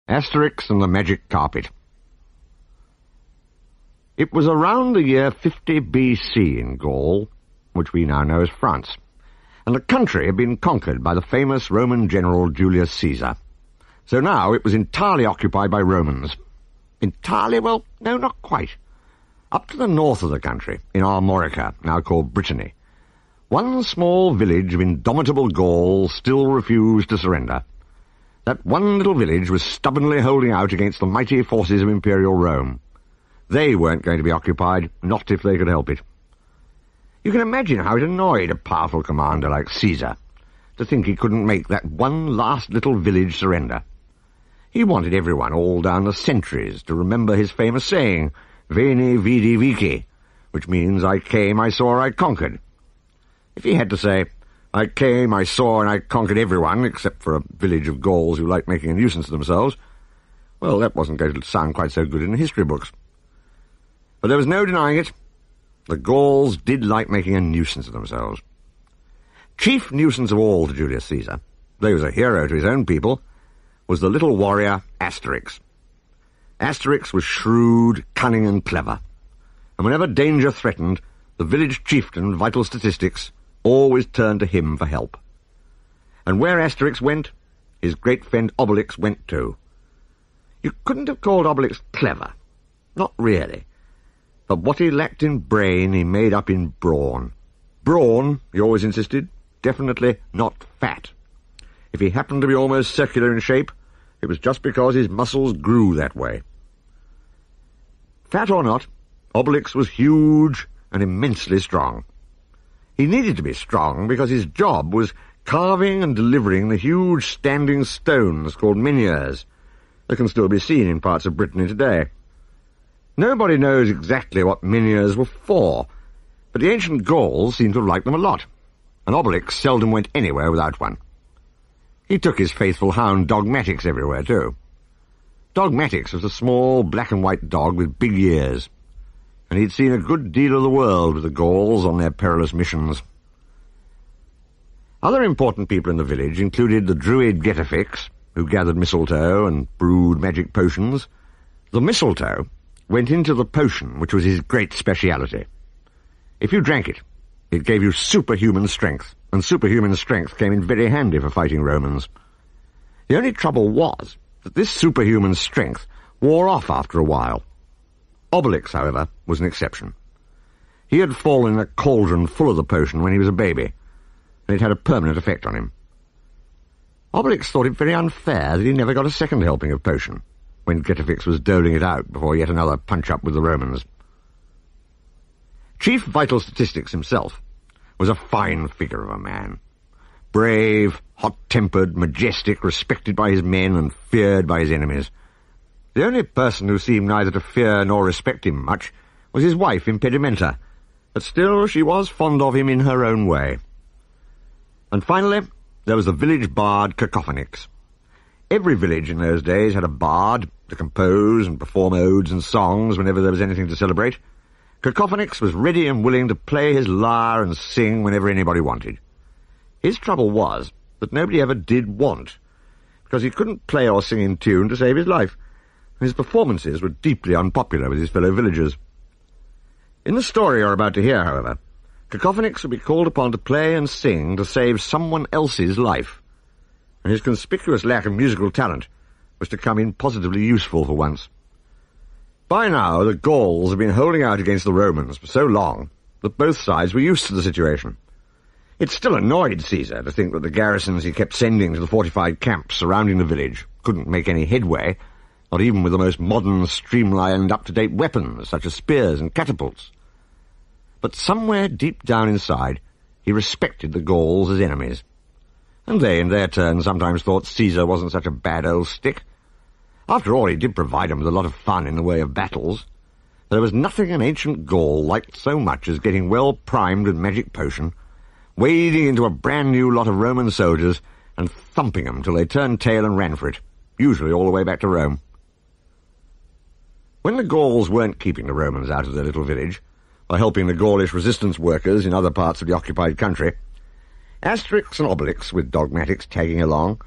Asterix and the Magic Carpet. It was around the year 50 BC in Gaul, which we now know as France, and the country had been conquered by the famous Roman general Julius Caesar. So now it was entirely occupied by Romans. Entirely? Well, no, not quite. Up to the north of the country, in Armorica, now called Brittany, one small village of indomitable Gauls still refused to surrender. That one little village was stubbornly holding out against the mighty forces of Imperial Rome. They weren't going to be occupied, not if they could help it. You can imagine how it annoyed a powerful commander like Caesar to think he couldn't make that one last little village surrender. He wanted everyone all down the centuries to remember his famous saying, Veni, vidi, vici, which means I came, I saw, I conquered. If he had to say, I came, I saw, and I conquered everyone, except for a village of Gauls who liked making a nuisance of themselves, well, that wasn't going to sound quite so good in the history books. But there was no denying it. The Gauls did like making a nuisance of themselves. Chief nuisance of all to Julius Caesar, though he was a hero to his own people, was the little warrior Asterix. Asterix was shrewd, cunning, and clever, and whenever danger threatened, the village chieftain, vital statistics, always turned to him for help. And where Asterix went, his great friend Obelix went too. You couldn't have called Obelix clever. Not really. But what he lacked in brain, he made up in brawn. Brawn, he always insisted, definitely not fat. If he happened to be almost circular in shape, it was just because his muscles grew that way. Fat or not, Obelix was huge and immensely strong. He needed to be strong because his job was carving and delivering the huge standing stones called menhirs that can still be seen in parts of Brittany today. Nobody knows exactly what menhirs were for, but the ancient Gauls seem to have liked them a lot, and Obelix seldom went anywhere without one. He took his faithful hound Dogmatix everywhere, too. Dogmatix was a small black-and-white dog with big ears, and he'd seen a good deal of the world with the Gauls on their perilous missions. Other important people in the village included the druid Cacofinix, who gathered mistletoe and brewed magic potions. The mistletoe went into the potion, which was his great speciality. If you drank it, it gave you superhuman strength, and superhuman strength came in very handy for fighting Romans. The only trouble was that this superhuman strength wore off after a while. Obelix, however, was an exception. He had fallen in a cauldron full of the potion when he was a baby, and it had a permanent effect on him. Obelix thought it very unfair that he never got a second helping of potion, when Cacofinix was doling it out before yet another punch-up with the Romans. Chief Vital Statistics himself was a fine figure of a man. Brave, hot-tempered, majestic, respected by his men and feared by his enemies. The only person who seemed neither to fear nor respect him much was his wife, Impedimenta, but still she was fond of him in her own way. And finally, there was the village bard Cacofinix. Every village in those days had a bard to compose and perform odes and songs whenever there was anything to celebrate. Cacofinix was ready and willing to play his lyre and sing whenever anybody wanted. His trouble was that nobody ever did want, because he couldn't play or sing in tune to save his life. His performances were deeply unpopular with his fellow villagers. In the story you're about to hear, however, Cacofinix would be called upon to play and sing to save someone else's life, and his conspicuous lack of musical talent was to come in positively useful for once. By now, the Gauls had been holding out against the Romans for so long that both sides were used to the situation. It still annoyed Caesar to think that the garrisons he kept sending to the fortified camps surrounding the village couldn't make any headway, not even with the most modern, streamlined, up-to-date weapons, such as spears and catapults. But somewhere deep down inside, he respected the Gauls as enemies. And they, in their turn, sometimes thought Caesar wasn't such a bad old stick. After all, he did provide them with a lot of fun in the way of battles. There was nothing an ancient Gaul liked so much as getting well primed with magic potion, wading into a brand-new lot of Roman soldiers, and thumping them till they turned tail and ran for it, usually all the way back to Rome. When the Gauls weren't keeping the Romans out of their little village, by helping the Gaulish resistance workers in other parts of the occupied country, Asterix and Obelix, with Dogmatix tagging along,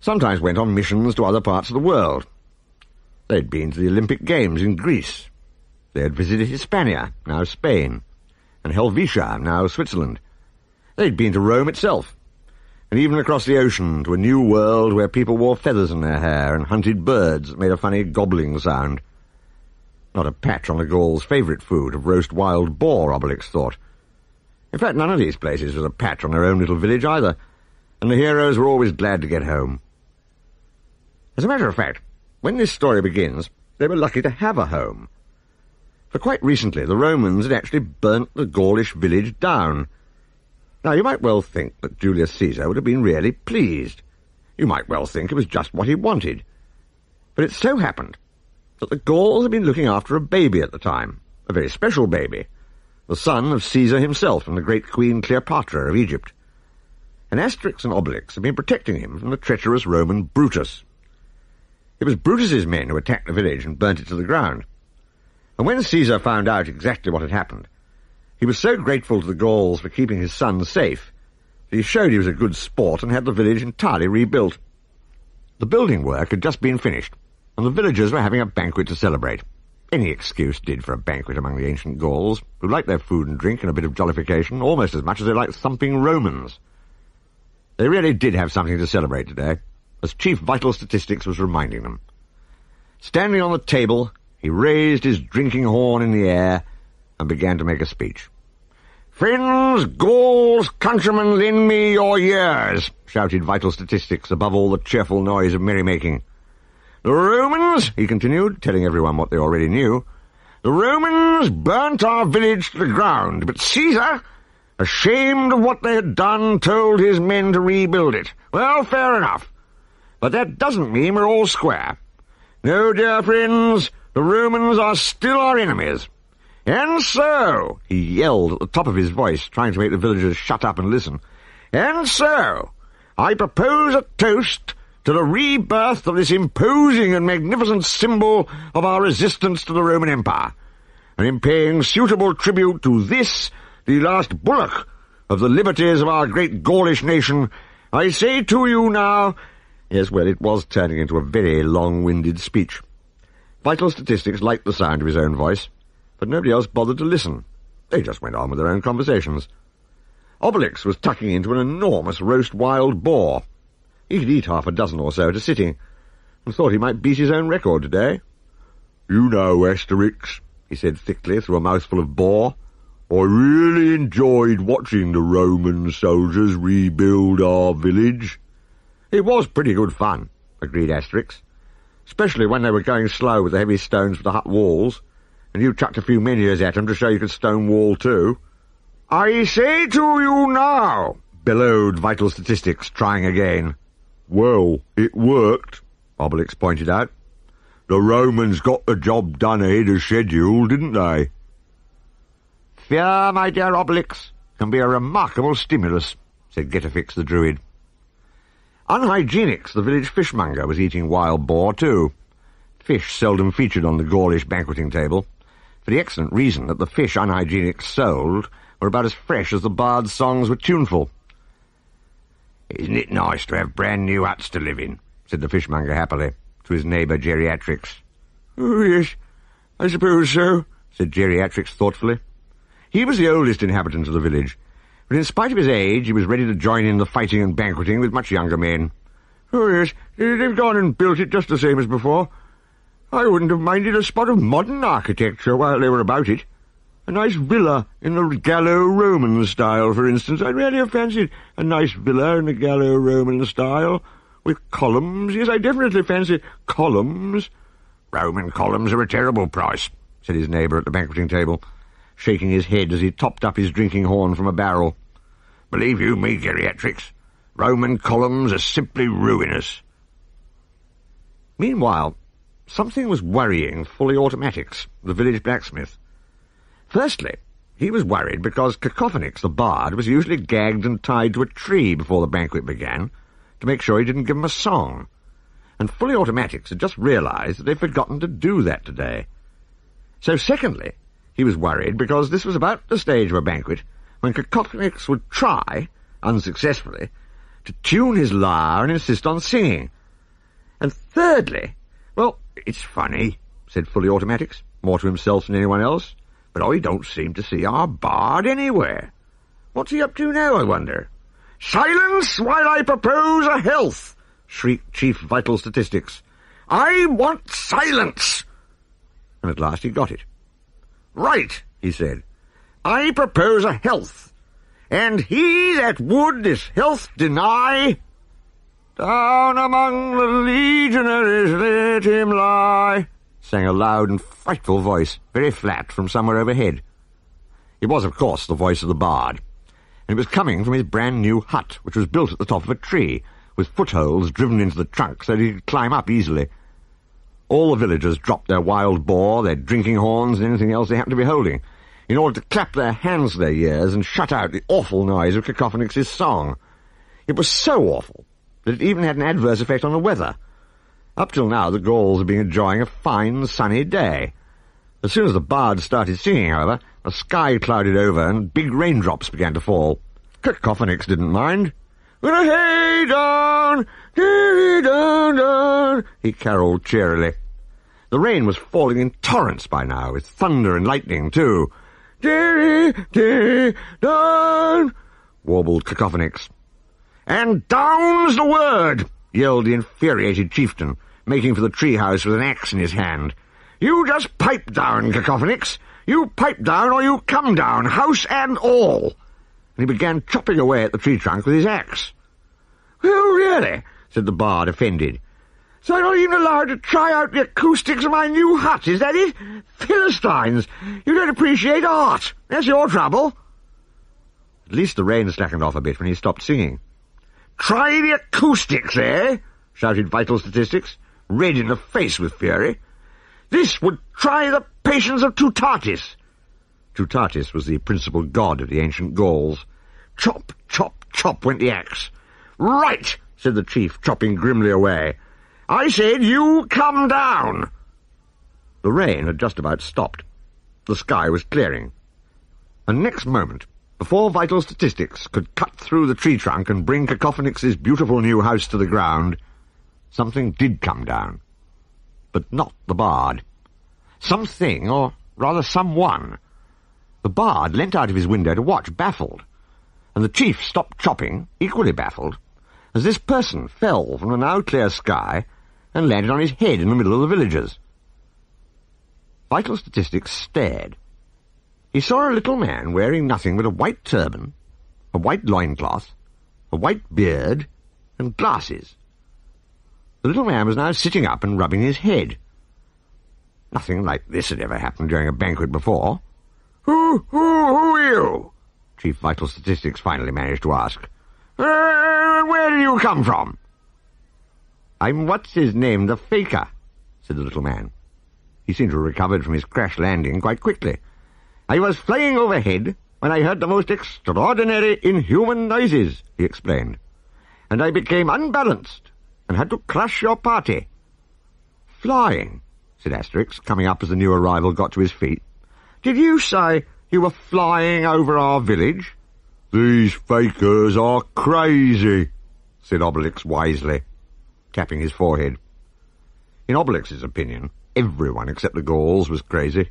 sometimes went on missions to other parts of the world, They'd been to the Olympic Games in Greece. They had visited Hispania, now Spain, and Helvetia, now Switzerland. They'd been to Rome itself, and even across the ocean to a new world where people wore feathers in their hair and hunted birds that made a funny gobbling sound. Not a patch on the Gauls' favourite food of roast wild boar, Obelix thought. In fact, none of these places was a patch on their own little village either, and the heroes were always glad to get home. As a matter of fact, when this story begins, they were lucky to have a home. For quite recently, the Romans had actually burnt the Gaulish village down. Now, you might well think that Julius Caesar would have been really pleased. You might well think it was just what he wanted. But it so happened that the Gauls had been looking after a baby at the time, a very special baby, the son of Caesar himself and the great Queen Cleopatra of Egypt. And Asterix and Obelix had been protecting him from the treacherous Roman Brutus. It was Brutus's men who attacked the village and burnt it to the ground. And when Caesar found out exactly what had happened, he was so grateful to the Gauls for keeping his son safe that he showed he was a good sport and had the village entirely rebuilt. The building work had just been finished, and the villagers were having a banquet to celebrate. Any excuse did for a banquet among the ancient Gauls, who liked their food and drink and a bit of jollification almost as much as they liked thumping Romans. They really did have something to celebrate today, as Chief Vital Statistics was reminding them. Standing on the table, he raised his drinking horn in the air and began to make a speech. "Friends, Gauls, countrymen, lend me your ears," shouted Vital Statistics above all the cheerful noise of merrymaking. "The Romans," he continued, telling everyone what they already knew, "the Romans burnt our village to the ground, but Caesar, ashamed of what they had done, told his men to rebuild it. Well, fair enough. But that doesn't mean we're all square. No, dear friends, the Romans are still our enemies. And so," he yelled at the top of his voice, trying to make the villagers shut up and listen, "and so, I propose a toast to the rebirth of this imposing and magnificent symbol of our resistance to the Roman Empire, and in paying suitable tribute to this, the last bulwark of the liberties of our great Gaulish nation, I say to you now—" Yes, well, it was turning into a very long-winded speech. Vital Statistics liked the sound of his own voice, but nobody else bothered to listen. They just went on with their own conversations. Obelix was tucking into an enormous roast wild boar. He could eat half a dozen or so at a sitting, and thought he might beat his own record today. "You know, Asterix," he said thickly through a mouthful of boar, "I really enjoyed watching the Roman soldiers rebuild our village." "It was pretty good fun," agreed Asterix, "especially when they were going slow with the heavy stones for the hut walls, and you chucked a few menhirs at them to show you could stone wall too." "I say to you now," bellowed Vital Statistics, trying again. "Well, it worked," Obelix pointed out. "The Romans got the job done ahead of schedule, didn't they?" "Fear, my dear Obelix, can be a remarkable stimulus," said Getafix the Druid. Unhygienix, the village fishmonger, was eating wild boar too. Fish seldom featured on the Gaulish banqueting table, for the excellent reason that the fish Unhygienix sold were about as fresh as the bard's songs were tuneful. "Isn't it nice to have brand-new huts to live in?" said the fishmonger happily, to his neighbour Geriatrix. "Oh, yes, I suppose so," said Geriatrix thoughtfully. He was the oldest inhabitant of the village, but in spite of his age he was ready to join in the fighting and banqueting with much younger men. "Oh, yes, they've gone and built it just the same as before. I wouldn't have minded a spot of modern architecture while they were about it. A nice villa in the Gallo-Roman style, for instance. I'd really have fancied a nice villa in the Gallo-Roman style, with columns. Yes, I definitely fancied columns." "Roman columns are a terrible price," said his neighbour at the banqueting table, shaking his head as he topped up his drinking horn from a barrel. "Believe you me, Geriatrix, Roman columns are simply ruinous." Meanwhile, something was worrying Fully Automatics, the village blacksmith. Firstly, he was worried because Cacofinix, the bard, was usually gagged and tied to a tree before the banquet began to make sure he didn't give him a song, and Fully Automatics had just realized that they'd forgotten to do that today. So secondly, he was worried because this was about the stage of a banquet when Cacofinix would try, unsuccessfully, to tune his lyre and insist on singing. And thirdly, well, "It's funny," said Fully Automatics, more to himself than anyone else, "but I don't seem to see our bard anywhere. What's he up to now, I wonder?" "Silence while I propose a health!" shrieked Chief Vital Statistics. "I want silence!" And at last he got it. "Right," he said. "I propose a health, and he that would this health deny, down among the legionaries let him lie," sang a loud and frightful voice, very flat, from somewhere overhead. It was, of course, the voice of the bard, and it was coming from his brand-new hut, which was built at the top of a tree, with footholds driven into the trunk so that he could climb up easily. All the villagers dropped their wild boar, their drinking horns, and anything else they happened to be holding, in order to clap their hands to their ears and shut out the awful noise of Cacofinix's song. It was so awful that it even had an adverse effect on the weather. Up till now, the Gauls had been enjoying a fine, sunny day. As soon as the bard started singing, however, the sky clouded over and big raindrops began to fall. Cacofinix didn't mind. "Hey down, down, down," he carolled cheerily. The rain was falling in torrents by now, with thunder and lightning, too. "Dee, dee, down," warbled Cacofinix. "And down's the word," yelled the infuriated chieftain, making for the treehouse with an axe in his hand. "You just pipe down, Cacofinix. You pipe down or you come down, house and all." And he began chopping away at the tree trunk with his axe. "Oh, really?" said the bard, offended. "So I'm not even allowed to try out the acoustics of my new hut, is that it? Philistines! You don't appreciate art. That's your trouble." At least the rain slackened off a bit when he stopped singing. "Try the acoustics, eh?" shouted Vital Statistics, red in the face with fury. "This would try the patience of Tutatis." Tutatis was the principal god of the ancient Gauls. Chop, chop, chop went the axe. "Right," said the chief, chopping grimly away. "I said you come down." The rain had just about stopped. The sky was clearing. And next moment, before Vital Statistics could cut through the tree trunk and bring Cacofinix's beautiful new house to the ground, something did come down. But not the bard. Something, or rather someone. The bard leant out of his window to watch, baffled, and the chief stopped chopping, equally baffled, as this person fell from the now clear sky and landed on his head in the middle of the villagers. Vital Statistics stared. He saw a little man wearing nothing but a white turban, a white loincloth, a white beard, and glasses. The little man was now sitting up and rubbing his head. Nothing like this had ever happened during a banquet before. Who are you?" Chief Vital Statistics finally managed to ask. Where do you come from?" "I'm Watziznegm, the fakir," said the little man. He seemed to have recovered from his crash landing quite quickly. "I was flying overhead when I heard the most extraordinary inhuman noises," he explained, "and I became unbalanced and had to crush your party." "Flying," said Asterix, coming up as the new arrival got to his feet. "Did you say you were flying over our village?" "These fakirs are crazy," said Obelix wisely, tapping his forehead. In Obelix's opinion, everyone except the Gauls was crazy.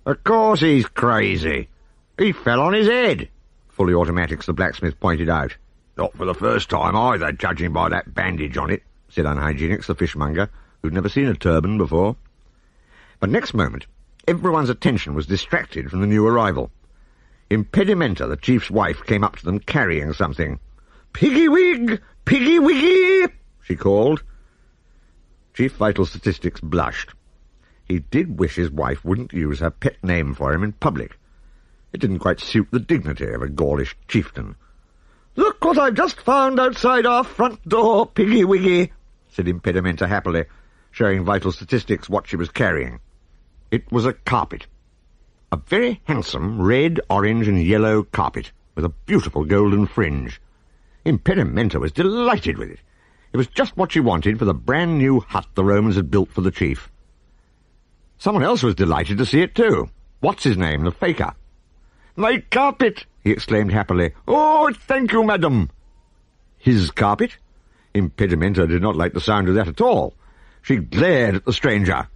"Of course he's crazy. He fell on his head," Fully Automatics the blacksmith pointed out. "Not for the first time either, judging by that bandage on it," said Unhygienics the fishmonger, who'd never seen a turban before. But next moment, everyone's attention was distracted from the new arrival. Impedimenta, the chief's wife, came up to them carrying something. "Piggy-wig! Piggy-wiggy!" she called. Chief Vital Statistics blushed. He did wish his wife wouldn't use her pet name for him in public. It didn't quite suit the dignity of a Gaulish chieftain. "Look what I've just found outside our front door, Piggy-wiggy," said Impedimenta happily, showing Vital Statistics what she was carrying. It was a carpet. A very handsome red, orange, and yellow carpet, with a beautiful golden fringe. Impedimenta was delighted with it. It was just what she wanted for the brand-new hut the Romans had built for the chief. Someone else was delighted to see it too. Watziznegm, the fakir. "My carpet!" he exclaimed happily. "Oh, thank you, madam." His carpet? Impedimenta did not like the sound of that at all. She glared at the stranger.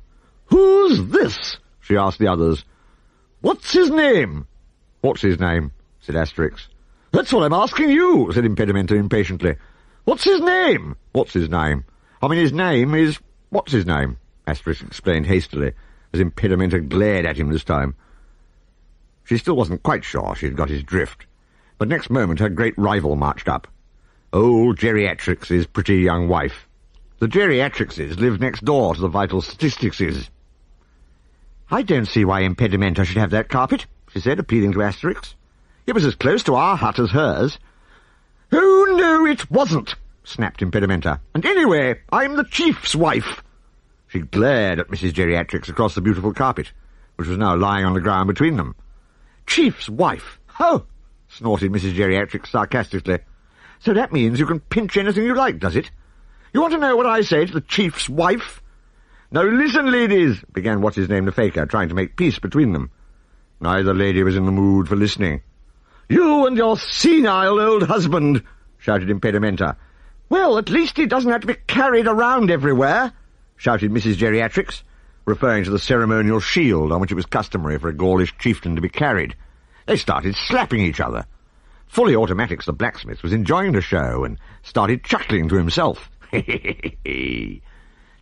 "Who's this?" she asked the others. "What's his name?" "What's his name?" said Asterix. "That's what I'm asking you," said Impedimenta impatiently. "What's his name?" "What's his name? I mean, his name is... What's his name?" Asterix explained hastily, as Impedimenta glared at him this time. She still wasn't quite sure she had got his drift, but next moment her great rival marched up. Old Geriatrix's pretty young wife. The Geriatrixes lived next door to the vital statisticses. "I don't see why Impedimenta should have that carpet," she said, appealing to Asterix. "It was as close to our hut as hers." "Oh, no, it wasn't," snapped Impedimenta. "And anyway, I'm the chief's wife." She glared at Mrs. Geriatrix across the beautiful carpet, which was now lying on the ground between them. "Chief's wife? Ho!" snorted Mrs. Geriatrix sarcastically. "So that means you can pinch anything you like, does it? You want to know what I say to the chief's wife?" "Now listen, ladies," began Watziznegm the faker, trying to make peace between them. Neither lady was in the mood for listening. "You and your senile old husband," shouted Impedimenta. "Well, at least he doesn't have to be carried around everywhere," shouted Mrs. Geriatrix, referring to the ceremonial shield on which it was customary for a Gaulish chieftain to be carried. They started slapping each other. Fully Automatics the blacksmith was enjoying the show and started chuckling to himself.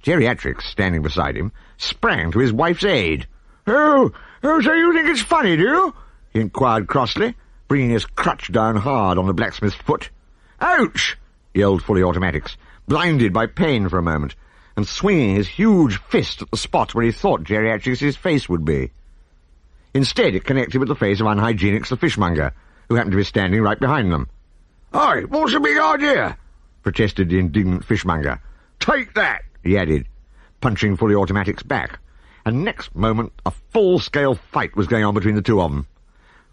Geriatrix, standing beside him, sprang to his wife's aid. Oh, so you think it's funny, do you?" he inquired crossly, bringing his crutch down hard on the blacksmith's foot. "Ouch!" yelled Fully Automatics, blinded by pain for a moment, and swinging his huge fist at the spot where he thought Geriatrix's face would be. Instead, it connected with the face of Unhygienix the fishmonger, who happened to be standing right behind them. "Oi, what's the big idea?" protested the indignant fishmonger. "Take that," he added, punching Fully Automatics back, and next moment a full-scale fight was going on between the two of them.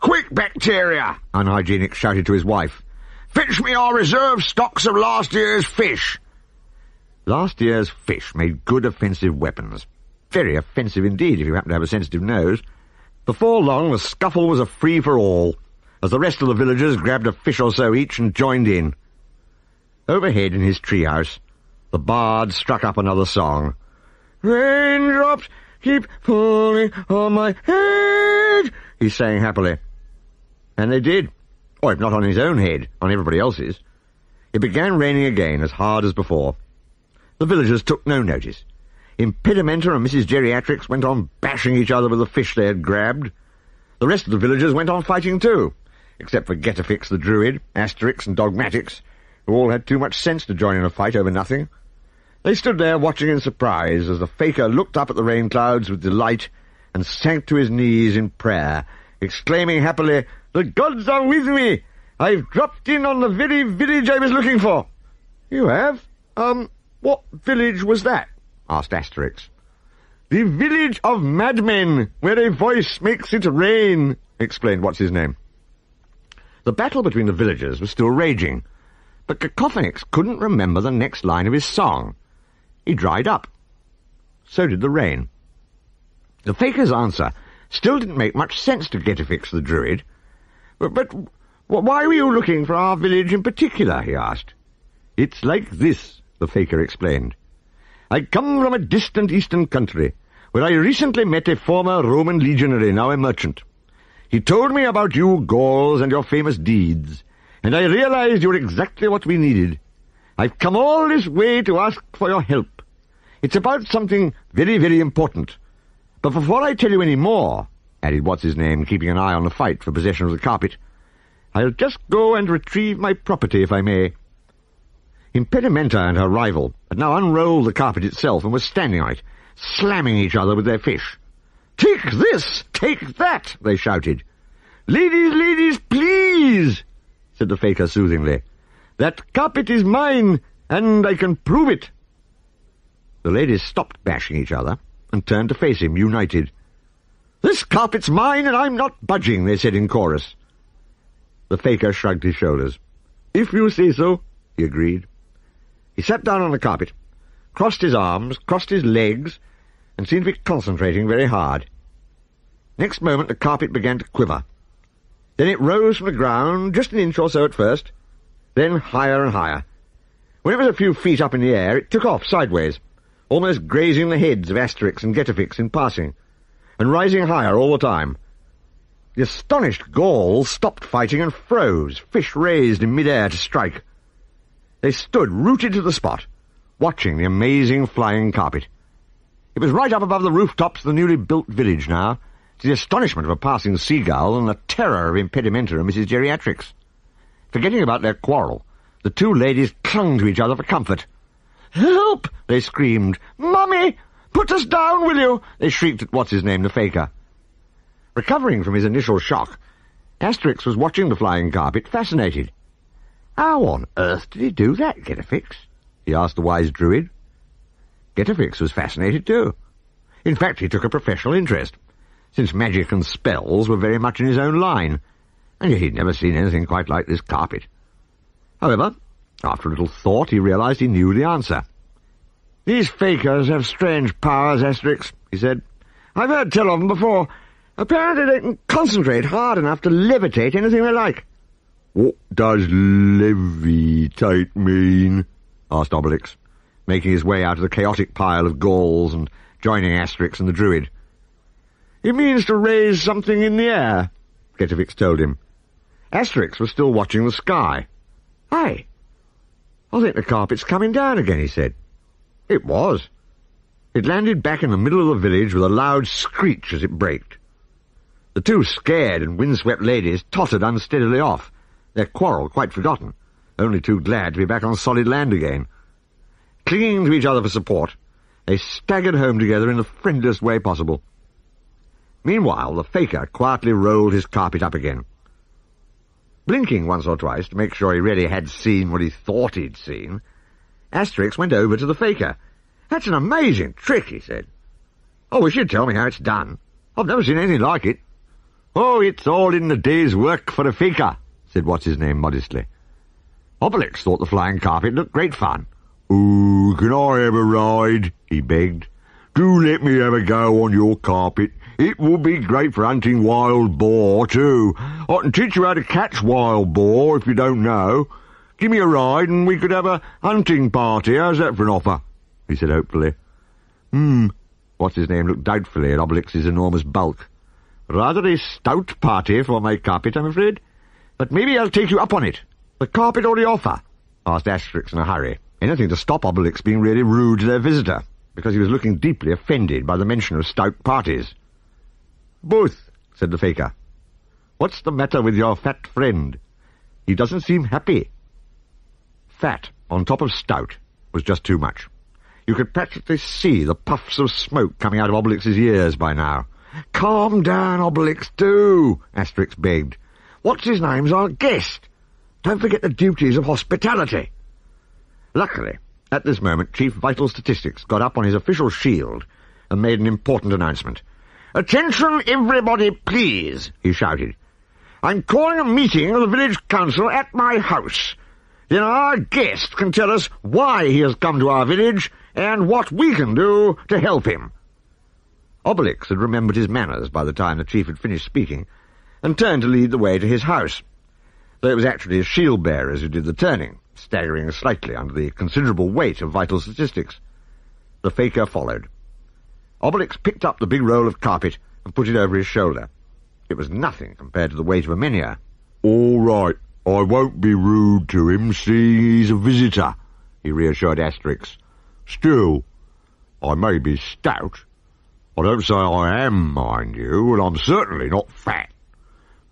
"Quick, Bacteria!" Unhygienix shouted to his wife. "Fetch me our reserve stocks of last year's fish." Last year's fish made good offensive weapons. Very offensive indeed, if you happen to have a sensitive nose. Before long, the scuffle was a free-for-all, as the rest of the villagers grabbed a fish or so each and joined in. Overhead in his treehouse, the bard struck up another song. "Raindrops keep falling on my head," he sang happily. And they did. Or if not on his own head, on everybody else's. It began raining again, as hard as before. The villagers took no notice. Impedimenta and Mrs. Geriatrix went on bashing each other with the fish they had grabbed. The rest of the villagers went on fighting too, except for Getafix the Druid, Asterix and Dogmatix, who all had too much sense to join in a fight over nothing. They stood there watching in surprise as the faker looked up at the rain clouds with delight and sank to his knees in prayer, exclaiming happily, "The gods are with me! I've dropped in on the very village I was looking for." "You have? What village was that?" asked Asterix. "The village of madmen, where a voice makes it rain," explained Watziznegm. The battle between the villagers was still raging, but Cacofinix couldn't remember the next line of his song. He dried up. So did the rain. The faker's answer still didn't make much sense to Getafix the Druid. But why were you looking for our village in particular?" he asked. "It's like this," the faker explained. "I come from a distant eastern country, where I recently met a former Roman legionary, now a merchant. He told me about you Gauls and your famous deeds, and I realized you were exactly what we needed. I've come all this way to ask for your help. It's about something very, very important. But before I tell you any more," added Watziznegm, keeping an eye on the fight for possession of the carpet, "I'll just go and retrieve my property, if I may." Impedimenta and her rival had now unrolled the carpet itself and were standing on it, slamming each other with their fish. "Take this! Take that!" they shouted. "Ladies, ladies, please!" said the faker soothingly. "That carpet is mine, and I can prove it." The ladies stopped bashing each other and turned to face him, united. "This carpet's mine, and I'm not budging," they said in chorus. The faker shrugged his shoulders. "If you say so," he agreed. He sat down on the carpet, crossed his arms, crossed his legs, and seemed to be concentrating very hard. Next moment the carpet began to quiver. Then it rose from the ground, just an inch or so at first, then higher and higher. When it was a few feet up in the air, it took off sideways, almost grazing the heads of Asterix and Cacofinix in passing, and rising higher all the time. The astonished Gauls stopped fighting and froze, fish raised in mid-air to strike. They stood rooted to the spot, watching the amazing flying carpet. It was right up above the rooftops of the newly built village now, to the astonishment of a passing seagull and the terror of Impedimenta and Mrs. Geriatrix. Forgetting about their quarrel, the two ladies clung to each other for comfort. "Help!" they screamed. "Mummy! Put us down, will you?" they shrieked at Watziznegm, the faker. Recovering from his initial shock, Asterix was watching the flying carpet, fascinated. "How on earth did he do that, Cacofinix?" he asked the wise druid. Cacofinix was fascinated too. In fact, he took a professional interest, since magic and spells were very much in his own line, and yet he'd never seen anything quite like this carpet. However, after a little thought, he realized he knew the answer. "These fakers have strange powers, Asterix," he said. "I've heard tell of them before. Apparently they can concentrate hard enough to levitate anything they like." "What does levitate mean?" asked Obelix, making his way out of the chaotic pile of Gauls and joining Asterix and the druid. "It means to raise something in the air," Cacofinix told him. Asterix was still watching the sky. "Hey, I think the carpet's coming down again," he said. It was. It landed back in the middle of the village with a loud screech as it braked. The two scared and windswept ladies tottered unsteadily off, their quarrel quite forgotten, only too glad to be back on solid land again. Clinging to each other for support, they staggered home together in the friendliest way possible. Meanwhile, the faker quietly rolled his carpet up again. Blinking once or twice to make sure he really had seen what he thought he'd seen, Asterix went over to the faker. "That's an amazing trick," he said. "I wish you'd tell me how it's done. I've never seen anything like it." "Oh, it's all in the day's work for a faker," said Watziznegm modestly. Obelix thought the flying carpet looked great fun. "Ooh, can I have a ride?" he begged. "Do let me have a go on your carpet. It would be great for hunting wild boar, too. I can teach you how to catch wild boar, if you don't know. Give me a ride, and we could have a hunting party. How's that for an offer?" he said hopefully. Watziznegm looked doubtfully at Obelix's enormous bulk. "Rather a stout party for my carpet, I'm afraid. But maybe I'll take you up on it. The carpet or the offer?" asked Asterix in a hurry, anything to stop Obelix being really rude to their visitor, because he was looking deeply offended by the mention of stout parties. "Both," said the faker. "What's the matter with your fat friend? He doesn't seem happy." Fat on top of stout was just too much. You could practically see the puffs of smoke coming out of Obelix's ears by now. "Calm down, Obelix, do," Asterix begged. "What's-his-name's our guest. Don't forget the duties of hospitality." Luckily, at this moment, Chief Vital Statistics got up on his official shield and made an important announcement. "Attention, everybody, please," he shouted. "I'm calling a meeting of the village council at my house. Then our guest can tell us why he has come to our village and what we can do to help him." Obelix had remembered his manners by the time the chief had finished speaking, and turned to lead the way to his house, though it was actually his shield-bearers who did the turning, staggering slightly under the considerable weight of Vital Statistics. The faker followed. Obelix picked up the big roll of carpet and put it over his shoulder. It was nothing compared to the weight of a menhir. "All right, I won't be rude to him, seeing he's a visitor," he reassured Asterix. "Still, I may be stout. I don't say I am, mind you, and I'm certainly not fat.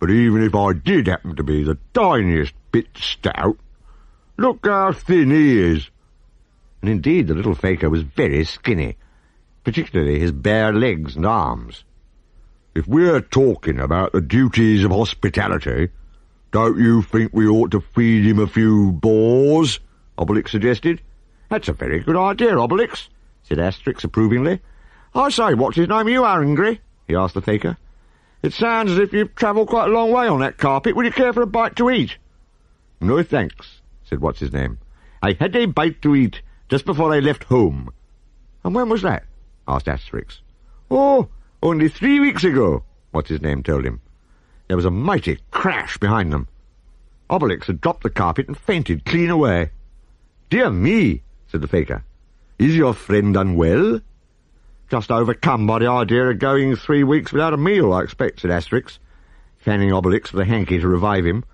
But even if I did happen to be the tiniest bit stout, look how thin he is." And indeed the little faker was very skinny, particularly his bare legs and arms. "If we're talking about the duties of hospitality, don't you think we ought to feed him a few boars?" Obelix suggested. "That's a very good idea, Obelix," said Asterix approvingly. "I say, what's-his-name, are you hungry?" he asked the faker. "It sounds as if you've travelled quite a long way on that carpet. Would you care for a bite to eat?" "No thanks," said What's-his-name. "I had a bite to eat just before I left home." "And when was that?" asked Asterix. "Oh, only 3 weeks ago," What's-his-name told him. There was a mighty crash behind them. Obelix had dropped the carpet and fainted clean away. "Dear me," said the faker. Is your friend unwell? Just overcome by the idea of going 3 weeks without a meal, I expect, said Asterix, fanning Obelix with a hanky to revive him,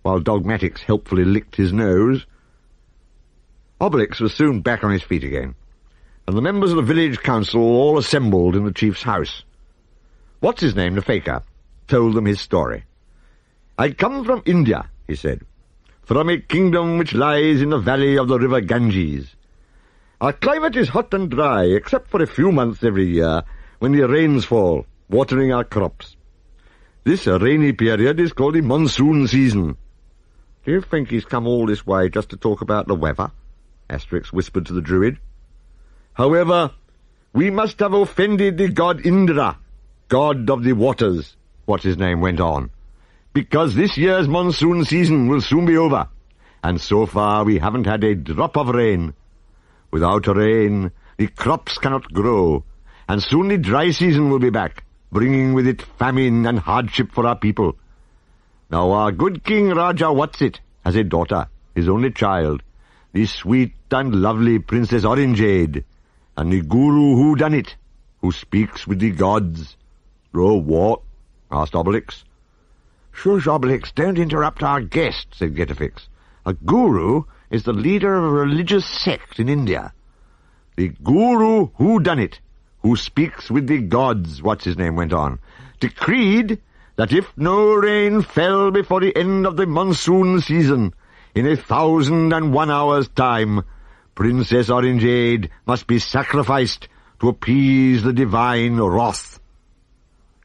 while Dogmatix helpfully licked his nose. Obelix was soon back on his feet again, and the members of the village council all assembled in the chief's house. Watziznegm, the fakir, told them his story. I come from India, he said, from a kingdom which lies in the valley of the river Ganges. Our climate is hot and dry, except for a few months every year, when the rains fall, watering our crops. This rainy period is called the monsoon season. Do you think he's come all this way just to talk about the weather? Asterix whispered to the druid. However, we must have offended the god Indra, god of the waters, Watziznegm went on, because this year's monsoon season will soon be over, and so far we haven't had a drop of rain. Without rain, the crops cannot grow, and soon the dry season will be back, bringing with it famine and hardship for our people. Now our good king Rajah Watzit has a daughter, his only child, the sweet and lovely Princess Orinjade, and the guru Hoodunnit, who speaks with the gods. Oh, what? Asked Obelix. Shush, Obelix, don't interrupt our guest, said Cacofinix. A guru is the leader of a religious sect in India. The guru Hoodunnit, who speaks with the gods, Watziznegm went on, decreed that if no rain fell before the end of the monsoon season, in 1,001 hours' time, Princess Orinjade must be sacrificed to appease the divine wrath.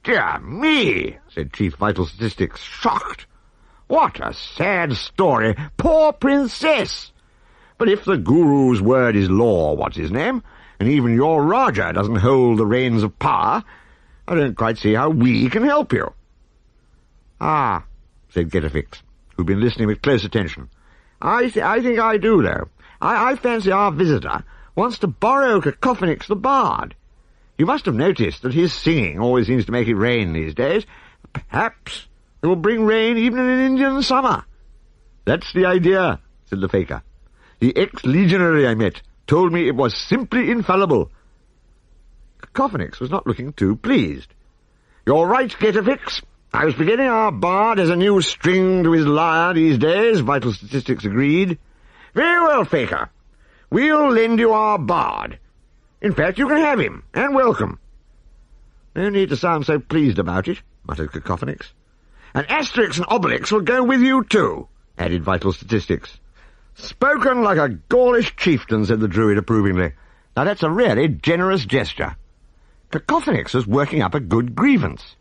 Dear me, said Chief Vital Statistics, shocked. What a sad story. Poor princess! But if the guru's word is law, Watziznegm, and even your Rajah doesn't hold the reins of power, I don't quite see how we can help you. Ah, said Cacofinix, who'd been listening with close attention. I think I do, though. I fancy our visitor wants to borrow Cacofinix the bard. You must have noticed that his singing always seems to make it rain these days. Perhaps it will bring rain even in an Indian summer. That's the idea, said the fakir. The ex-legionary I met told me it was simply infallible. Cacofinix was not looking too pleased. You're right, Cacofinix. I was forgetting our bard has a new string to his lyre these days, Vital Statistics agreed. Very well, fakir. We'll lend you our bard. In fact, you can have him, and welcome. No need to sound so pleased about it, muttered Cacofinix. And Asterix and Obelix will go with you too, added Vital Statistics. Spoken like a Gaulish chieftain, said the druid approvingly. Now that's a really generous gesture. Cacofinix was working up a good grievance.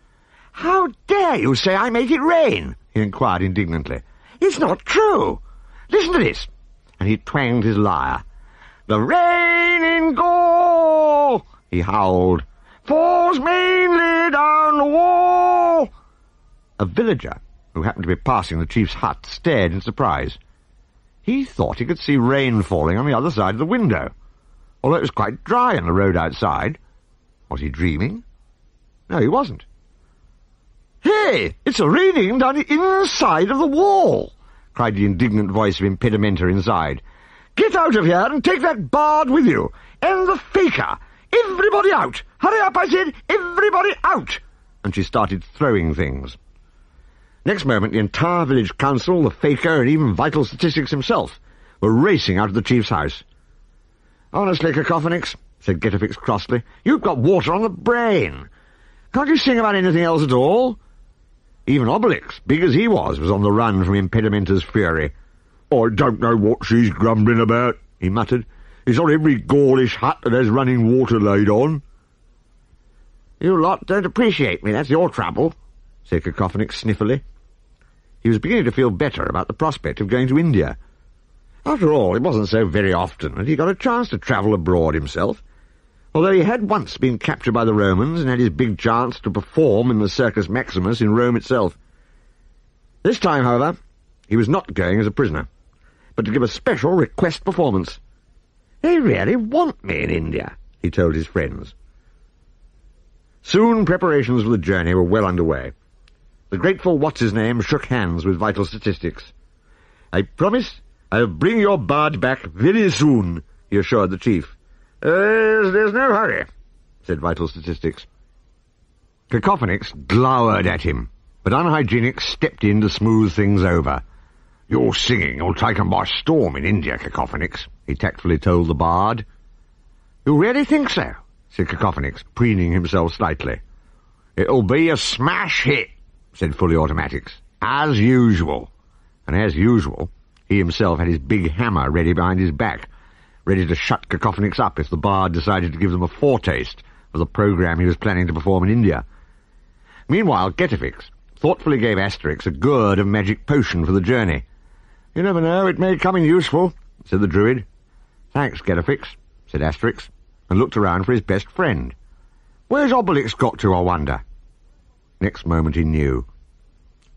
How dare you say I make it rain? He inquired indignantly. It's not true. Listen to this. And he twanged his lyre. The rain in Gaul, he howled, falls mainly down the wall. A villager, who happened to be passing the chief's hut, stared in surprise. He thought he could see rain falling on the other side of the window, although it was quite dry on the road outside. Was he dreaming? No, he wasn't. Hey, it's raining down the inside of the wall, cried the indignant voice of Impedimenta inside. Get out of here and take that bard with you, and the fakir. Everybody out! Hurry up, I said! Everybody out! And she started throwing things. Next moment, the entire village council, the fakir, and even Vital Statistics himself were racing out of the chief's house. Honestly, Cacofinix, said Cacofinix crossly, you've got water on the brain. Can't you sing about anything else at all? Even Obelix, big as he was on the run from Impedimenta's fury. I don't know what she's grumbling about, he muttered. It's on every Gaulish hut that has running water laid on. You lot don't appreciate me, that's your trouble, said Cacofinix sniffily. He was beginning to feel better about the prospect of going to India. After all, it wasn't so very often that he got a chance to travel abroad himself, although he had once been captured by the Romans and had his big chance to perform in the Circus Maximus in Rome itself. This time, however, he was not going as a prisoner, but to give a special request performance. They really want me in India, he told his friends. Soon preparations for the journey were well underway. The grateful Watziznegm shook hands with Vital Statistics. I promise I'll bring your bard back very soon, he assured the chief, There's no hurry, said Vital Statistics. Cacofinix glowered at him, but Unhygienic stepped in to smooth things over. Your singing will take 'em by storm in India, Cacofinix, he tactfully told the bard. You really think so? Said Cacofinix, preening himself slightly. It'll be a smash hit, said Fully Automatics, as usual. And as usual, he himself had his big hammer ready behind his back, ready to shut Cacofinix up if the bard decided to give them a foretaste of the programme he was planning to perform in India. Meanwhile, Getafix thoughtfully gave Asterix a gourd of magic potion for the journey. You never know, it may come in useful, said the druid. Thanks, Getafix, said Asterix, and looked around for his best friend. Where's Obelix got to, I wonder? Next moment he knew.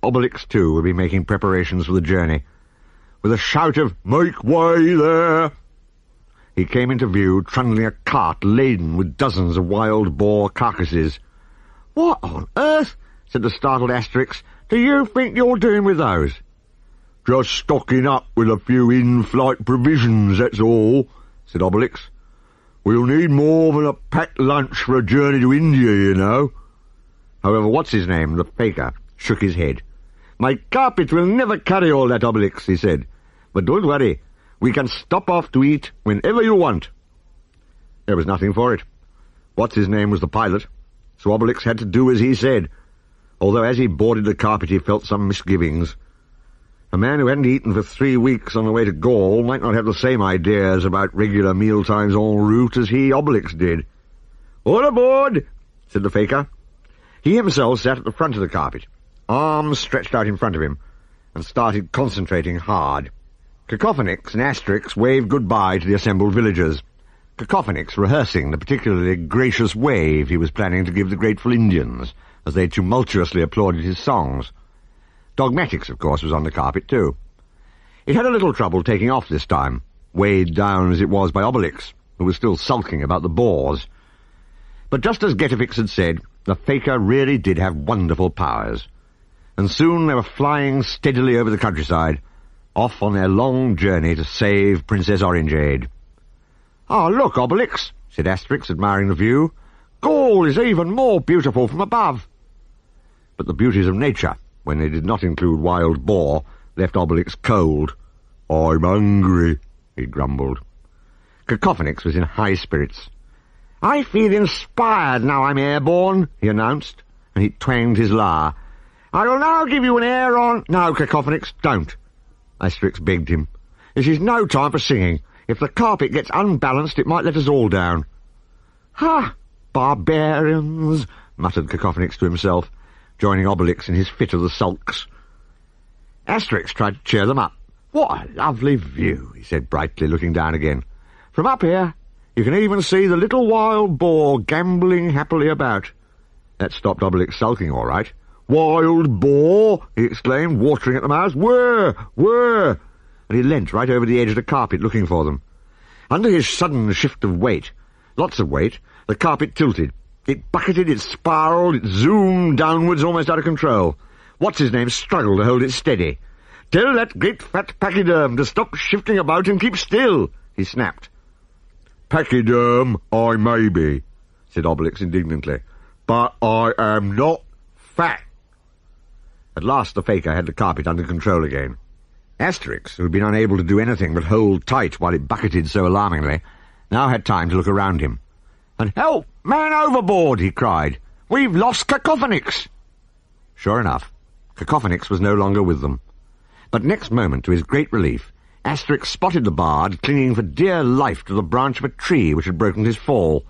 Obelix, too, would be making preparations for the journey. With a shout of, "Make way there!" he came into view, trundling a cart laden with dozens of wild boar carcasses. What on earth, said the startled Asterix, do you think you're doing with those? Just stocking up with a few in-flight provisions, that's all, said Obelix. We'll need more than a packed lunch for a journey to India, you know. However, Watziznegm, the faker, shook his head. My carpet will never carry all that, Obelix, he said. But don't worry, we can stop off to eat whenever you want. There was nothing for it. Watziznegm was the pilot, so Obelix had to do as he said, although as he boarded the carpet he felt some misgivings. A man who hadn't eaten for 3 weeks on the way to Gaul might not have the same ideas about regular mealtimes en route as he, Obelix, did. All aboard, said the faker. He himself sat at the front of the carpet, arms stretched out in front of him, and started concentrating hard. Cacofinix and Asterix waved goodbye to the assembled villagers, Cacofinix rehearsing the particularly gracious wave he was planning to give the grateful Indians, as they tumultuously applauded his songs. Dogmatics, of course, was on the carpet, too. It had a little trouble taking off this time, weighed down as it was by Obelix, who was still sulking about the boars. But just as Getafix had said, the faker really did have wonderful powers, and soon they were flying steadily over the countryside, off on their long journey to save Princess Orinjade. "Ah, look, Obelix," said Asterix, admiring the view. "Gaul is even more beautiful from above." But the beauties of nature, when they did not include wild boar, left Obelix cold. "I'm hungry," he grumbled. Cacofinix was in high spirits. "I feel inspired now I'm airborne," he announced, and he twanged his lyre. "I will now give you an air on—" "No, Cacofinix, don't," Asterix begged him. "This is no time for singing. If the carpet gets unbalanced, it might let us all down." "Ha! Barbarians!" muttered Cacofinix to himself, joining Obelix in his fit of the sulks. Asterix tried to cheer them up. "What a lovely view," he said brightly, looking down again. "From up here, you can even see the little wild boar gambolling happily about." That stopped Obelix sulking, all right. "Wild boar!" he exclaimed, watering at the mouth. "Where? Where?" And he leant right over the edge of the carpet looking for them. Under his sudden shift of weight, lots of weight, the carpet tilted. It bucketed, it spiraled, it zoomed downwards almost out of control. Watziznegm struggled to hold it steady. "Tell that great fat pachyderm to stop shifting about and keep still," he snapped. "Pachyderm I may be," said Obelix indignantly, "but I am not fat." At last the faker had the carpet under control again. Asterix, who had been unable to do anything but hold tight while it bucketed so alarmingly, now had time to look around him. "And help! Man overboard!" he cried. "We've lost Cacofinix!" Sure enough, Cacofinix was no longer with them. But next moment, to his great relief, Asterix spotted the bard clinging for dear life to the branch of a tree which had broken his fall.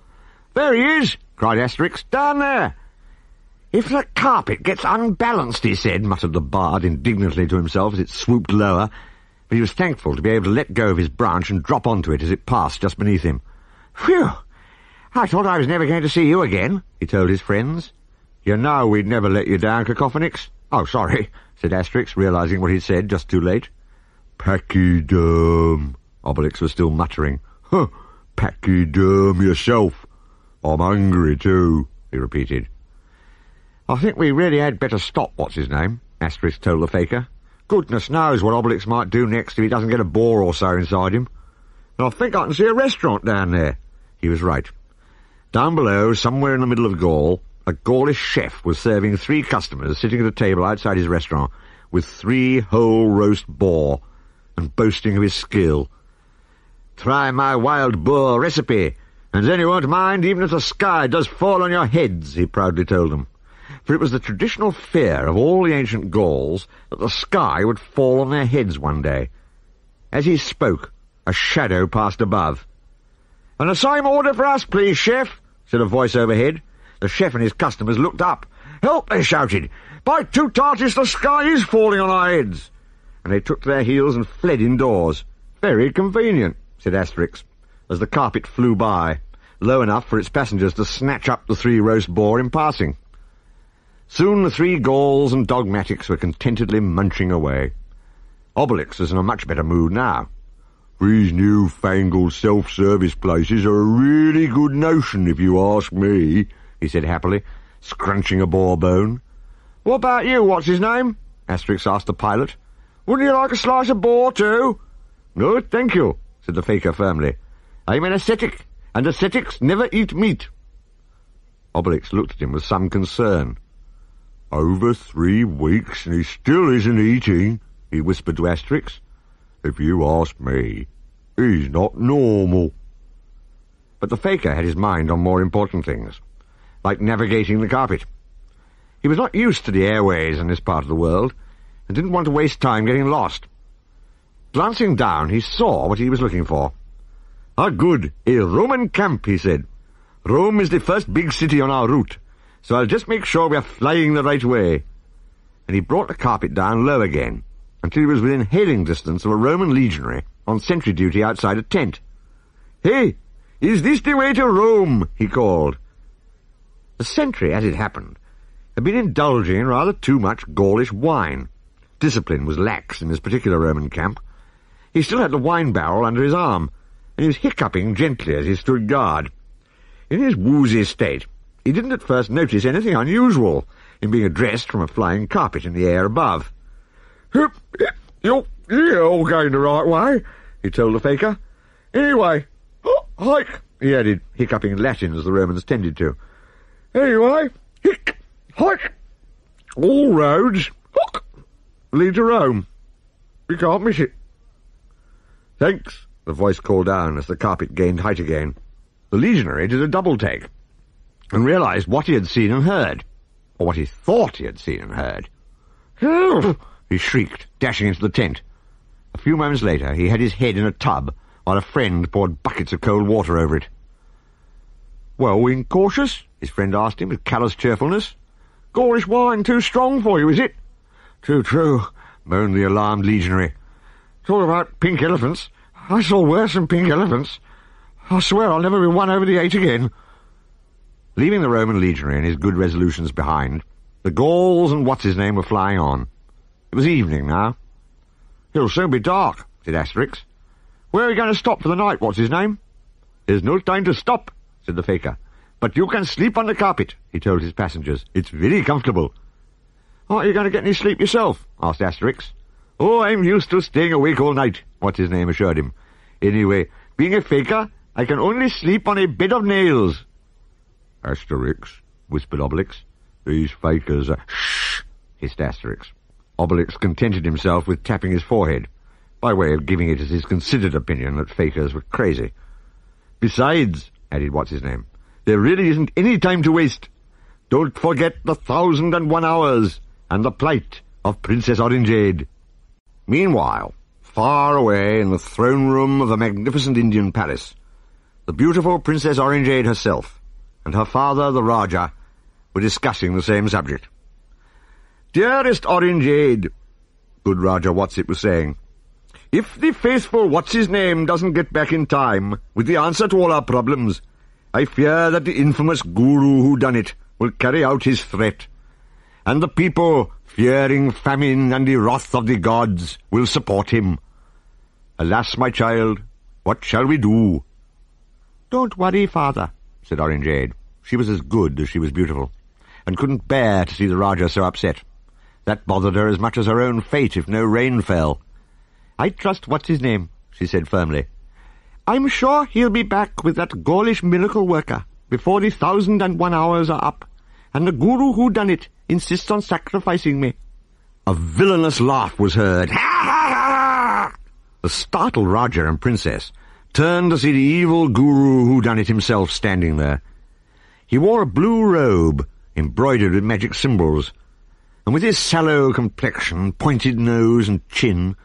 "There he is!" cried Asterix. "Down there!" "If the carpet gets unbalanced," he said, muttered the bard indignantly to himself as it swooped lower, but he was thankful to be able to let go of his branch and drop onto it as it passed just beneath him. "Phew! I thought I was never going to see you again," he told his friends. "You know we'd never let you down, Cacofinix." "Oh, sorry," said Asterix, realizing what he'd said just too late. "Pachyderm," Obelix was still muttering. "Huh, pachyderm yourself. I'm hungry too," he repeated. "I think we really had better stop, Watziznegm," Asterix told the faker. "Goodness knows what Obelix might do next if he doesn't get a boar or so inside him. And I think I can see a restaurant down there," He was right. Down below, somewhere in the middle of Gaul, a Gaulish chef was serving 3 customers sitting at a table outside his restaurant with 3 whole roast boar, and boasting of his skill. "Try my wild boar recipe, and then you won't mind even if the sky does fall on your heads," he proudly told them. For it was the traditional fear of all the ancient Gauls that the sky would fall on their heads one day. As he spoke, a shadow passed above. "And the same order for us, please, chef," said a voice overhead. The chef and his customers looked up. "Help!" they shouted. "By Tutatis, the sky is falling on our heads!" And they took to their heels and fled indoors. "Very convenient," said Asterix, as the carpet flew by, low enough for its passengers to snatch up the 3 roast boar in passing. Soon the 3 Gauls and dogmatics were contentedly munching away. Obelix was in a much better mood now. "These new-fangled self-service places are a really good notion, if you ask me," he said happily, scrunching a boar bone. "What about you, what's-his-name?" Asterix asked the pilot. "Wouldn't you like a slice of boar, too?" "No, thank you," said the fakir firmly. "I'm an ascetic, and ascetics never eat meat." Obelix looked at him with some concern. "Over 3 weeks, and he still isn't eating," he whispered to Asterix. "If you ask me, he's not normal." But the fakir had his mind on more important things, like navigating the carpet. He was not used to the airways in this part of the world, and didn't want to waste time getting lost. Glancing down, he saw what he was looking for. "Ah, good, a Roman camp," he said. "Rome is the first big city on our route, so I'll just make sure we are flying the right way." And he brought the carpet down low again, until he was within hailing distance of a Roman legionary on sentry duty outside a tent. "Hey, is this the way to Rome?" he called. The sentry, as it happened, had been indulging in rather too much Gaulish wine. Discipline was lax in this particular Roman camp. He still had the wine barrel under his arm, and he was hiccuping gently as he stood guard. In his woozy state, he didn't at first notice anything unusual in being addressed from a flying carpet in the air above. You're all going the right way," he told the fakir. "Anyway, hike," he added, hiccuping Latin as the Romans tended to. "Anyway, hike, all roads, lead to Rome. You can't miss it." "Thanks," the voice called down as the carpet gained height again. The legionary did a double-take, and realized what he had seen and heard, or what he thought he had seen and heard. "Help!" he shrieked, dashing into the tent. A few moments later, he had his head in a tub, while a friend poured buckets of cold water over it. "Well, incautious?" his friend asked him with callous cheerfulness. "Gaulish wine too strong for you, is it?" "Too true," moaned the alarmed legionary. "Talk about pink elephants. I saw worse than pink elephants. I swear I'll never be won over the 8 again." Leaving the Roman legionary and his good resolutions behind, the Gauls and Watziznegm were flying on. It was evening now. "It'll soon be dark," said Asterix. "Where are you going to stop for the night, Watziznegm?" "There's no time to stop," said the fakir. "But you can sleep on the carpet," he told his passengers. "It's very comfortable." "Aren't you going to get any sleep yourself?" asked Asterix. "Oh, I'm used to staying awake all night," Watziznegm assured him. "Anyway, being a fakir, I can only sleep on a bed of nails." "Asterix," whispered Obelix. "These fakirs are—" "Shh!" hissed Asterix. Obelix contented himself with tapping his forehead, by way of giving it as his considered opinion that fakirs were crazy. "Besides," added Watziznegm, "there really isn't any time to waste. Don't forget the 1,001 hours, and the plight of Princess Orinjade." Meanwhile, far away in the throne-room of a magnificent Indian palace, the beautiful Princess Orinjade herself and her father, the Rajah, were discussing the same subject. "Dearest Orinjade," good Rajah Watzit was saying, "if the faithful Watziznegm doesn't get back in time with the answer to all our problems, I fear that the infamous guru Hoodunnit will carry out his threat, and the people, fearing famine and the wrath of the gods, will support him. Alas, my child, what shall we do?" "Don't worry, father," said Orinjade. She was as good as she was beautiful, and couldn't bear to see the Rajah so upset. That bothered her as much as her own fate if no rain fell. "I trust Watziznegm," she said firmly. I'm sure he'll be back with that Gaulish miracle worker before the 1,001 hours are up, and the guru Hoodunnit insists on sacrificing me." A villainous laugh was heard. Ha ha ha! The startled Rajah and Princess turned to see the evil guru Hoodunnit himself standing there. He wore a blue robe embroidered with magic symbols, and with his sallow complexion, pointed nose and chin,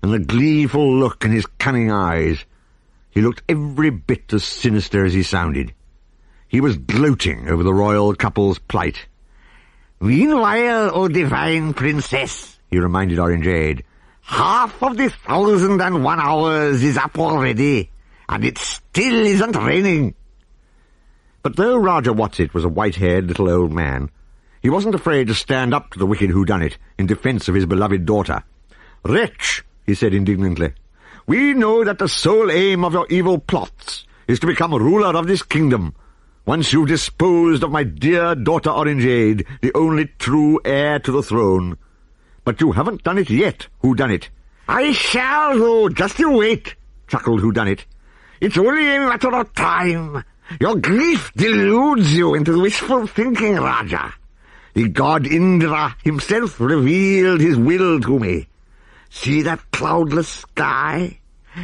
and the gleeful look in his cunning eyes, he looked every bit as sinister as he sounded. He was gloating over the royal couple's plight. "Meanwhile, O divine princess," he reminded Orinjade, "half of the 1,001 hours is up already, and it still isn't raining." But though Rajah Watzit was a white-haired little old man, he wasn't afraid to stand up to the wicked Hoodunnit in defence of his beloved daughter. "Wretch," he said indignantly, "we know that the sole aim of your evil plots is to become ruler of this kingdom, once you've disposed of my dear daughter Orinjade, the only true heir to the throne. But you haven't done it yet, Hoodunnit." "I shall, though, just you wait," chuckled Hoodunnit. "It's only a matter of time. Your grief deludes you into wishful thinking, Rajah. The god Indra himself revealed his will to me. See that cloudless sky,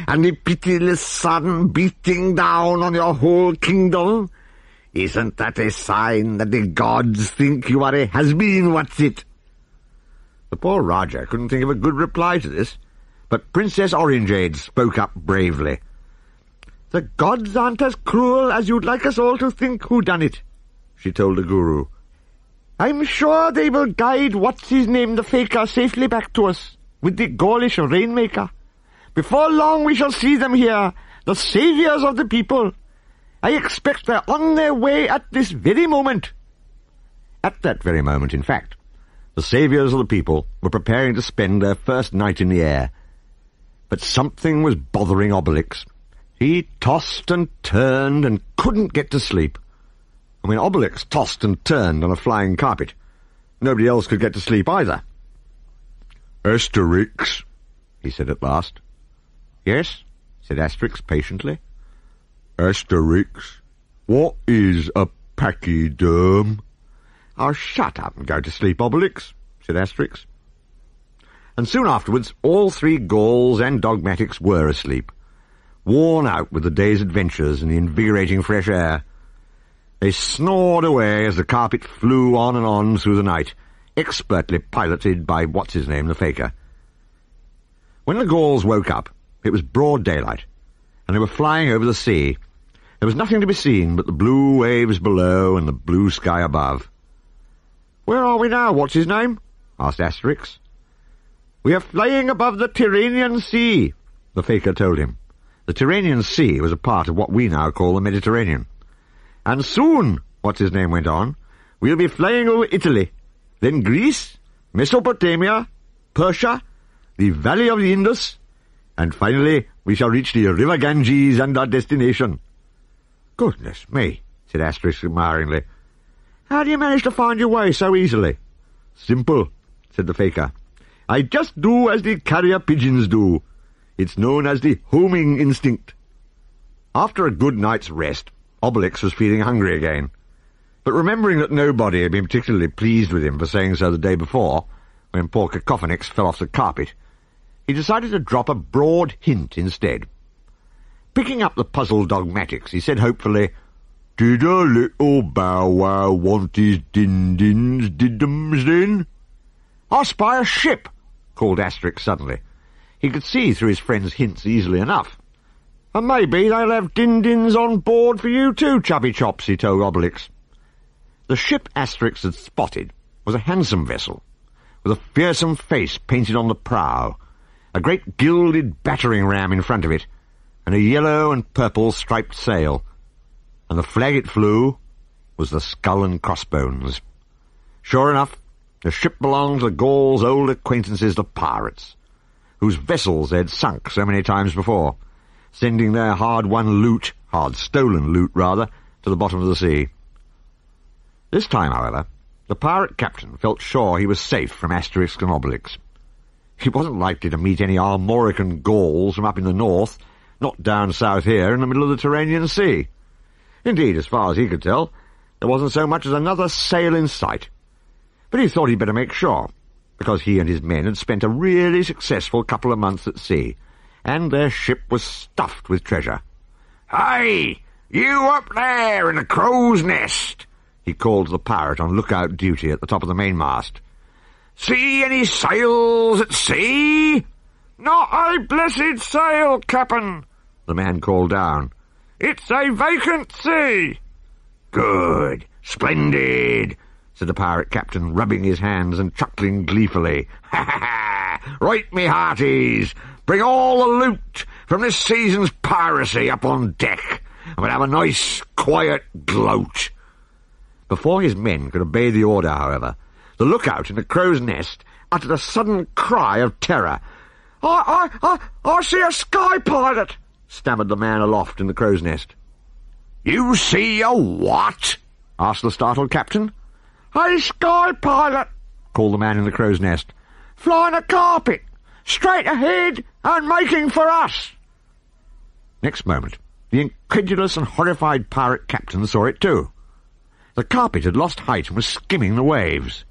and the pitiless sun beating down on your whole kingdom? Isn't that a sign that the gods think you are a has-been, Watzit?" The poor Rajah couldn't think of a good reply to this, but Princess Orinjade spoke up bravely. "The gods aren't as cruel as you'd like us all to think, Hoodunnit," she told the guru. "I'm sure they will guide Watziznegm the fakir safely back to us, with the Gaulish rainmaker. Before long we shall see them here, the saviours of the people. I expect they're on their way at this very moment." At that very moment, in fact, the saviours of the people were preparing to spend their first night in the air. But something was bothering Obelix. He tossed and turned and couldn't get to sleep. And when Obelix tossed and turned on a flying carpet, nobody else could get to sleep either. "Astérix," he said at last. "Yes," said Asterix patiently. "Astérix, what is a pachyderm?" "Oh, shut up and go to sleep, Obelix," said Asterix. And soon afterwards all three Gauls and dogmatics were asleep, worn out with the day's adventures and the invigorating fresh air. They snored away as the carpet flew on and on through the night, expertly piloted by Watziznegm the fakir. When the Gauls woke up, it was broad daylight, and they were flying over the sea. There was nothing to be seen but the blue waves below and the blue sky above. "Where are we now, Watziznegm?" asked Asterix. "We are flying above the Tyrrhenian Sea," the fakir told him. The Tyrrhenian Sea was a part of what we now call the Mediterranean. "And soon," Watziznegm went on, "we'll be flying over Italy, then Greece, Mesopotamia, Persia, the valley of the Indus, and finally we shall reach the river Ganges and our destination." "Goodness me," said Asterix admiringly. "How do you manage to find your way so easily?" "Simple," said the fakir. "I just do as the carrier pigeons do. It's known as the homing instinct." After a good night's rest, Obelix was feeling hungry again. But remembering that nobody had been particularly pleased with him for saying so the day before, when poor Cacofinix fell off the carpet, he decided to drop a broad hint instead. Picking up the puzzled dogmatics, he said hopefully, "Did a little bow wow want his din-dins, did-dums then?" "I spy a ship," called Asterix suddenly. He could see through his friend's hints easily enough. "And maybe they'll have din-dins on board for you too, chubby chops," he told Obelix. The ship Asterix had spotted was a handsome vessel, with a fearsome face painted on the prow, a great gilded battering ram in front of it, and a yellow and purple striped sail, and the flag it flew was the skull and crossbones. Sure enough, the ship belonged to the Gauls' old acquaintances, the pirates, whose vessels they had sunk so many times before, sending their hard-stolen loot, to the bottom of the sea. This time, however, the pirate captain felt sure he was safe from Asterix and Obelix. He wasn't likely to meet any Armorican Gauls from up in the north, not down south here in the middle of the Tyrrhenian Sea. Indeed, as far as he could tell, there wasn't so much as another sail in sight. But he thought he'd better make sure, because he and his men had spent a really successful couple of months at sea, and their ship was stuffed with treasure. "Hey, you up there in the crow's nest!" he called to the pirate on lookout duty at the top of the mainmast. "See any sails at sea?" "Not a blessed sail, Cap'n," the man called down. "It's a vacancy." "Good, splendid," said the pirate captain, rubbing his hands and chuckling gleefully. "Ha ha ha! Right, me hearties, bring all the loot from this season's piracy up on deck, and we'll have a nice, quiet gloat." Before his men could obey the order, however, the lookout in the crow's nest uttered a sudden cry of terror. I see a sky pilot," stammered the man aloft in the crow's nest. "You see a what?" asked the startled captain. "A sky pilot," called the man in the crow's nest. "Flying a carpet, straight ahead and making for us." Next moment, the incredulous and horrified pirate captain saw it too. The carpet had lost height and was skimming the waves.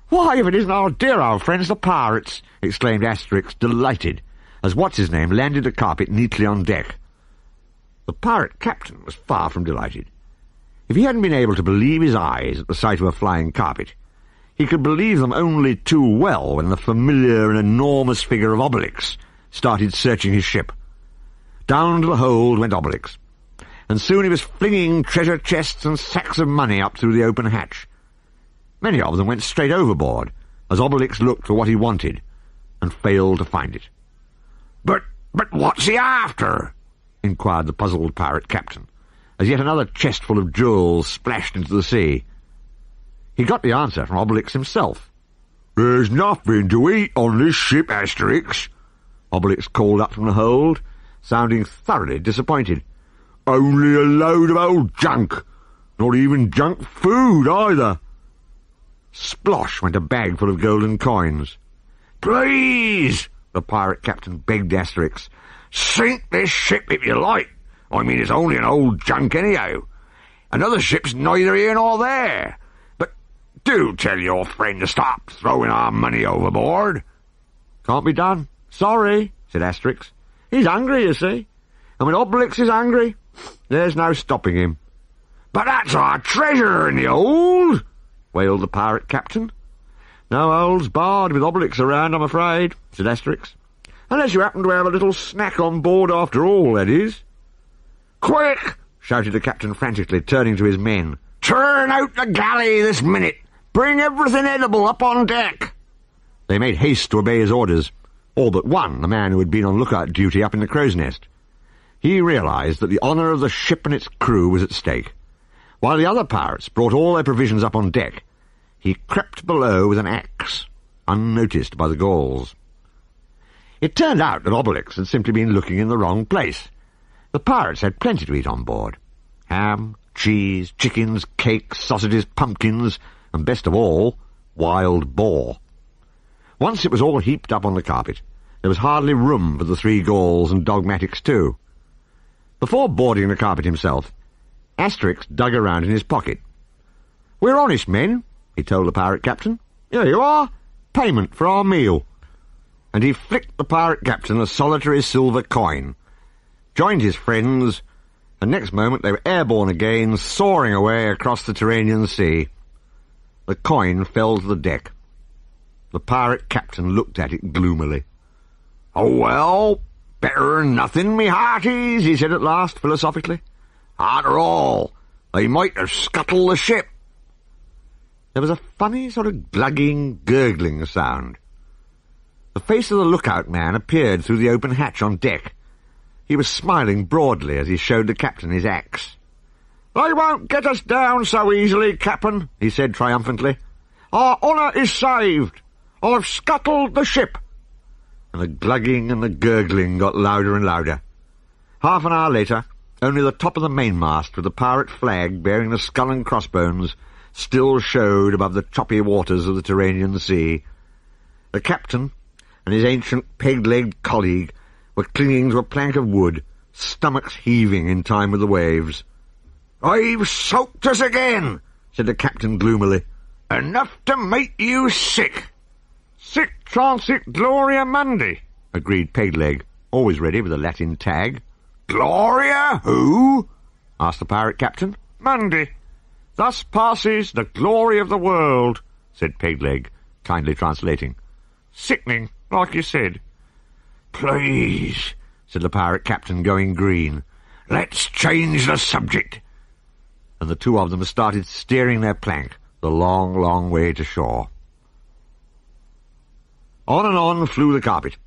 "Why, if it isn't our dear old friends the pirates!" exclaimed Asterix, delighted, as Watziznegm landed the carpet neatly on deck. The pirate captain was far from delighted. If he hadn't been able to believe his eyes at the sight of a flying carpet, he could believe them only too well when the familiar and enormous figure of Obelix started searching his ship. Down to the hold went Obelix, and soon he was flinging treasure chests and sacks of money up through the open hatch. Many of them went straight overboard, as Obelix looked for what he wanted, and failed to find it. But what's he after?" inquired the puzzled pirate captain, as yet another chest full of jewels splashed into the sea. He got the answer from Obelix himself. "There's nothing to eat on this ship, Asterix," Obelix called up from the hold, sounding thoroughly disappointed. "Only a load of old junk. Not even junk food, either." Splosh went a bag full of golden coins. "Please," the pirate captain begged Asterix, "sink this ship if you like. I mean, it's only an old junk anyhow. Another ship's neither here nor there. But do tell your friend to stop throwing our money overboard." "Can't be done. Sorry," said Asterix. "He's hungry, you see. And when Obelix is hungry, there's no stopping him." "But that's our treasure in the hold," wailed the pirate captain. "No hold's barred with Obelix around, I'm afraid," said Asterix. "Unless you happen to have a little snack on board after all, that is." "Quick!" shouted the captain frantically, turning to his men. "Turn out the galley this minute! Bring everything edible up on deck!" They made haste to obey his orders, all but one, the man who had been on lookout duty up in the crow's nest. He realized that the honor of the ship and its crew was at stake. While the other pirates brought all their provisions up on deck, he crept below with an axe, unnoticed by the Gauls. It turned out that Obelix had simply been looking in the wrong place. The pirates had plenty to eat on board. Ham, cheese, chickens, cakes, sausages, pumpkins, and best of all, wild boar. Once it was all heaped up on the carpet, there was hardly room for the three Gauls and Dogmatics too. Before boarding the carpet himself, Asterix dug around in his pocket. "We're honest men," he told the pirate captain. "Here you are, payment for our meal." And he flicked the pirate captain a solitary silver coin, joined his friends, and next moment they were airborne again, soaring away across the Tyrrhenian Sea. The coin fell to the deck. The pirate captain looked at it gloomily. "Oh, well, better than nothing, me hearties," he said at last, philosophically. "After all, they might have scuttled the ship." There was a funny sort of glugging, gurgling sound. The face of the lookout man appeared through the open hatch on deck. He was smiling broadly as he showed the captain his axe. "They won't get us down so easily, Cap'n," he said triumphantly. "Our honour is saved. I've scuttled the ship." And the glugging and the gurgling got louder and louder. Half an hour later, only the top of the mainmast with the pirate flag bearing the skull and crossbones still showed above the choppy waters of the Tyrrhenian Sea. The captain and his ancient peg-legged colleague were clinging to a plank of wood, stomachs heaving in time with the waves. "I've soaked us again," said the captain gloomily. "Enough to make you sick." "Sic transit gloria mundi," agreed Pegleg, always ready with a Latin tag. "Gloria who?" asked the pirate captain. "Mundi. Thus passes the glory of the world," said Pegleg, kindly translating. "Sickening, like you said." "Please," said the pirate captain, going green. "Let's change the subject." And the two of them started steering their plank the long, long way to shore. On and on flew the carpet,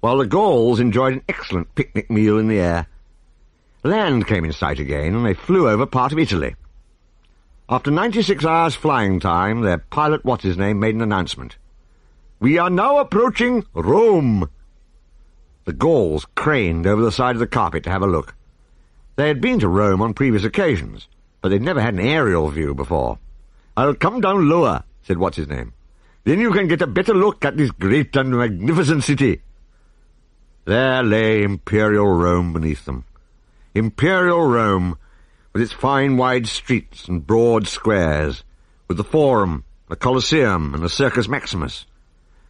while the Gauls enjoyed an excellent picnic meal in the air. Land came in sight again, and they flew over part of Italy. After 96 hours flying time, their pilot Watziznegm made an announcement. "We are now approaching Rome." The Gauls craned over the side of the carpet to have a look. They had been to Rome on previous occasions, but they'd never had an aerial view before. "I'll come down lower," said Watziznegm. "Then you can get a better look at this great and magnificent city." There lay Imperial Rome beneath them. Imperial Rome, with its fine wide streets and broad squares, with the Forum, the Colosseum, and the Circus Maximus,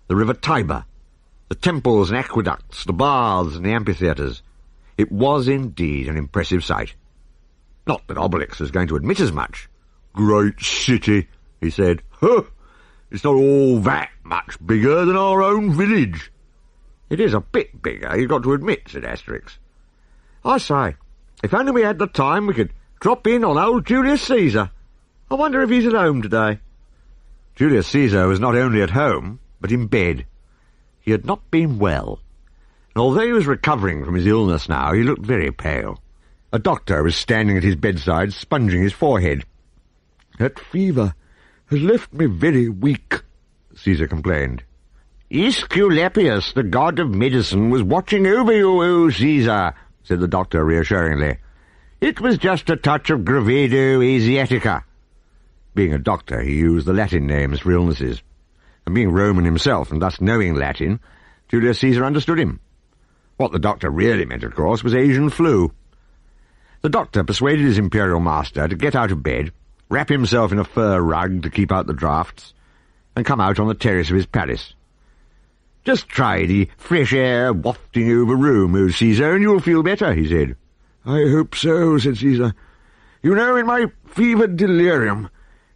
the river Tiber, the temples and aqueducts, the baths and the amphitheatres. It was indeed an impressive sight. Not that Obelix was going to admit as much. "Great city," he said. "Huh! It's not all that much bigger than our own village." "It is a bit bigger, you've got to admit," said Asterix. "I say, if only we had the time, we could drop in on old Julius Caesar. I wonder if he's at home today." Julius Caesar was not only at home, but in bed. He had not been well, and although he was recovering from his illness now, he looked very pale. A doctor was standing at his bedside, sponging his forehead. "That fever has left me very weak," Caesar complained. "Aesculapius, the god of medicine, was watching over you, O Caesar," said the doctor reassuringly. "It was just a touch of gravedo asiatica." Being a doctor, he used the Latin names for illnesses, and being Roman himself and thus knowing Latin, Julius Caesar understood him. What the doctor really meant, of course, was Asian flu. The doctor persuaded his imperial master to get out of bed, wrap himself in a fur rug to keep out the draughts, and come out on the terrace of his palace. "Just try the fresh air wafting over Rome, O Caesar, and you'll feel better," he said. "I hope so," said Caesar. "You know, in my fevered delirium,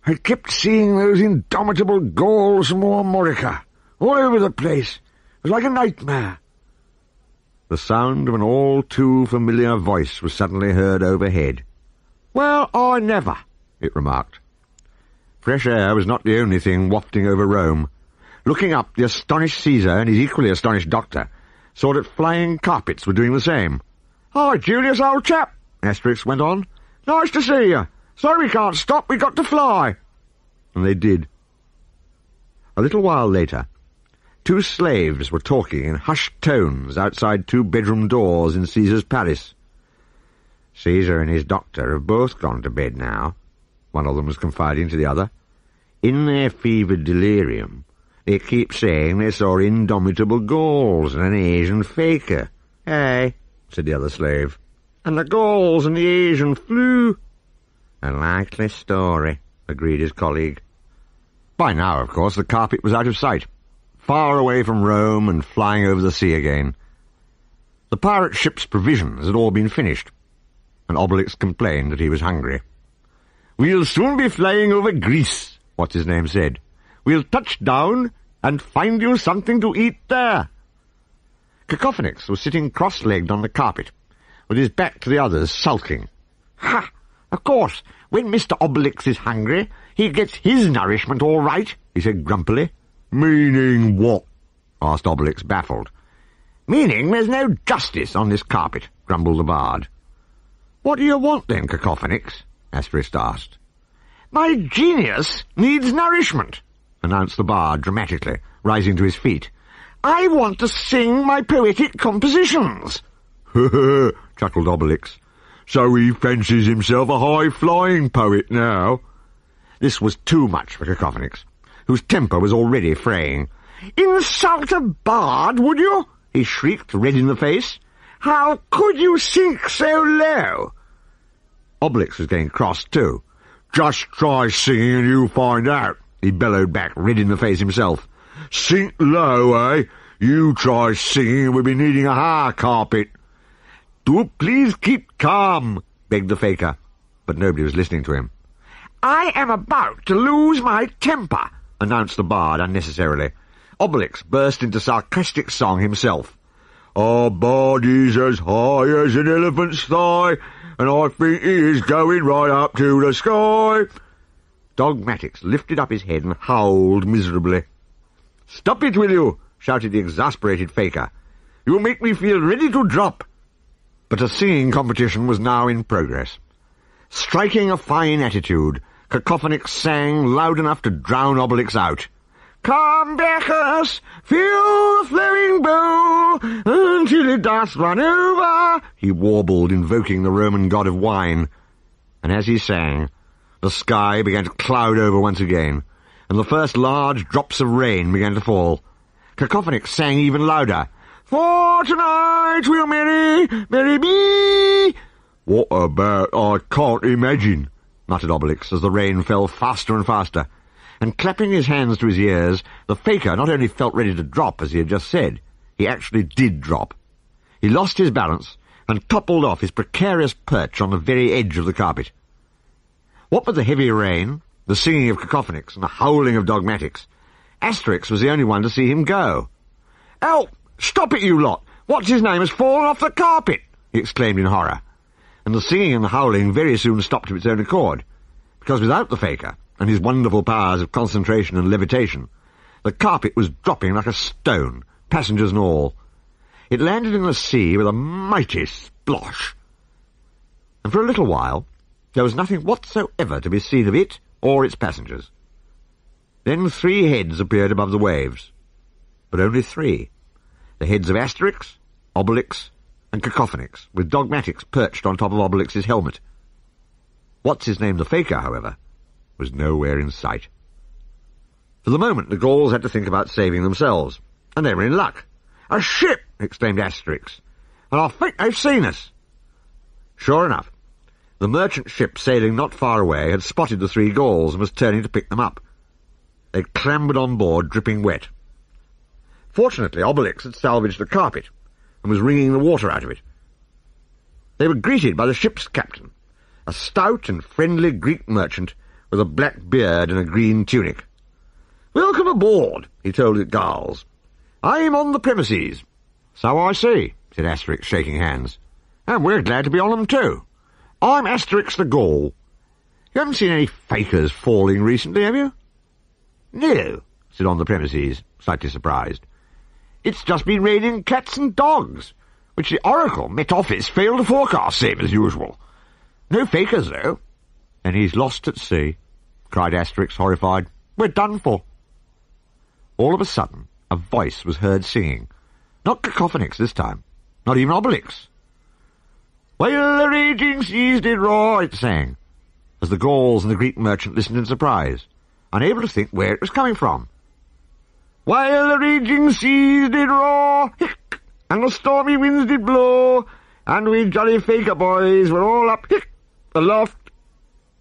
I kept seeing those indomitable Gauls from Armorica, all over the place. It was like a nightmare." The sound of an all-too-familiar voice was suddenly heard overhead. "Well, I never," it remarked. Fresh air was not the only thing wafting over Rome. Looking up, the astonished Caesar and his equally astonished doctor saw that flying carpets were doing the same. "Hi, Julius, old chap," Asterix went on. "Nice to see you. Sorry we can't stop, we've got to fly." And they did. A little while later, two slaves were talking in hushed tones outside two bedroom doors in Caesar's palace. "Caesar and his doctor have both gone to bed now," one of them was confiding to the other. "In their fevered delirium, they keep saying they saw indomitable Gauls and an Asian fakir." "Hey," said the other slave. "And the Gauls and the Asian flew." "A likely story," agreed his colleague. By now, of course, the carpet was out of sight, far away from Rome and flying over the sea again. The pirate ship's provisions had all been finished, and Obelix complained that he was hungry. "We'll soon be flying over Greece," Watziznegm said. "We'll touch down and find you something to eat there." Cacofinix was sitting cross-legged on the carpet, with his back to the others, sulking. "Ha! Of course, when Mr. Obelix is hungry, he gets his nourishment all right," he said grumpily. "Meaning what?" asked Obelix, baffled. "Meaning there's no justice on this carpet," grumbled the bard. "What do you want, then, Cacofinix?" Asterix asked. "My genius needs nourishment," announced the bard dramatically, rising to his feet. "I want to sing my poetic compositions." chuckled Obelix. "So he fancies himself a high-flying poet now?" This was too much for Cacofinix, whose temper was already fraying. "Insult a bard, would you?" he shrieked, red in the face. "How could you sink so low?" Obelix was getting cross too. "Just try singing and you'll find out," he bellowed back, red in the face himself. "Sink low, eh? You try singing and we'll be needing a hair carpet." "Do please keep calm," begged the faker, but nobody was listening to him. "I am about to lose my temper," announced the bard unnecessarily. Obelix burst into sarcastic song himself. "Our body's as high as an elephant's thigh, and I think he is going right up to the sky." Dogmatix lifted up his head and howled miserably. "Stop it, will you?" shouted the exasperated faker. "You make me feel ready to drop." But a singing competition was now in progress. Striking a fine attitude, Cacofinix sang loud enough to drown Obelix out. "Come, Bacchus, fill the flowing bowl, until it does run over," he warbled, invoking the Roman god of wine. And as he sang, the sky began to cloud over once again, and the first large drops of rain began to fall. Cacofinix sang even louder. "For tonight we'll merry, merry be." "What about I can't imagine," muttered Obelix as the rain fell faster and faster. And clapping his hands to his ears, the faker not only felt ready to drop, as he had just said, he actually did drop. He lost his balance and toppled off his precarious perch on the very edge of the carpet. What with the heavy rain, the singing of Cacofinix, and the howling of Dogmatix, Asterix was the only one to see him go. "Help! Stop it, you lot! Watziznegm has fallen off the carpet!" he exclaimed in horror. And the singing and the howling very soon stopped of its own accord, because without the faker and his wonderful powers of concentration and levitation, the carpet was dropping like a stone, passengers and all. It landed in the sea with a mighty splosh. And for a little while there was nothing whatsoever to be seen of it or its passengers. Then 3 heads appeared above the waves, but only 3. The heads of Asterix, Obelix, and Cacofinix, with Dogmatix perched on top of Obelix's helmet. Watziznegm the faker, however, was nowhere in sight. For the moment the Gauls had to think about saving themselves, and they were in luck. "A ship!" exclaimed Asterix, "and I think they've seen us." Sure enough, the merchant ship sailing not far away had spotted the 3 Gauls and was turning to pick them up. They clambered on board, dripping wet. Fortunately, Obelix had salvaged the carpet and was wringing the water out of it. They were greeted by the ship's captain, a stout and friendly Greek merchant with a black beard and a green tunic. "Welcome aboard," he told the Gauls. "I'm on the premises." "So I see," said Asterix, shaking hands. "And we're glad to be on them too. I'm Asterix the Gaul. You haven't seen any fakers falling recently, have you?" "No," said on the premises, slightly surprised. "It's just been raining cats and dogs, which the Oracle Met Office failed to forecast, same as usual. No fakers, though." "And he's lost at sea," cried Asterix, horrified. "We're done for." All of a sudden, a voice was heard singing. Not Cacofinix this time, not even Obelix. "While the raging seas did roar," it sang, as the Gauls and the Greek merchant listened in surprise, unable to think where it was coming from. "While the raging seas did roar, hic, and the stormy winds did blow, and we jolly faker boys were all up, hic, aloft."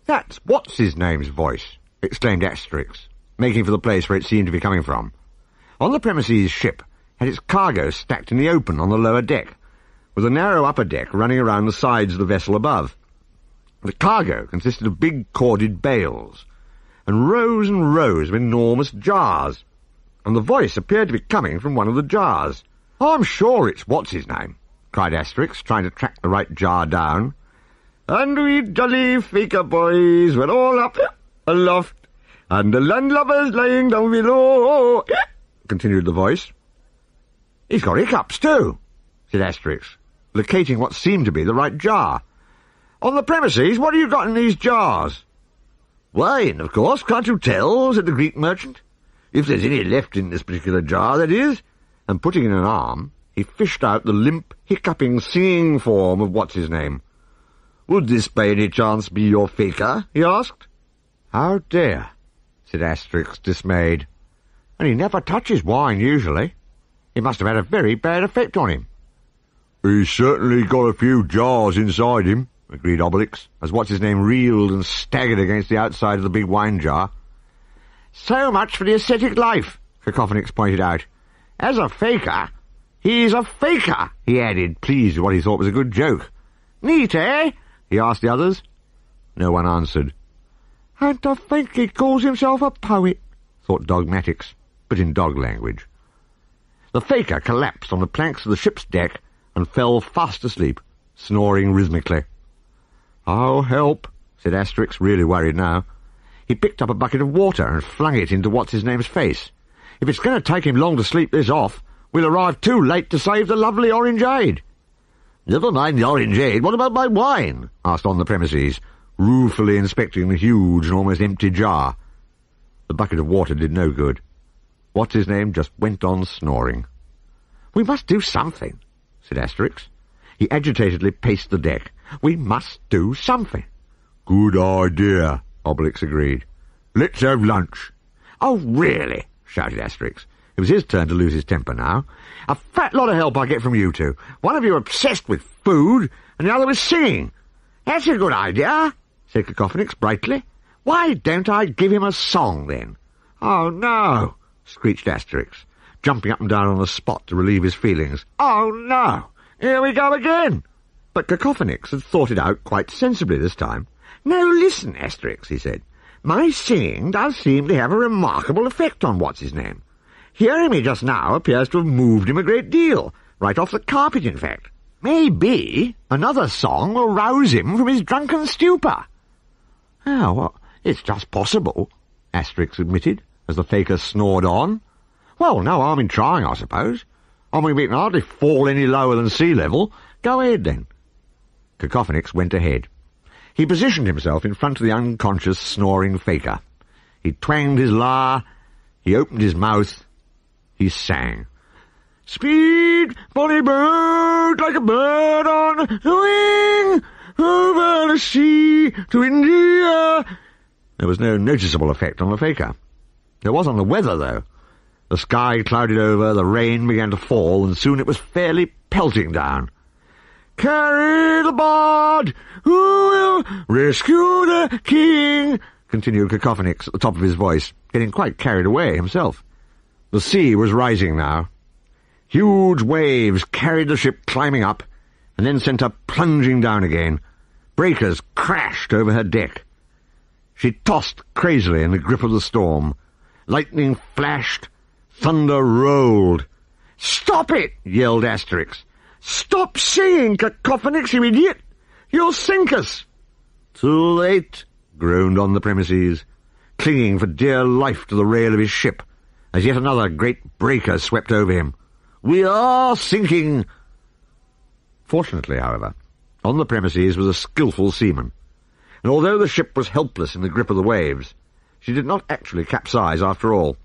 "That's Watziznegm's voice," exclaimed Asterix, making for the place where it seemed to be coming from. On the premises ship had its cargo stacked in the open on the lower deck, with a narrow upper deck running around the sides of the vessel above. The cargo consisted of big corded bales, and rows of enormous jars, and the voice appeared to be coming from one of the jars. "I'm sure it's Watziznegm," cried Asterix, trying to track the right jar down. "And we jolly faker boys were all up aloft, and the landlubbers lying down below," continued the voice. "He's got hiccups too," said Asterix, locating what seemed to be the right jar. "On the premises, what have you got in these jars?" "Wine, of course, can't you tell?" said the Greek merchant. "If there's any left in this particular jar, that is." And putting in an arm, he fished out the limp, hiccuping, singing form of Watziznegm. "Would this by any chance be your faker?" he asked. "How dare," said Asterix, dismayed. "And he never touches wine, usually." It must have had a very bad effect on him. He's certainly got a few jars inside him, agreed Obelix, as Watziznegm reeled and staggered against the outside of the big wine jar. So much for the ascetic life, Cacofinix pointed out. As a fakir, he's a faker, he added, pleased with what he thought was a good joke. Neat, eh? He asked the others. No one answered. And to think he calls himself a poet, thought Dogmatics, but in dog language. The fakir collapsed on the planks of the ship's deck and fell fast asleep, snoring rhythmically. "Oh, help," said Asterix, really worried now. He picked up a bucket of water and flung it into What's-his-name's face. "If it's going to take him long to sleep this off, we'll arrive too late to save the lovely Orinjade." "Never mind the Orinjade, what about my wine?" asked on the premises, ruefully inspecting the huge and almost empty jar. The bucket of water did no good. What's-his-name just went on snoring. "We must do something," said Asterix. He agitatedly paced the deck. "We must do something." "Good idea," Obelix agreed. "Let's have lunch." "Oh, really?" shouted Asterix. It was his turn to lose his temper now. "A fat lot of help I get from you two. One of you obsessed with food, and the other with singing." "That's a good idea," said Cacofinix brightly. "Why don't I give him a song, then?" "Oh, no," screeched Asterix, jumping up and down on the spot to relieve his feelings. "Oh, no! Here we go again!" But Cacofinix had thought it out quite sensibly this time. "Now listen, Asterix," he said. "My singing does seem to have a remarkable effect on What's-his-name. Hearing me just now appears to have moved him a great deal, right off the carpet, in fact. Maybe another song will rouse him from his drunken stupor." "Oh, well, it's just possible," Asterix admitted, as the fakir snored on. "Well, no harm in trying, I suppose. I mean, we can hardly fall any lower than sea level. Go ahead, then." Cacofinix went ahead. He positioned himself in front of the unconscious, snoring fakir. He twanged his lyre, he opened his mouth, he sang. "Speed, bonny boat, like a bird on the wing, over the sea to India." There was no noticeable effect on the fakir. There was on the weather, though. The sky clouded over, the rain began to fall, and soon it was fairly pelting down. "Carry the bard, who will rescue the king," continued Cacofinix at the top of his voice, getting quite carried away himself. The sea was rising now. Huge waves carried the ship climbing up, and then sent her plunging down again. Breakers crashed over her deck. She tossed crazily in the grip of the storm. Lightning flashed, thunder rolled. "Stop it!" yelled Asterix. "Stop singing, Cacofinix, you idiot! You'll sink us!" "Too late," groaned on the premises, clinging for dear life to the rail of his ship, as yet another great breaker swept over him. "We are sinking!" Fortunately, however, on the premises was a skilful seaman, and although the ship was helpless in the grip of the waves, she did not actually capsize after all.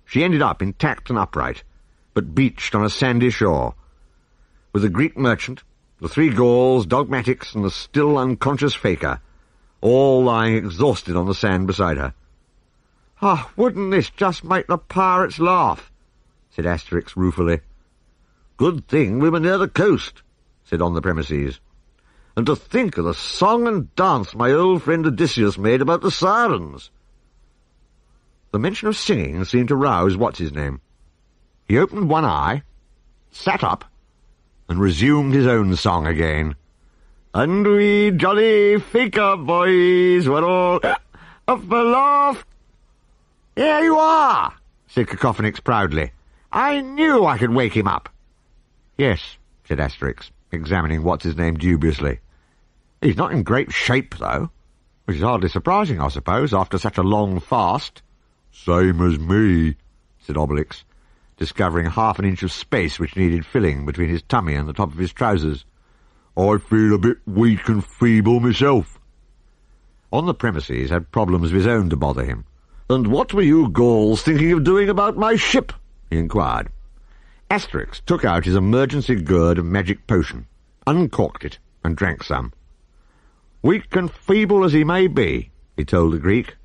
She ended up intact and upright, but beached on a sandy shore, with the Greek merchant, the 3 Gauls, Dogmatics, and the still unconscious fakir, all lying exhausted on the sand beside her. "Ah, wouldn't this just make the pirates laugh?" said Asterix ruefully. "Good thing we were near the coast," said on the premises. "And to think of the song and dance my old friend Odysseus made about the sirens." The mention of singing seemed to rouse What's-his-name. He opened one eye, sat up, and resumed his own song again. "And we jolly fakir boys were all up aloft." "Here you are," said Cacofinix proudly. "I knew I could wake him up." "Yes," said Asterix, examining What's-his-name dubiously. "He's not in great shape, though, which is hardly surprising, I suppose, after such a long fast." "Same as me," said Obelix, discovering half an inch of space which needed filling between his tummy and the top of his trousers. "I feel a bit weak and feeble myself." On the premises had problems of his own to bother him. "And what were you Gauls thinking of doing about my ship?" he inquired. Asterix took out his emergency gourd of magic potion, uncorked it, and drank some. "Weak and feeble as he may be," he told the Greek,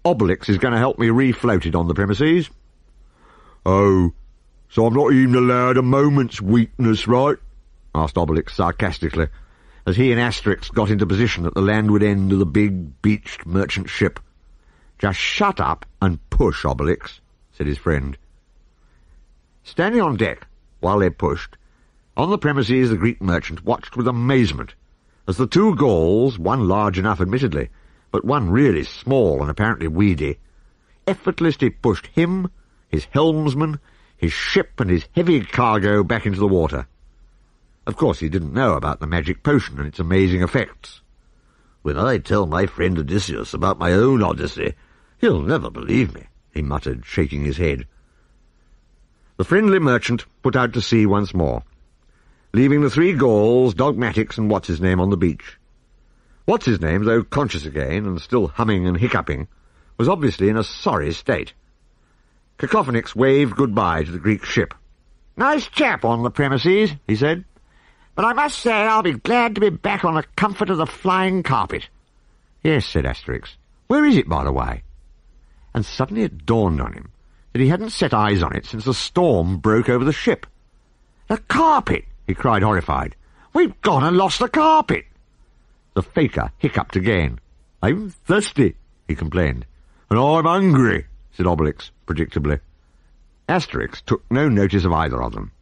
"Obelix is going to help me refloat it on the premises." "Oh, so I'm not even allowed a moment's weakness, right? Asked Obelix sarcastically, as he and Asterix got into position at the landward end of the big, beached merchant ship. "Just shut up and push, Obelix," said his friend. Standing on deck, while they pushed, on the premises the Greek merchant watched with amazement as the two Gauls, one large enough admittedly, but one really small and apparently weedy, effortlessly pushed him, his helmsman, his ship and his heavy cargo back into the water. Of course he didn't know about the magic potion and its amazing effects. "When I tell my friend Odysseus about my own Odyssey, he'll never believe me," he muttered, shaking his head. The friendly merchant put out to sea once more, leaving the three Gauls, Dogmatix and Watziznegm on the beach. Watziznegm, though conscious again and still humming and hiccuping, was obviously in a sorry state. Cacofinix waved goodbye to the Greek ship. "Nice chap on the premises," he said, "but I must say I'll be glad to be back on the comfort of the flying carpet." "Yes," said Asterix. "Where is it, by the way?" And suddenly it dawned on him that he hadn't set eyes on it since the storm broke over the ship. "The carpet!" he cried, horrified. "We've gone and lost the carpet!" The fakir hiccuped again. "I'm thirsty," he complained. "And I'm hungry," said Obelix, predictably. Asterix took no notice of either of them.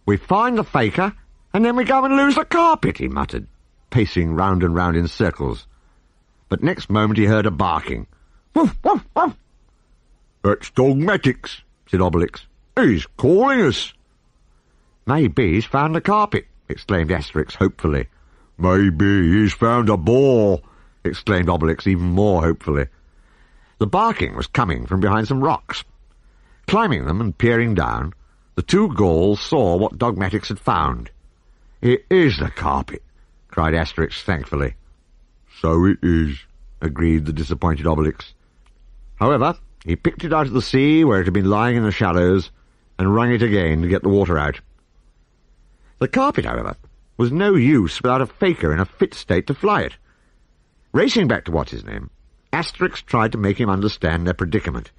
"We find the fakir, and then we go and lose the carpet," he muttered, pacing round and round in circles. But next moment he heard a barking. "Woof, woof, woof!" "That's Dogmatix," said Obelix. "He's calling us." "Maybe he's found the carpet," exclaimed Asterix hopefully. "Maybe he's found a ball," exclaimed Obelix even more hopefully. The barking was coming from behind some rocks. Climbing them and peering down, the two Gauls saw what Dogmatix had found. "It is the carpet," cried Asterix thankfully. "So it is," agreed the disappointed Obelix. However, he picked it out of the sea where it had been lying in the shallows and wrung it again to get the water out. The carpet, however, was no use without a fakir in a fit state to fly it. Racing back to Watziznegm, Asterix tried to make him understand their predicament.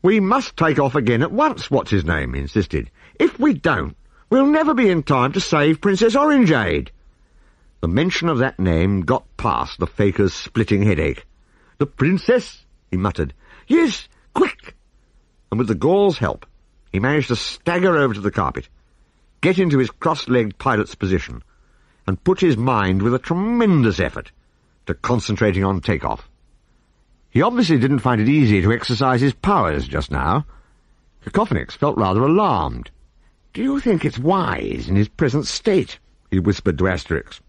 "We must take off again at once," Watziznegm insisted. "If we don't, we'll never be in time to save Princess Orinjade." The mention of that name got past the fakir's splitting headache. "The princess?" he muttered. "Yes, quick!" And with the Gaul's help, he managed to stagger over to the carpet, get into his cross-legged pilot's position, and put his mind with a tremendous effort to concentrating on takeoff. He obviously didn't find it easy to exercise his powers just now. Cacofinix felt rather alarmed. "Do you think it's wise in his present state?" he whispered to Asterix.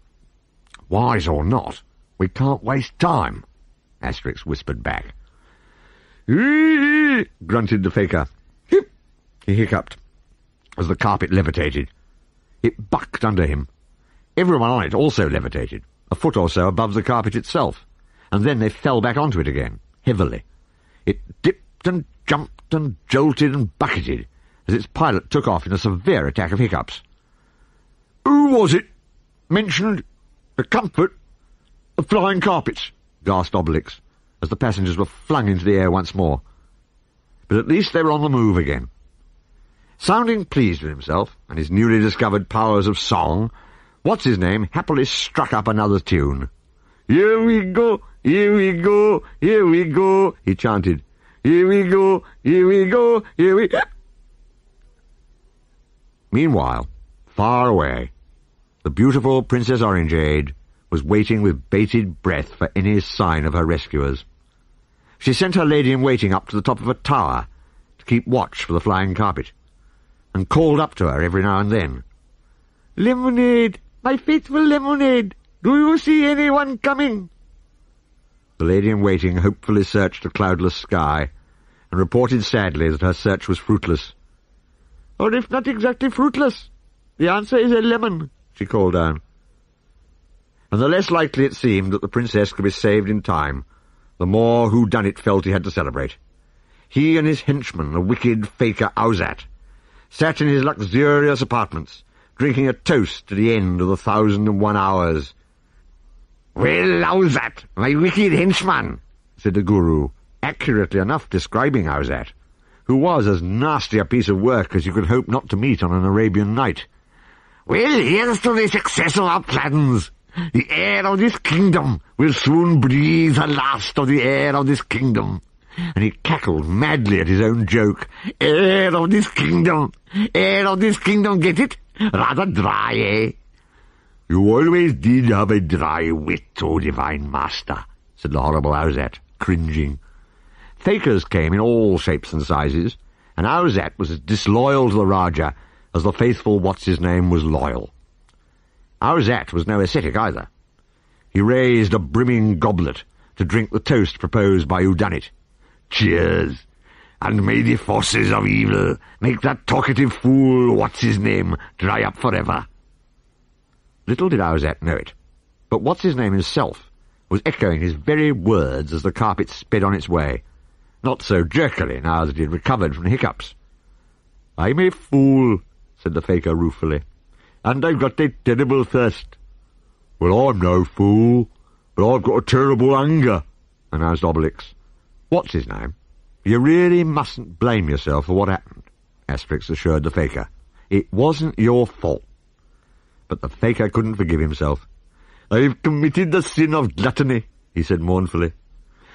"Wise or not, we can't waste time," Asterix whispered back. "Eee!" grunted the fakir. "Hip!" he hiccuped, as the carpet levitated. It bucked under him. Everyone on it also levitated, a foot or so above the carpet itself, and then they fell back onto it again, heavily. It dipped and jumped and jolted and bucketed as its pilot took off in a severe attack of hiccups. "Who was it mentioned the comfort of flying carpets?" gasped Obelix, as the passengers were flung into the air once more. But at least they were on the move again. Sounding pleased with himself and his newly discovered powers of song, Watziznegm happily struck up another tune. "Here we go, here we go, here we go," he chanted. "Here we go, here we go, here we..." Meanwhile, far away, the beautiful Princess Orinjade was waiting with bated breath for any sign of her rescuers. She sent her lady-in-waiting up to the top of a tower to keep watch for the flying carpet, and called up to her every now and then. "Lemonade, my faithful lemonade, do you see anyone coming?" The lady-in-waiting hopefully searched the cloudless sky, and reported sadly that her search was fruitless. "Or if not exactly fruitless, the answer is a lemon," she called down. And the less likely it seemed that the princess could be saved in time, the more Hoodunnit felt he had to celebrate. He and his henchman, the wicked fakir Rahãzade, sat in his luxurious apartments, drinking a toast to the end of the 1,001 hours. "Well, Rahãzade, my wicked henchman," said the guru, accurately enough describing Rahãzade, who was as nasty a piece of work as you could hope not to meet on an Arabian night. "Well, here's to the success of our plans. The heir of this kingdom will soon breathe the last of the heir of this kingdom." And he cackled madly at his own joke. "Heir of this kingdom! Heir of this kingdom, get it? Rather dry, eh?" "You always did have a dry wit, O divine master," said the horrible Rahãzade, cringing. Fakirs came in all shapes and sizes, and Rahãzade was as disloyal to the Rajah as the faithful Watziznegm was loyal. Rahãzade was no ascetic either. He raised a brimming goblet to drink the toast proposed by Hoodunnit. "Cheers, and may the forces of evil make that talkative fool Watziznegm dry up forever." Little did Rahãzade know it, but Watziznegm himself was echoing his very words as the carpet sped on its way, not so jerkily now that he had recovered from the hiccups. "I'm a fool," said the fakir ruefully, "and I've got a terrible thirst." "Well, I'm no fool, but I've got a terrible hunger," announced Obelix. "What's his name? You really mustn't blame yourself for what happened," Asterix assured the fakir. "It wasn't your fault." But the fakir couldn't forgive himself. "I've committed the sin of gluttony," he said mournfully,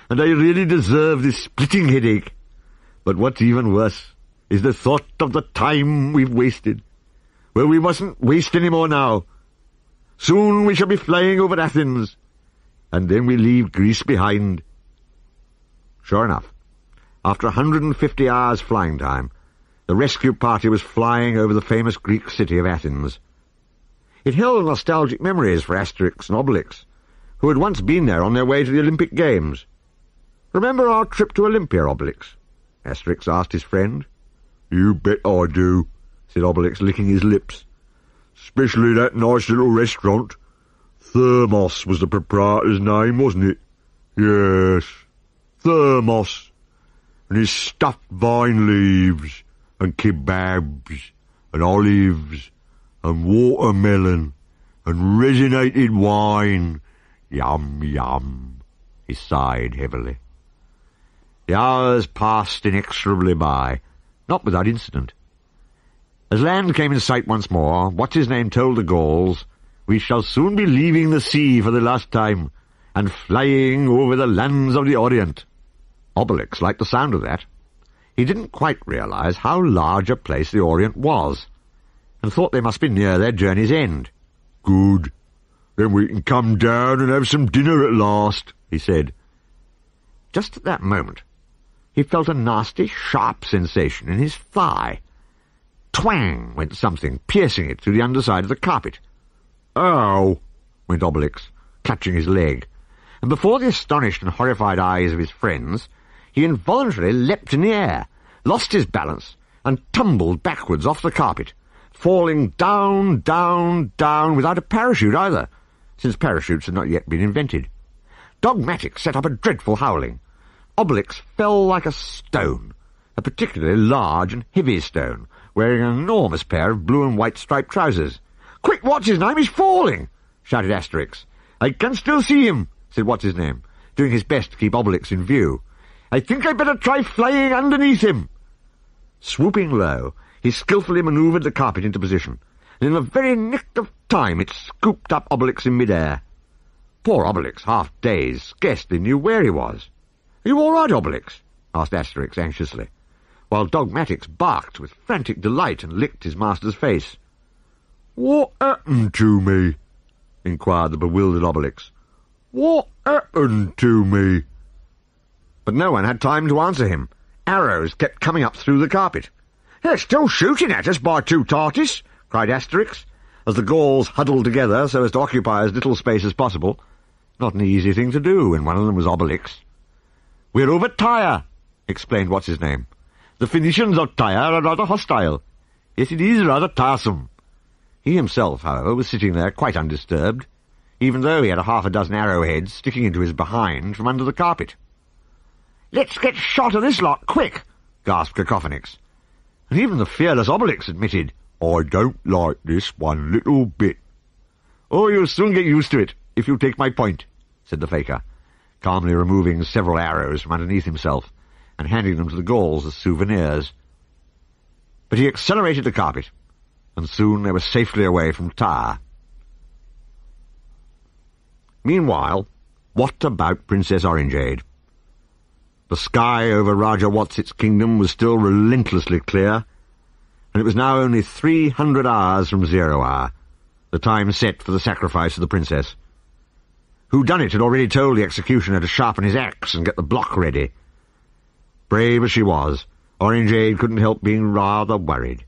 "and I really deserve this splitting headache. But what's even worse is the thought of the time we've wasted. Well, we mustn't waste any more now. Soon we shall be flying over Athens, and then we leave Greece behind." Sure enough, after 150 hours flying time, the rescue party was flying over the famous Greek city of Athens. It held nostalgic memories for Asterix and Obelix, who had once been there on their way to the Olympic Games. "Remember our trip to Olympia, Obelix?" Asterix asked his friend. "You bet I do," said Obelix, licking his lips. "Especially that nice little restaurant. Thermos was the proprietor's name, wasn't it? Yes, Thermos. And his stuffed vine leaves, and kebabs, and olives, and watermelon, and resinated wine. Yum, yum." He sighed heavily. The hours passed inexorably by, not without incident. As land came in sight once more, Watziznegm told the Gauls, "We shall soon be leaving the sea for the last time, and flying over the lands of the Orient." Obelix liked the sound of that. He didn't quite realize how large a place the Orient was, and thought they must be near their journey's end. "Good. Then we can come down and have some dinner at last," he said. Just at that moment, he felt a nasty, sharp sensation in his thigh. Twang went something, piercing it through the underside of the carpet. "Ow!" went Obelix, clutching his leg, and before the astonished and horrified eyes of his friends, he involuntarily leapt in the air, lost his balance, and tumbled backwards off the carpet, falling down, down, down, without a parachute either, since parachutes had not yet been invented. Dogmatic set up a dreadful howling. Obelix fell like a stone, a particularly large and heavy stone, wearing an enormous pair of blue and white striped trousers. "Quick, Watziznegm, he's falling!" shouted Asterix. "I can still see him," said Watziznegm, doing his best to keep Obelix in view. "I think I'd better try flying underneath him." Swooping low, he skillfully manoeuvred the carpet into position, and in the very nick of time it scooped up Obelix in mid-air. Poor Obelix, half dazed, scarcely knew where he was. "Are you all right, Obelix?" asked Asterix anxiously, while Dogmatix barked with frantic delight and licked his master's face. "What happened to me?" inquired the bewildered Obelix. "What happened to me?" But no one had time to answer him. Arrows kept coming up through the carpet. "They're still shooting at us by two tarties," cried Asterix, as the Gauls huddled together so as to occupy as little space as possible. Not an easy thing to do when one of them was Obelix. "We're over Tyre," explained What's-his-name. "The Phoenicians of Tyre are rather hostile. Yes, it is rather tiresome." He himself, however, was sitting there quite undisturbed, even though he had half a dozen arrowheads sticking into his behind from under the carpet. "Let's get shot of this lot, quick!" gasped Cacofinix. And even the fearless Obelix admitted, "I don't like this one little bit." "Oh, you'll soon get used to it, if you take my point," said the fakir, calmly removing several arrows from underneath himself, and handing them to the Gauls as souvenirs. But he accelerated the carpet, and soon they were safely away from Tyre. Meanwhile, what about Princess Orinjade? The sky over Rajah Watzit's kingdom was still relentlessly clear, and it was now only 300 hours from 0 hour, the time set for the sacrifice of the princess. Hoodunnit had already told the executioner to sharpen his axe and get the block ready. Brave as she was, Orinjade couldn't help being rather worried.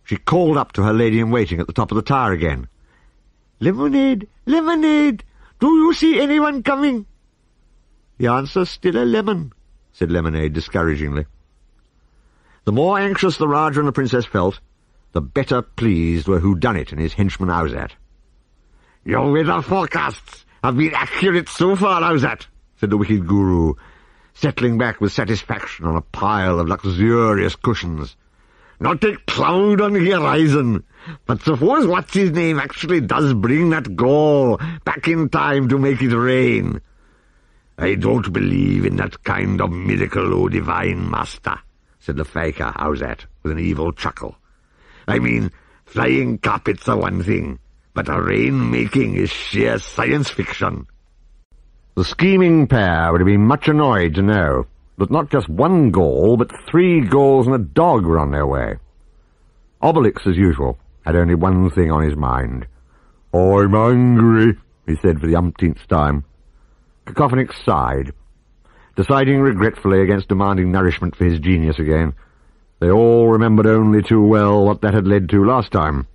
She called up to her lady-in-waiting at the top of the tower again. "Lemonade, lemonade! Do you see anyone coming?" "The answer's still a lemon," said Lemonade discouragingly. The more anxious the Rajah and the princess felt, the better pleased were Hoodunnit and his henchman Rahãzade. "Your weather forecasts have been accurate so far, Rahãzade," said the wicked guru, settling back with satisfaction on a pile of luxurious cushions. "Not a cloud on the horizon, but suppose Watziznegm actually does bring that Gaul back in time to make it rain. I don't believe in that kind of miracle, O divine master," said the fakir Rahãzade with an evil chuckle. "I mean, flying carpets are one thing, but rain-making is sheer science fiction." The scheming pair would have been much annoyed to know that not just one Gaul, but 3 Gauls and a dog were on their way. Obelix, as usual, had only one thing on his mind. "I'm hungry," he said for the umpteenth time. Cacofinix sighed, deciding regretfully against demanding nourishment for his genius again. They all remembered only too well what that had led to last time.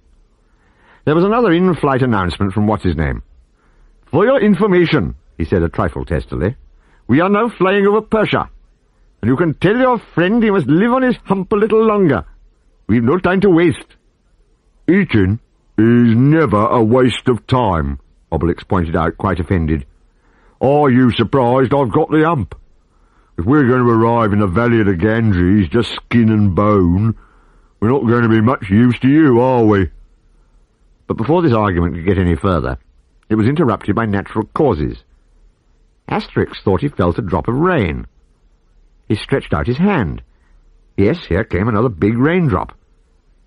There was another in-flight announcement from Watziznegm. "For your information," he said a trifle testily, "we are now flying over Persia, and you can tell your friend he must live on his hump a little longer. We've no time to waste." "Eating is never a waste of time," Obelix pointed out, quite offended. "Are you surprised I've got the hump? If we're going to arrive in the valley of the Ganges just skin and bone, we're not going to be much use to you, are we?" But before this argument could get any further, it was interrupted by natural causes. Asterix thought he felt a drop of rain. He stretched out his hand. Yes, here came another big raindrop.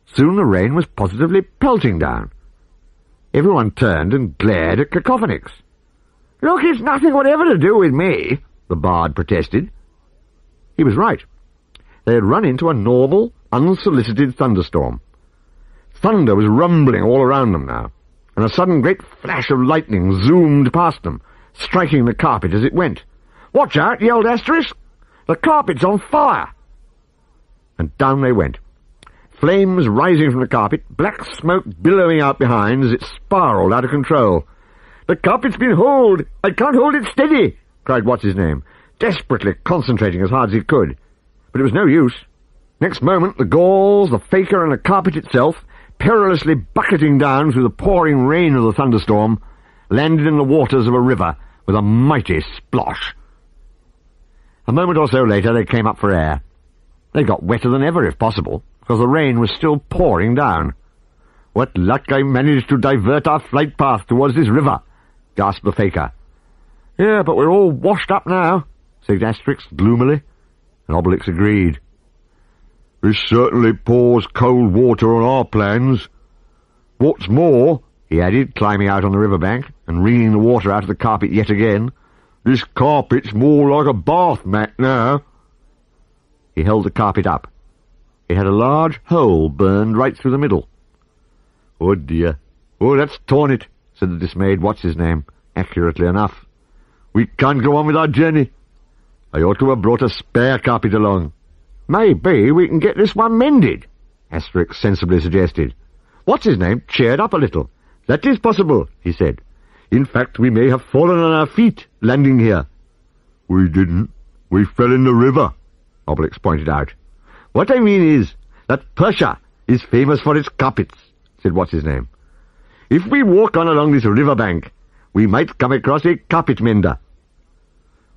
Soon the rain was positively pelting down. Everyone turned and glared at Cacofinix. "Look, it's nothing whatever to do with me," the bard protested. He was right. They had run into a normal, unsolicited thunderstorm. Thunder was rumbling all around them now, and a sudden great flash of lightning zoomed past them, striking the carpet as it went. "Watch out!" yelled Asterix. "The carpet's on fire!" And down they went. Flames rising from the carpet, black smoke billowing out behind as it spiraled out of control. "The carpet's been hauled! I can't hold it steady!" cried Watziznegm, desperately concentrating as hard as he could. But it was no use. Next moment, the Gauls, the fakir, and the carpet itself, perilously bucketing down through the pouring rain of the thunderstorm, landed in the waters of a river with a mighty splosh. A moment or so later, they came up for air. They got wetter than ever, if possible, because the rain was still pouring down. "What luck I managed to divert our flight path towards this river," gasped the fakir. "Yeah, but we're all washed up now," said Asterix gloomily, and Obelix agreed. "This certainly pours cold water on our plans. What's more," he added, climbing out on the riverbank and wringing the water out of the carpet yet again, "this carpet's more like a bath mat now." He held the carpet up. It had a large hole burned right through the middle. "Oh dear, oh, that's torn it," said the dismayed Watziznegm, accurately enough. "We can't go on with our journey. I ought to have brought a spare carpet along." "Maybe we can get this one mended," Asterix sensibly suggested. Watziznegm cheered up a little. "That is possible," he said. "In fact, we may have fallen on our feet landing here." "We didn't. We fell in the river," Obelix pointed out. "What I mean is that Persia is famous for its carpets," said Watziznegm. "If we walk on along this river bank, we might come across a carpet mender."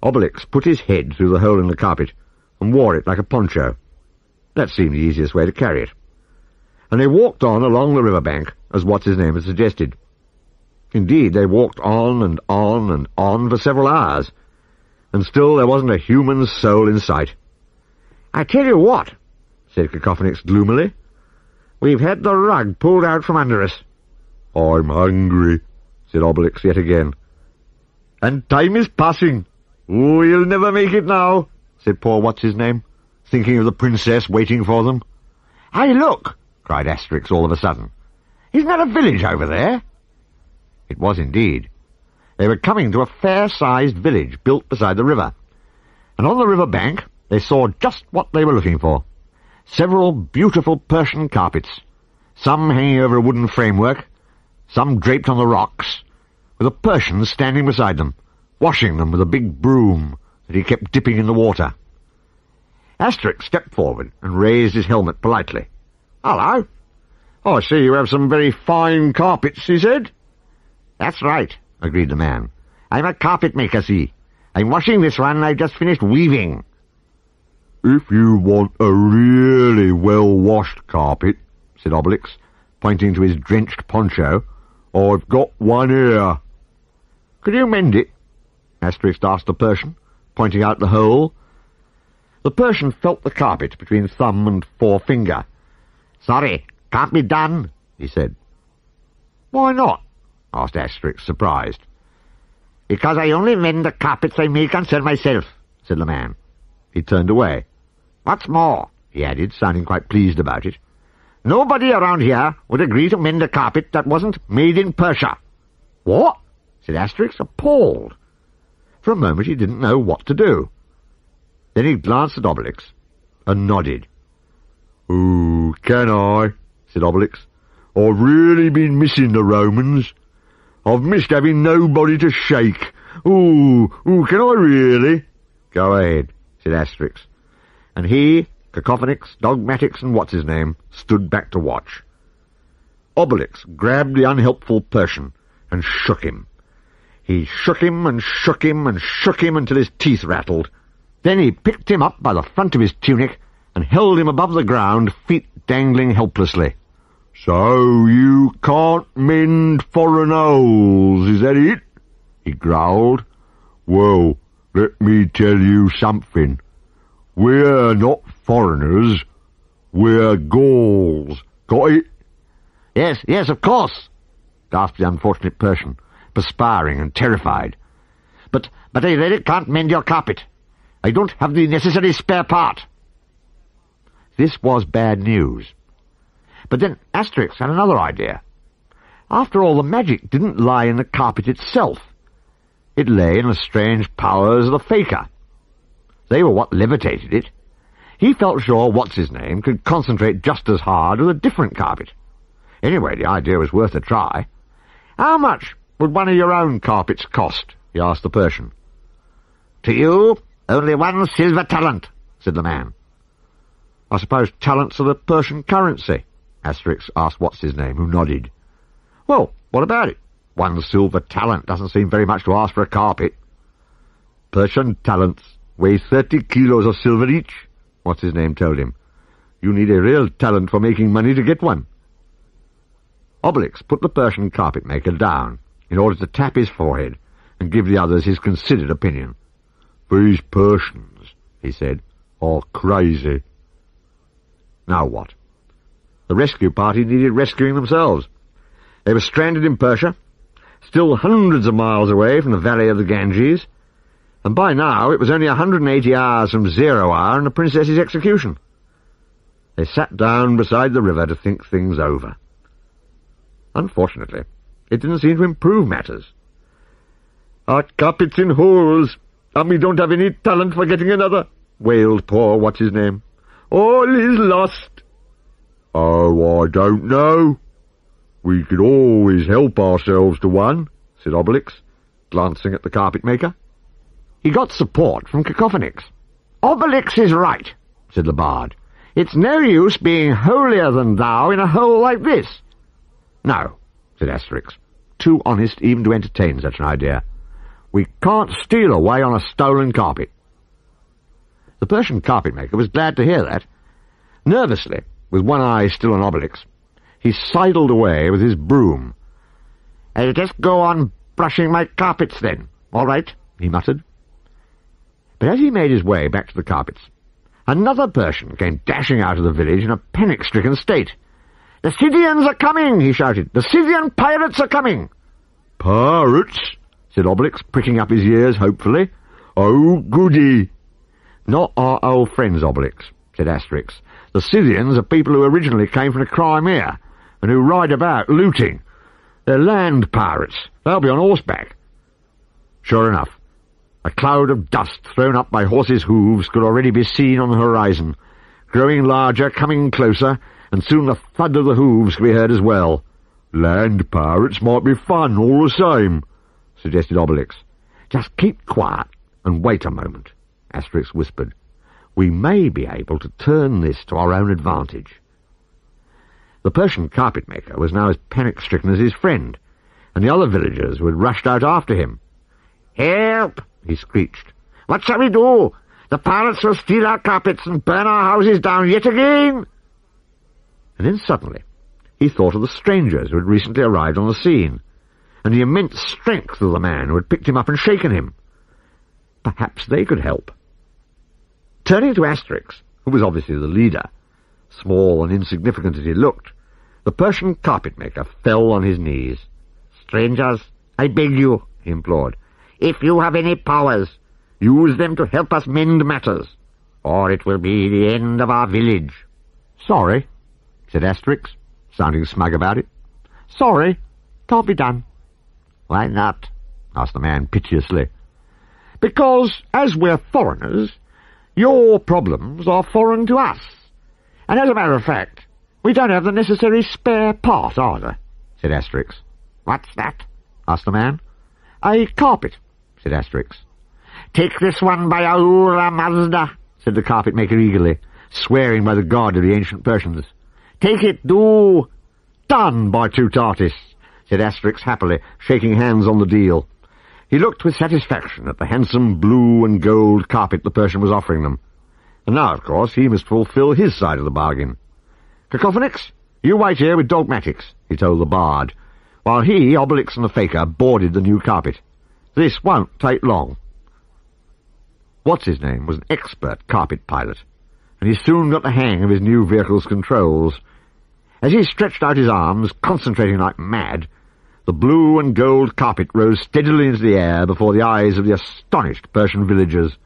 Obelix put his head through the hole in the carpet and wore it like a poncho. That seemed the easiest way to carry it. And they walked on along the river bank, as Watziznegm had suggested. Indeed, they walked on and on and on for several hours, and still there wasn't a human soul in sight. I tell you what, said Cacofinix gloomily. We've had the rug pulled out from under us. I'm hungry, said Obelix yet again. And time is passing. Oh, he'll never make it now, said poor Watziznegm, thinking of the princess waiting for them. Hey, look, cried Asterix all of a sudden. Isn't that a village over there? It was indeed. They were coming to a fair-sized village built beside the river, and on the river bank they saw just what they were looking for. Several beautiful Persian carpets, some hanging over a wooden framework, some draped on the rocks, with a Persian standing beside them, washing them with a big broom that he kept dipping in the water. Asterix stepped forward and raised his helmet politely. Hello. I see you have some very fine carpets, he said. That's right, agreed the man. I'm a carpet maker, see. I'm washing this one I've just finished weaving. If you want a really well-washed carpet, said Obelix, pointing to his drenched poncho, I've got one here. Could you mend it? Asterix asked the Persian, pointing out the hole. The Persian felt the carpet between thumb and forefinger. Sorry, can't be done, he said. Why not? Asked Asterix, surprised. Because I only mend the carpets I make and sell myself, said the man. He turned away. What's more, he added, sounding quite pleased about it, nobody around here would agree to mend a carpet that wasn't made in Persia. What? Said Asterix, appalled. For a moment he didn't know what to do. Then he glanced at Obelix and nodded. "Oh, can I?" said Obelix. "I've really been missing the Romans. I've missed having nobody to shake. Ooh, can I really?" "Go ahead," said Asterix. And he, Cacofinix, Dogmatix, and Watziznegm stood back to watch. Obelix grabbed the unhelpful Persian and shook him. He shook him and shook him and shook him until his teeth rattled. Then he picked him up by the front of his tunic and held him above the ground, feet dangling helplessly. "So you can't mend foreign holes, is that it?" he growled. "Well, let me tell you something. We're not foreigners. We're Gauls. Got it?" Yes, of course," gasped the unfortunate Persian, perspiring and terrified. But I really can't mend your carpet. I don't have the necessary spare part." This was bad news. But then Asterix had another idea. After all, the magic didn't lie in the carpet itself. It lay in the strange powers of the fakir. They were what levitated it. He felt sure Watziznegm could concentrate just as hard with a different carpet. Anyway, the idea was worth a try. "How much would one of your own carpets cost?" he asked the Persian. "To you, only 1 silver talent," said the man. "I suppose talents are the Persian currency?" Asterix asked Watziznegm, who nodded. "Well, what about it? 1 silver talent doesn't seem very much to ask for a carpet." "Persian talents weigh 30 kilos of silver each," Watziznegm told him. "You need a real talent for making money to get one." Obelix put the Persian carpet-maker down in order to tap his forehead and give the others his considered opinion. "These Persians," he said, "are crazy." Now what? The rescue party needed rescuing themselves. They were stranded in Persia, still hundreds of miles away from the valley of the Ganges, and by now it was only 180 hours from 0 hour and the princess's execution. They sat down beside the river to think things over. Unfortunately, it didn't seem to improve matters. "Our carpet's in holes, and we don't have any talent for getting another," wailed poor What's-his-name. "All is lost." "Oh, I don't know. We could always help ourselves to one," said Obelix, glancing at the carpet-maker. He got support from Cacofinix. "Obelix is right," said the bard. "It's no use being holier than thou in a hole like this." "No," said Asterix, too honest even to entertain such an idea. "We can't steal away on a stolen carpet." The Persian carpet-maker was glad to hear that. Nervously, with one eye still on Obelix, he sidled away with his broom. "I'll just go on brushing my carpets then, all right," he muttered. But as he made his way back to the carpets, Another Persian came dashing out of the village in a panic-stricken state. "The Scythians are coming!" he shouted. "The Scythian pirates are coming!" "Pirates?" said Obelix, pricking up his ears hopefully. "Oh, goody!" "Not our old friends, Obelix," said Asterix. "The Scythians are people who originally came from the Crimea, and who ride about looting. They're land pirates. They'll be on horseback." Sure enough, a cloud of dust thrown up by horses' hooves could already be seen on the horizon, growing larger, coming closer, and soon the thud of the hooves could be heard as well. "Land pirates might be fun all the same," suggested Obelix. "Just keep quiet and wait a moment," Asterix whispered. "We may be able to turn this to our own advantage." The Persian carpet-maker was now as panic-stricken as his friend, and the other villagers who had rushed out after him. "Help!" he screeched. "What shall we do? The pirates will steal our carpets and burn our houses down yet again!" And then suddenly he thought of the strangers who had recently arrived on the scene, and the immense strength of the man who had picked him up and shaken him. Perhaps they could help. Turning to Asterix, who was obviously the leader, small and insignificant as he looked, the Persian carpet-maker fell on his knees. "Strangers, I beg you," he implored, "if you have any powers, use them to help us mend matters, or it will be the end of our village." "Sorry," said Asterix, sounding smug about it. "Sorry, can't be done." "Why not?" asked the man piteously. "Because, as we're foreigners, your problems are foreign to us. And as a matter of fact, we don't have the necessary spare part either," said Asterix. "What's that?" asked the man. "A carpet," said Asterix. "Take this one by Ahura Mazda," said the carpet-maker eagerly, swearing by the god of the ancient Persians. "Take it, do!" "Done, by Tutatis," said Asterix happily, shaking hands on the deal. He looked with satisfaction at the handsome blue and gold carpet the Persian was offering them. And now, of course, he must fulfil his side of the bargain. "Cacofinix, you wait here with dogmatics," he told the bard, while he, Obelix, and the faker boarded the new carpet. "This won't take long." Watziznegm was an expert carpet pilot, and he soon got the hang of his new vehicle's controls. As he stretched out his arms, concentrating like mad, the blue and gold carpet rose steadily into the air before the eyes of the astonished Persian villagers.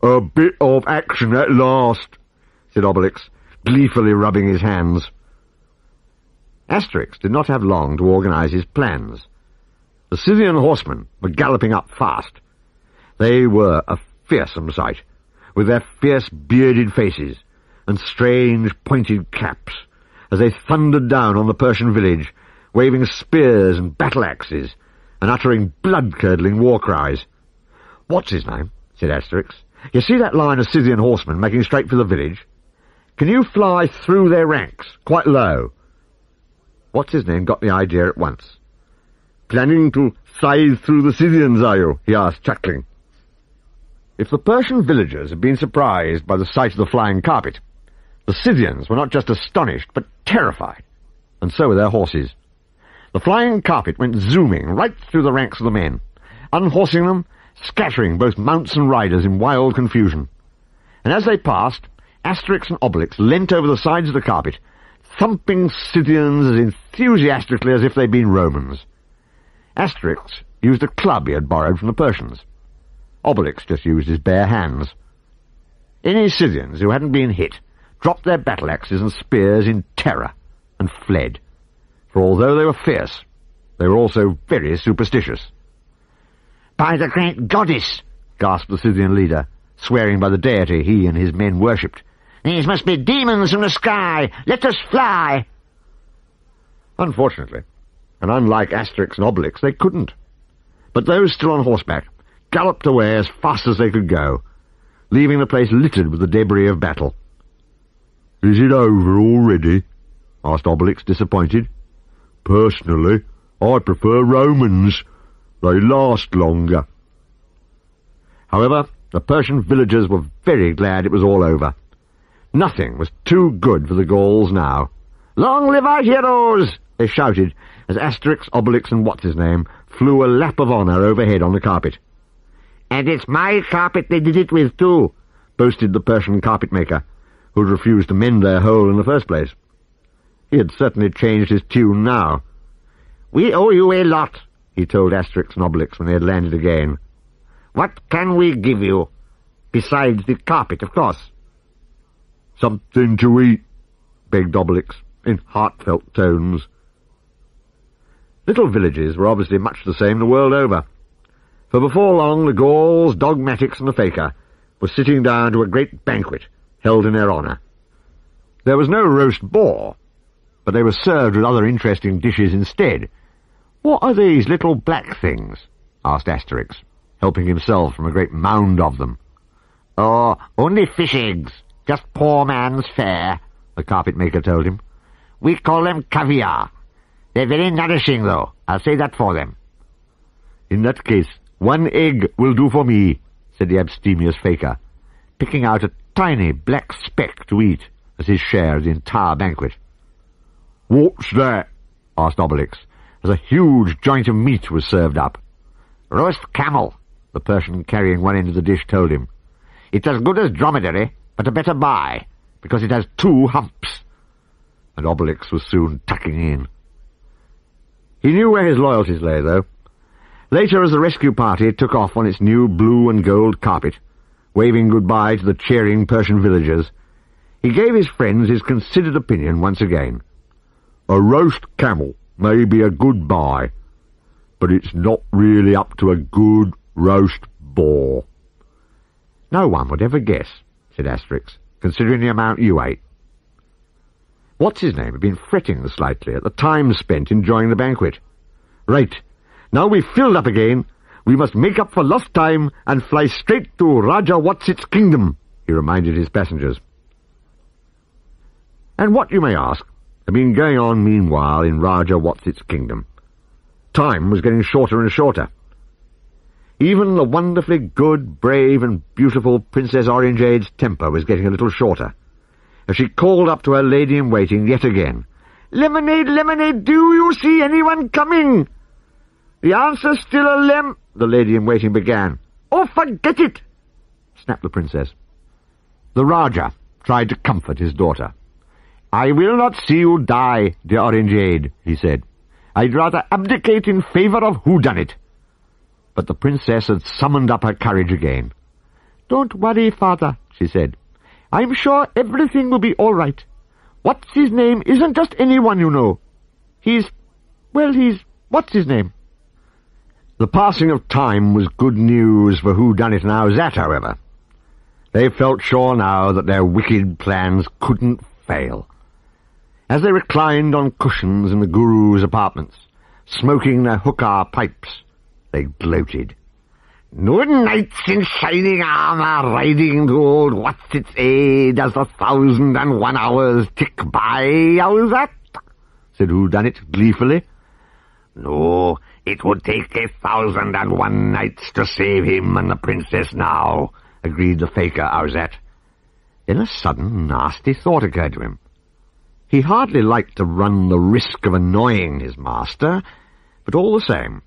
"A bit of action at last," said Obelix, gleefully rubbing his hands. Asterix did not have long to organize his plans. The Scythian horsemen were galloping up fast. They were a fearsome sight, with their fierce bearded faces and strange pointed caps, as they thundered down on the Persian village, waving spears and battle-axes, and uttering blood-curdling war-cries. "Watziznegm," said Asterix, "you see that line of Scythian horsemen making straight for the village? Can you fly through their ranks, quite low?" Watziznegm got the idea at once. "Planning to scythe through the Scythians, are you?" he asked, chuckling. If the Persian villagers had been surprised by the sight of the flying carpet, the Scythians were not just astonished, but terrified, and so were their horses. The flying carpet went zooming right through the ranks of the men, unhorsing them, scattering both mounts and riders in wild confusion. And as they passed, Asterix and Obelix leant over the sides of the carpet, thumping Scythians as enthusiastically as if they'd been Romans. Asterix used a club he had borrowed from the Persians. Obelix just used his bare hands. Any Scythians who hadn't been hit dropped their battle-axes and spears in terror and fled, for although they were fierce, they were also very superstitious. "By the great goddess!" gasped the Scythian leader, swearing by the deity he and his men worshipped. "These must be demons from the sky! Let us fly!" Unfortunately, and unlike Asterix and Obelix, they couldn't. But those still on horseback galloped away as fast as they could go, leaving the place littered with the debris of battle. "Is it over already?" asked Obelix, disappointed. "Personally, I prefer Romans. They last longer." However, the Persian villagers were very glad it was all over. Nothing was too good for the Gauls now. "Long live our heroes!" they shouted, as Asterix, Obelix, and Watziznegm flew a lap of honour overhead on the carpet. "And it's my carpet they did it with, too. boasted the Persian carpet-maker, who had refused to mend their hole in the first place. He had certainly changed his tune now. "We owe you a lot," he told Asterix and Obelix when they had landed again. "What can we give you? Besides the carpet, of course." "Something to eat," begged Obelix, in heartfelt tones. Little villages were obviously much the same the world over, for before long the Gauls, dogmatics, and the fakir were sitting down to a great banquet held in their honour. There was no roast boar, but they were served with other interesting dishes instead. "What are these little black things?" asked Asterix, helping himself from a great mound of them. "Oh, only fish eggs, just poor man's fare," the carpet-maker told him. "We call them caviar. They're very nourishing, though, I'll say that for them." "In that case, 1 egg will do for me," said the abstemious fakir, picking out a tiny black speck to eat as his share of the entire banquet. "What's that?" asked Obelix, as a huge joint of meat was served up. "Roast camel," the Persian carrying one end of the dish told him. "It's as good as dromedary, but a better buy, because it has 2 humps." And Obelix was soon tucking in. He knew where his loyalties lay, though. Later, as the rescue party took off on its new blue and gold carpet, waving goodbye to the cheering Persian villagers, he gave his friends his considered opinion once again. "A roast camel may be a good buy, but it's not really up to a good roast boar." "No one would ever guess," said Asterix, "considering the amount you ate." Watziznegm had been fretting slightly at the time spent enjoying the banquet. "Right, now we've filled up again, we must make up for lost time and fly straight to Rajah Watzit's kingdom," he reminded his passengers. And what, you may ask, had been going on meanwhile in Rajah Watzit's kingdom? Time was getting shorter and shorter. Even the wonderfully good, brave, and beautiful Princess Orinjade's temper was getting a little shorter, as she called up to her lady-in-waiting yet again. "Lemonade, lemonade, do you see anyone coming?" "The answer's still a the lady-in-waiting began. "Oh, forget it!" snapped the princess. The Rajah tried to comfort his daughter. "I will not see you die, dear Orinjade," he said. "I'd rather abdicate in favour of Hoodunnit." But the princess had summoned up her courage again. "Don't worry, father," she said. "I'm sure everything will be all right. Watziznegm isn't just anyone, you know. He's what's his name?" The passing of time was good news for Hoodunnit and Rahãzade, however. They felt sure now that their wicked plans couldn't fail. As they reclined on cushions in the Guru's apartments, smoking their hookah pipes, they gloated. "No knights in shining armour riding to old Watzit's aid as the 1,001 hours tick by, Rahãzade," said Hoodunnit gleefully. "No, it would take 1,001 nights to save him and the princess now," agreed the fakir Rahãzade. Then a sudden nasty thought occurred to him. He hardly liked to run the risk of annoying his master, but all the same.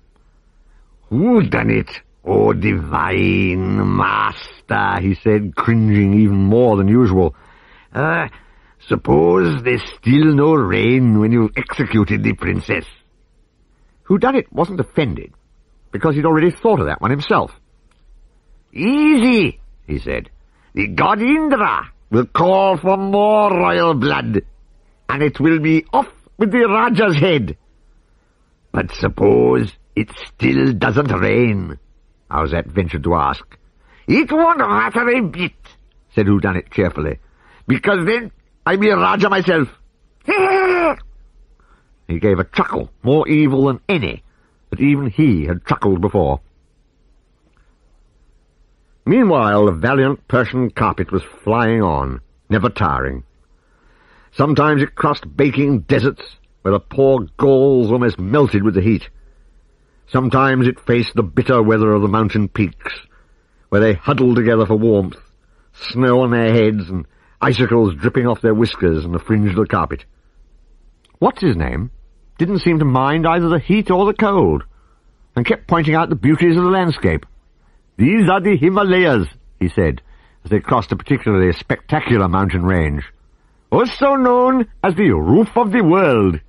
"Hoodunnit, oh divine master," he said, cringing even more than usual. "Suppose there's still no rain when you've executed the princess?" Hoodunnit wasn't offended, because he'd already thought of that one himself. "Easy," he said. "The god Indra will call for more royal blood, and it will be off with the Rajah's head." "But suppose it still doesn't rain?" Rahãzade ventured to ask. "It won't matter a bit," said Hoodunnit cheerfully, "because then I'll be a Rajah myself." He gave a chuckle more evil than any that even he had chuckled before. Meanwhile, the valiant Persian carpet was flying on, never tiring. Sometimes it crossed baking deserts, where the poor Gauls almost melted with the heat. Sometimes it faced the bitter weather of the mountain peaks, where they huddled together for warmth, snow on their heads and icicles dripping off their whiskers and the fringe of the carpet. Watziznegm didn't seem to mind either the heat or the cold, and kept pointing out the beauties of the landscape. "These are the Himalayas," he said, as they crossed a particularly spectacular mountain range, also known as the roof of the world.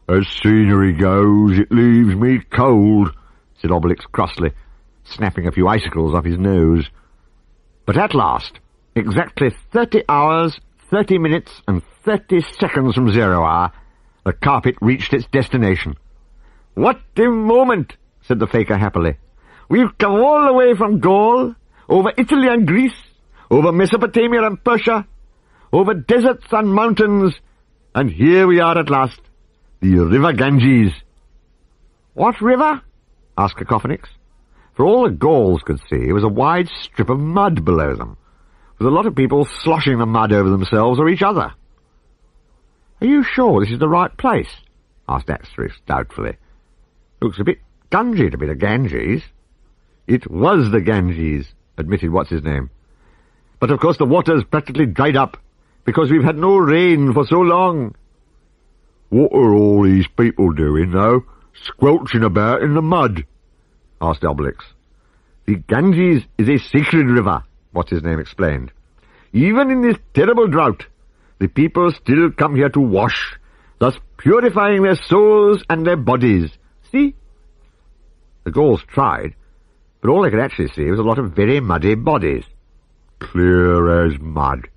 "As scenery goes, it leaves me cold," said Obelix crossly, snapping a few icicles off his nose. But at last, exactly 30 hours, 30 minutes, and 30 seconds from 0 hour, the carpet reached its destination. "What a moment!" said the fakir happily. "We've come all the way from Gaul, over Italy and Greece, over Mesopotamia and Persia, over deserts and mountains, and here we are at last, the River Ganges." "What river?" asked Cacofinix. For all the Gauls could see, it was a wide strip of mud below them, with a lot of people sloshing the mud over themselves or each other. "Are you sure this is the right place?" asked Asterix doubtfully. "Looks a bit gungy to be the Ganges." "It was the Ganges," admitted Watziznegm. "But of course the water's practically dried up, because we've had no rain for so long." "What are all these people doing, though, squelching about in the mud?" asked Obelix. "The Ganges is a sacred river," Watziznegm explained. "Even in this terrible drought, the people still come here to wash, thus purifying their souls and their bodies. See?" The Gauls tried, but all they could actually see was a lot of very muddy bodies. "Clear as mud,"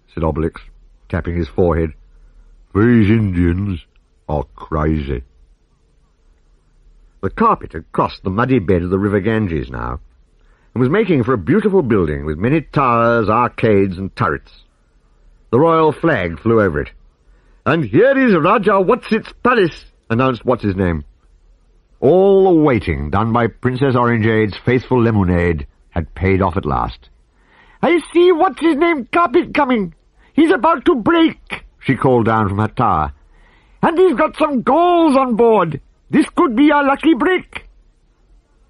said Obelix, tapping his forehead. "These Indians are crazy." The carpet had crossed the muddy bed of the river Ganges now, and was making for a beautiful building with many towers, arcades, and turrets. The royal flag flew over it. "And here is Rajah Watzit's palace," announced Watziznegm. All the waiting done by Princess Orinjade's faithful lemonade had paid off at last. "I see Watziznegm carpet coming. He's about to break," she called down from her tower. "And he's got some Gauls on board. This could be a lucky break."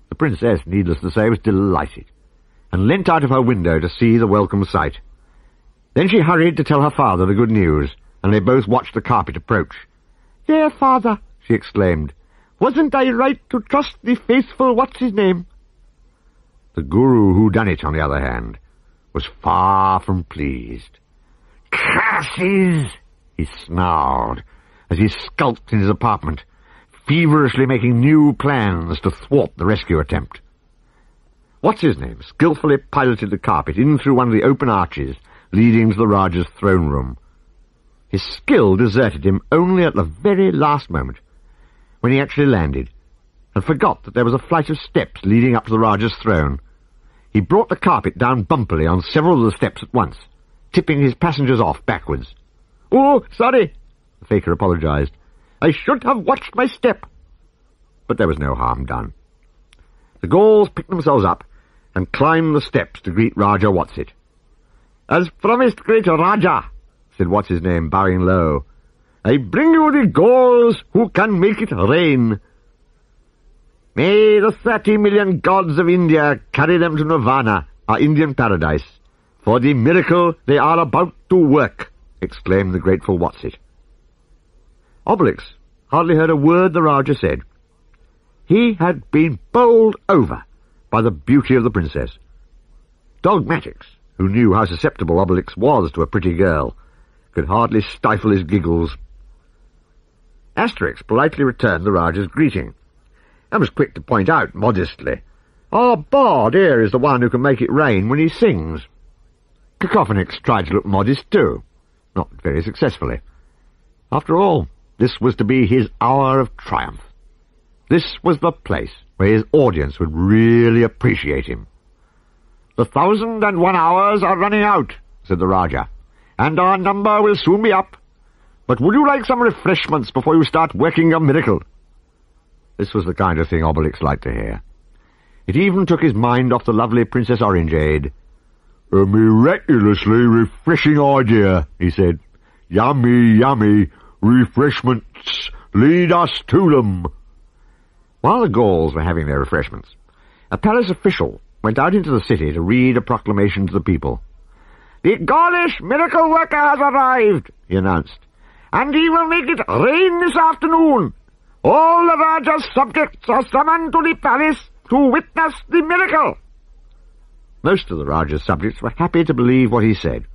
The princess, needless to say, was delighted, and leant out of her window to see the welcome sight. Then she hurried to tell her father the good news, and they both watched the carpet approach. "There, father," she exclaimed. "Wasn't I right to trust the faithful What's-his-name?" The guru Hoodunnit, on the other hand, was far from pleased. "Curses!" he snarled, as he skulked in his apartment, feverishly making new plans to thwart the rescue attempt. What's-his-name skillfully piloted the carpet in through one of the open arches leading to the Rajah's throne room. His skill deserted him only at the very last moment, when he actually landed, and forgot that there was a flight of steps leading up to the Rajah's throne. He brought the carpet down bumpily on several of the steps at once, tipping his passengers off backwards. "Oh, sorry," the fakir apologized. "I should have watched my step." But there was no harm done. The Gauls picked themselves up and climbed the steps to greet Rajah Watzit. "As promised, great Rajah," said What's-his-name, bowing low, "I bring you the Gauls who can make it rain. May the 30 million gods of India carry them to Nirvana, our Indian paradise, for the miracle they are about to work," exclaimed the grateful Watzit. Obelix hardly heard a word the Rajah said. He had been bowled over by the beauty of the princess. Dogmatics, who knew how susceptible Obelix was to a pretty girl, could hardly stifle his giggles. Asterix politely returned the Rajah's greeting, and was quick to point out modestly, "Our bard here is the one who can make it rain when he sings." Cacofinix tried to look modest too, not very successfully. After all, this was to be his hour of triumph. This was the place where his audience would really appreciate him. "The 1,001 hours are running out," said the Rajah, "and our number will soon be up. But would you like some refreshments before you start working your miracle?" This was the kind of thing Obelix liked to hear. It even took his mind off the lovely Princess Orinjade. "A miraculously refreshing idea," he said. "Yummy, yummy refreshments. Lead us to them." While the Gauls were having their refreshments, a palace official went out into the city to read a proclamation to the people. "The Gaulish miracle worker has arrived," he announced, "and he will make it rain this afternoon. All the Rajah's subjects are summoned to the palace to witness the miracle." Most of the Rajah's subjects were happy to believe what he said.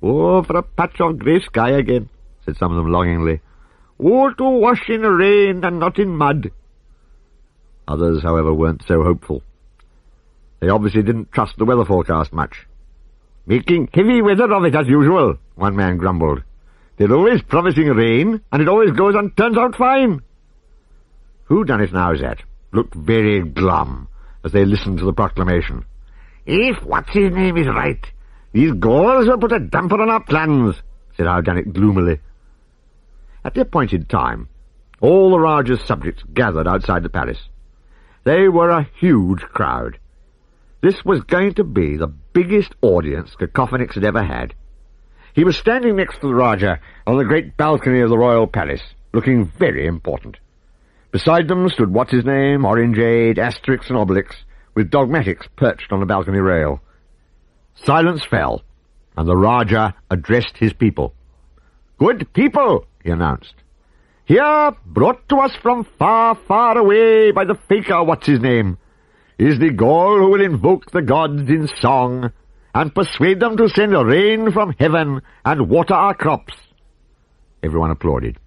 "Oh, for a patch of grey sky again," said some of them longingly. "Oh, to wash in rain and not in mud." Others, however, weren't so hopeful. They obviously didn't trust the weather forecast much. "Making heavy weather of it as usual," one man grumbled. "They're always promising rain, and it always goes and turns out fine." Hoodunnit and Rahãzade looked very glum as they listened to the proclamation. "If Watziznegm is right, these Gauls will put a damper on our plans," said Hoodunnit gloomily. At the appointed time, all the Rajah's subjects gathered outside the palace. They were a huge crowd. This was going to be the biggest audience Cacofinix had ever had. He was standing next to the Rajah on the great balcony of the royal palace, looking very important. Beside them stood Watziznegm, Orinjade, Asterix and Obelix, with dogmatics perched on the balcony rail. Silence fell, and the Rajah addressed his people. "Good people," he announced, "here, brought to us from far, far away by the fakir Watziznegm, is the Gaul who will invoke the gods in song, and persuade them to send rain from heaven and water our crops." Everyone applauded.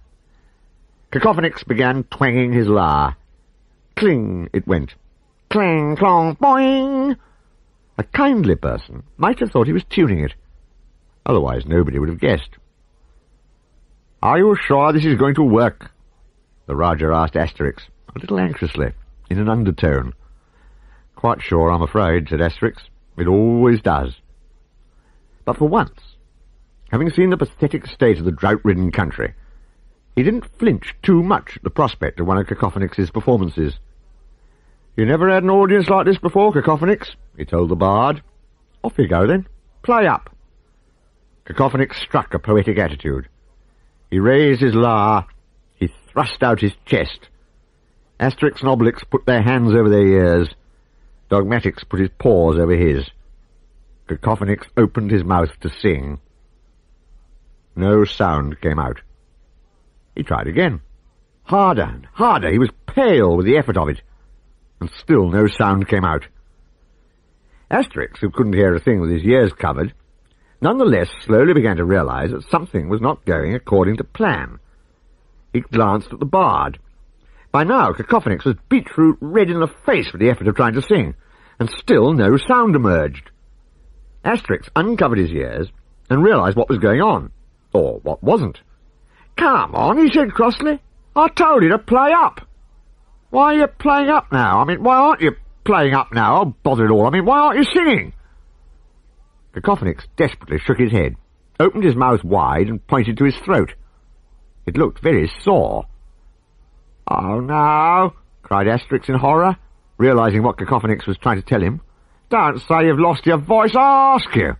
Cacofinix began twanging his lyre. Cling it went. Clang, clong, boing! A kindly person might have thought he was tuning it. Otherwise nobody would have guessed. "Are you sure this is going to work?" the Rajah asked Asterix, a little anxiously, in an undertone. "Quite sure, I'm afraid," said Asterix. "It always does." But for once, having seen the pathetic state of the drought-ridden country, he didn't flinch too much at the prospect of one of Cacofinix's performances. "You never had an audience like this before, Cacofinix," he told the bard. "Off you go, then. Play up." Cacofinix struck a poetic attitude. He raised his lyre. He thrust out his chest. Asterix and Obelix put their hands over their ears. Dogmatics put his paws over his. Cacofinix opened his mouth to sing. No sound came out. He tried again. Harder and harder. He was pale with the effort of it. And still no sound came out. Asterix, who couldn't hear a thing with his ears covered, nonetheless slowly began to realize that something was not going according to plan. He glanced at the bard. By now Cacofinix was beetroot red in the face with the effort of trying to sing, and still no sound emerged. Asterix uncovered his ears and realized what was going on, or what wasn't. "Come on," he said crossly. "I told you to play up." "Why are you playing up now? Why aren't you playing up now? Oh, bother it all. Why aren't you singing?" Cacofinix desperately shook his head, opened his mouth wide, and pointed to his throat. It looked very sore. "Oh, no," cried Asterix in horror, realizing what Cacofinix was trying to tell him. "Don't say you've lost your voice, I ask you."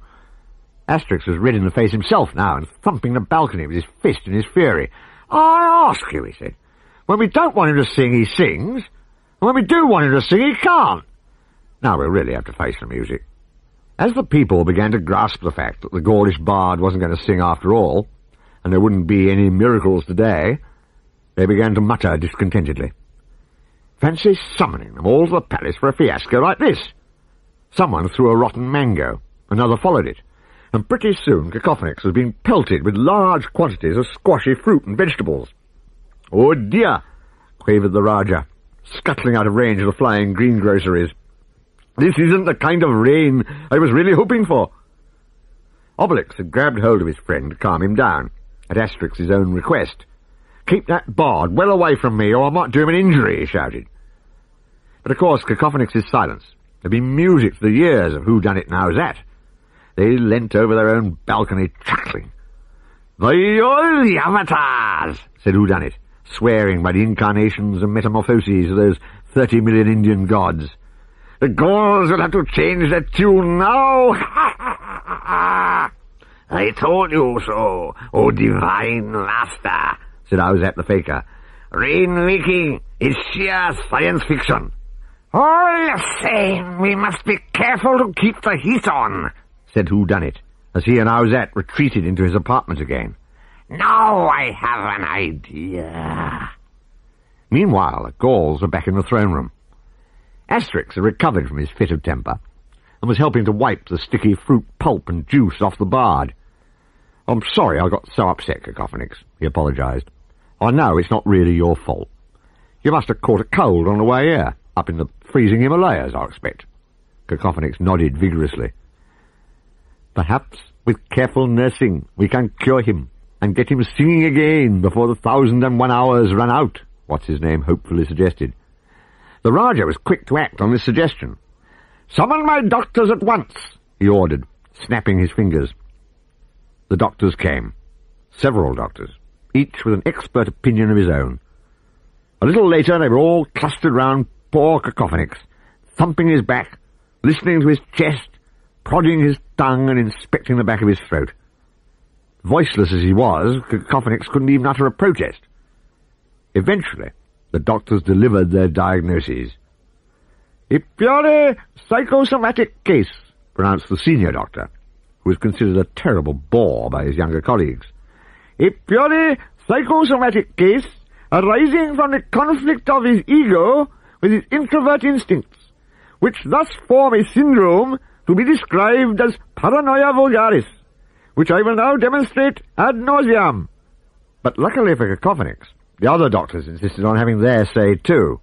Asterix was red in the face himself now, and thumping the balcony with his fist in his fury. "I ask you," he said. "When we don't want him to sing, he sings, and when we do want him to sing, he can't. Now we'll really have to face the music." As the people began to grasp the fact that the Gaulish bard wasn't going to sing after all, and there wouldn't be any miracles today, they began to mutter discontentedly. Fancy summoning them all to the palace for a fiasco like this. Someone threw a rotten mango, another followed it, and pretty soon Cacofinix was being pelted with large quantities of squashy fruit and vegetables. "Oh dear," quavered the Rajah, scuttling out of range of the flying greengroceries. "This isn't the kind of rain I was really hoping for." Obelix had grabbed hold of his friend to calm him down, at Asterix's own request. "Keep that bard well away from me, or I might do him an injury," he shouted. But of course Cacofinix's silence had been music to the ears of Hoodunnit and Rahãzade. They leant over their own balcony, chuckling. "By all the avatars," said Hoodunnit, swearing by the incarnations and metamorphoses of those 30 million Indian gods, "the Gauls will have to change their tune now. "I told you so, O divine master," said Rahãzade the fakir. "Rain-making is sheer science fiction." "All the same, we must be careful to keep the heat on," said Hoodunnit, as he and Rahãzade retreated into his apartment again. "Now I have an idea." Meanwhile, the Gauls were back in the throne room. Asterix had recovered from his fit of temper, and was helping to wipe the sticky fruit pulp and juice off the bard. "I'm sorry I got so upset, Cacofinix," he apologised. "I know it's not really your fault. You must have caught a cold on the way here, up in the freezing Himalayas, I expect." Cacofinix nodded vigorously. "Perhaps with careful nursing we can cure him and get him singing again before the 1001 hours run out," Watziznegm hopefully suggested. The Rajah was quick to act on this suggestion. "Summon my doctors at once," he ordered, snapping his fingers. The doctors came. Several doctors, each with an expert opinion of his own. A little later they were all clustered round poor Cacofinix, thumping his back, listening to his chest, prodding his tongue and inspecting the back of his throat. Voiceless as he was, Cacofinix couldn't even utter a protest. Eventually, the doctors delivered their diagnoses. "A purely psychosomatic case," pronounced the senior doctor, who was considered a terrible bore by his younger colleagues. "A purely psychosomatic case arising from the conflict of his ego with his introvert instincts, which thus form a syndrome to be described as paranoia vulgaris, which I will now demonstrate ad nauseam." But luckily for Cacofinix, the other doctors insisted on having their say too.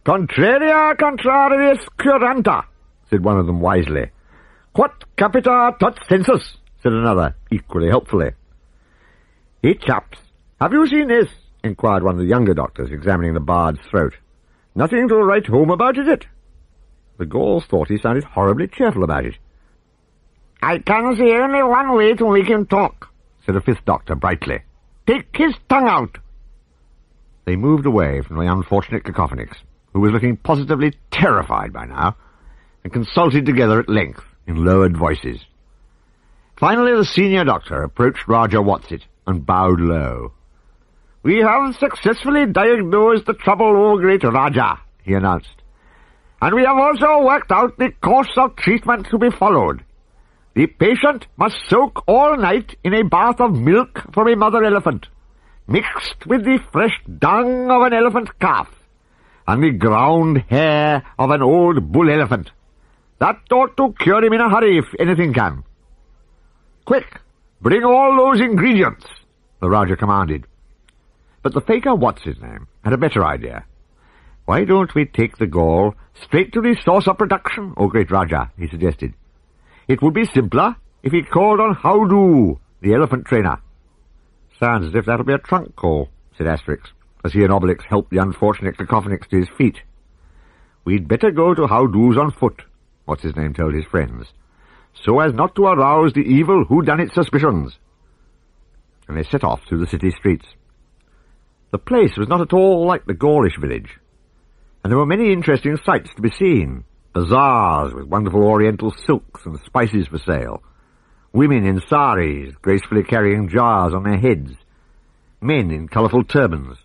"Contraria contrariis curanta," said one of them wisely. "Quod capita tot sensus," said another, equally helpfully. "Hey, chaps, have you seen this?" inquired one of the younger doctors, examining the bard's throat. "Nothing to write home about, is it?" The Gauls thought he sounded horribly cheerful about it. "I can see only one way to make him talk," said a fifth doctor brightly. "Take his tongue out." They moved away from the unfortunate Cacofinix, who was looking positively terrified by now, and consulted together at length in lowered voices. Finally the senior doctor approached Rajah Watzit and bowed low. "We have successfully diagnosed the trouble, O great Rajah," he announced, "and we have also worked out the course of treatment to be followed. The patient must soak all night in a bath of milk from a mother elephant, mixed with the fresh dung of an elephant calf, and the ground hair of an old bull elephant. That ought to cure him in a hurry if anything can." "Quick, bring all those ingredients," the Rajah commanded. But the fakir Watziznegm had a better idea. "Why don't we take the Gaul straight to the source of production, O great Rajah," he suggested. "It would be simpler if he called on Hoodunnit, the elephant trainer." "Sounds as if that'll be a trunk call," said Asterix, as he and Obelix helped the unfortunate Cacofinix to his feet. "We'd better go to Hoodunnit on foot," Watziznegm told his friends, "so as not to arouse the evil Hoodunnit suspicions." And they set off through the city streets. The place was not at all like the Gaulish village, and there were many interesting sights to be seen. Bazaars with wonderful oriental silks and spices for sale, women in saris gracefully carrying jars on their heads, men in colourful turbans,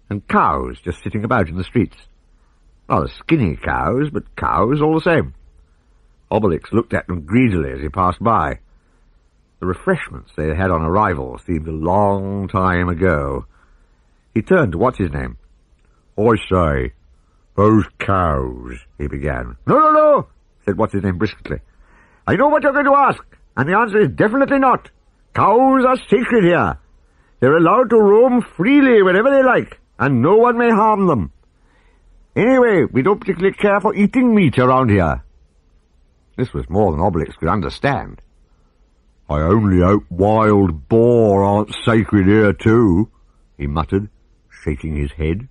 and cows just sitting about in the streets. Rather skinny cows, but cows all the same. Obelix looked at them greedily as he passed by. The refreshments they had on arrival seemed a long time ago. He turned to Watziznegm. "I say, those cows," he began. No, said Watziznegm briskly. "I know what you're going to ask, and the answer is definitely not. Cows are sacred here. They're allowed to roam freely wherever they like, and no one may harm them. Anyway, we don't particularly care for eating meat around here." This was more than Obelix could understand. "I only hope wild boar aren't sacred here too," he muttered, shaking his head.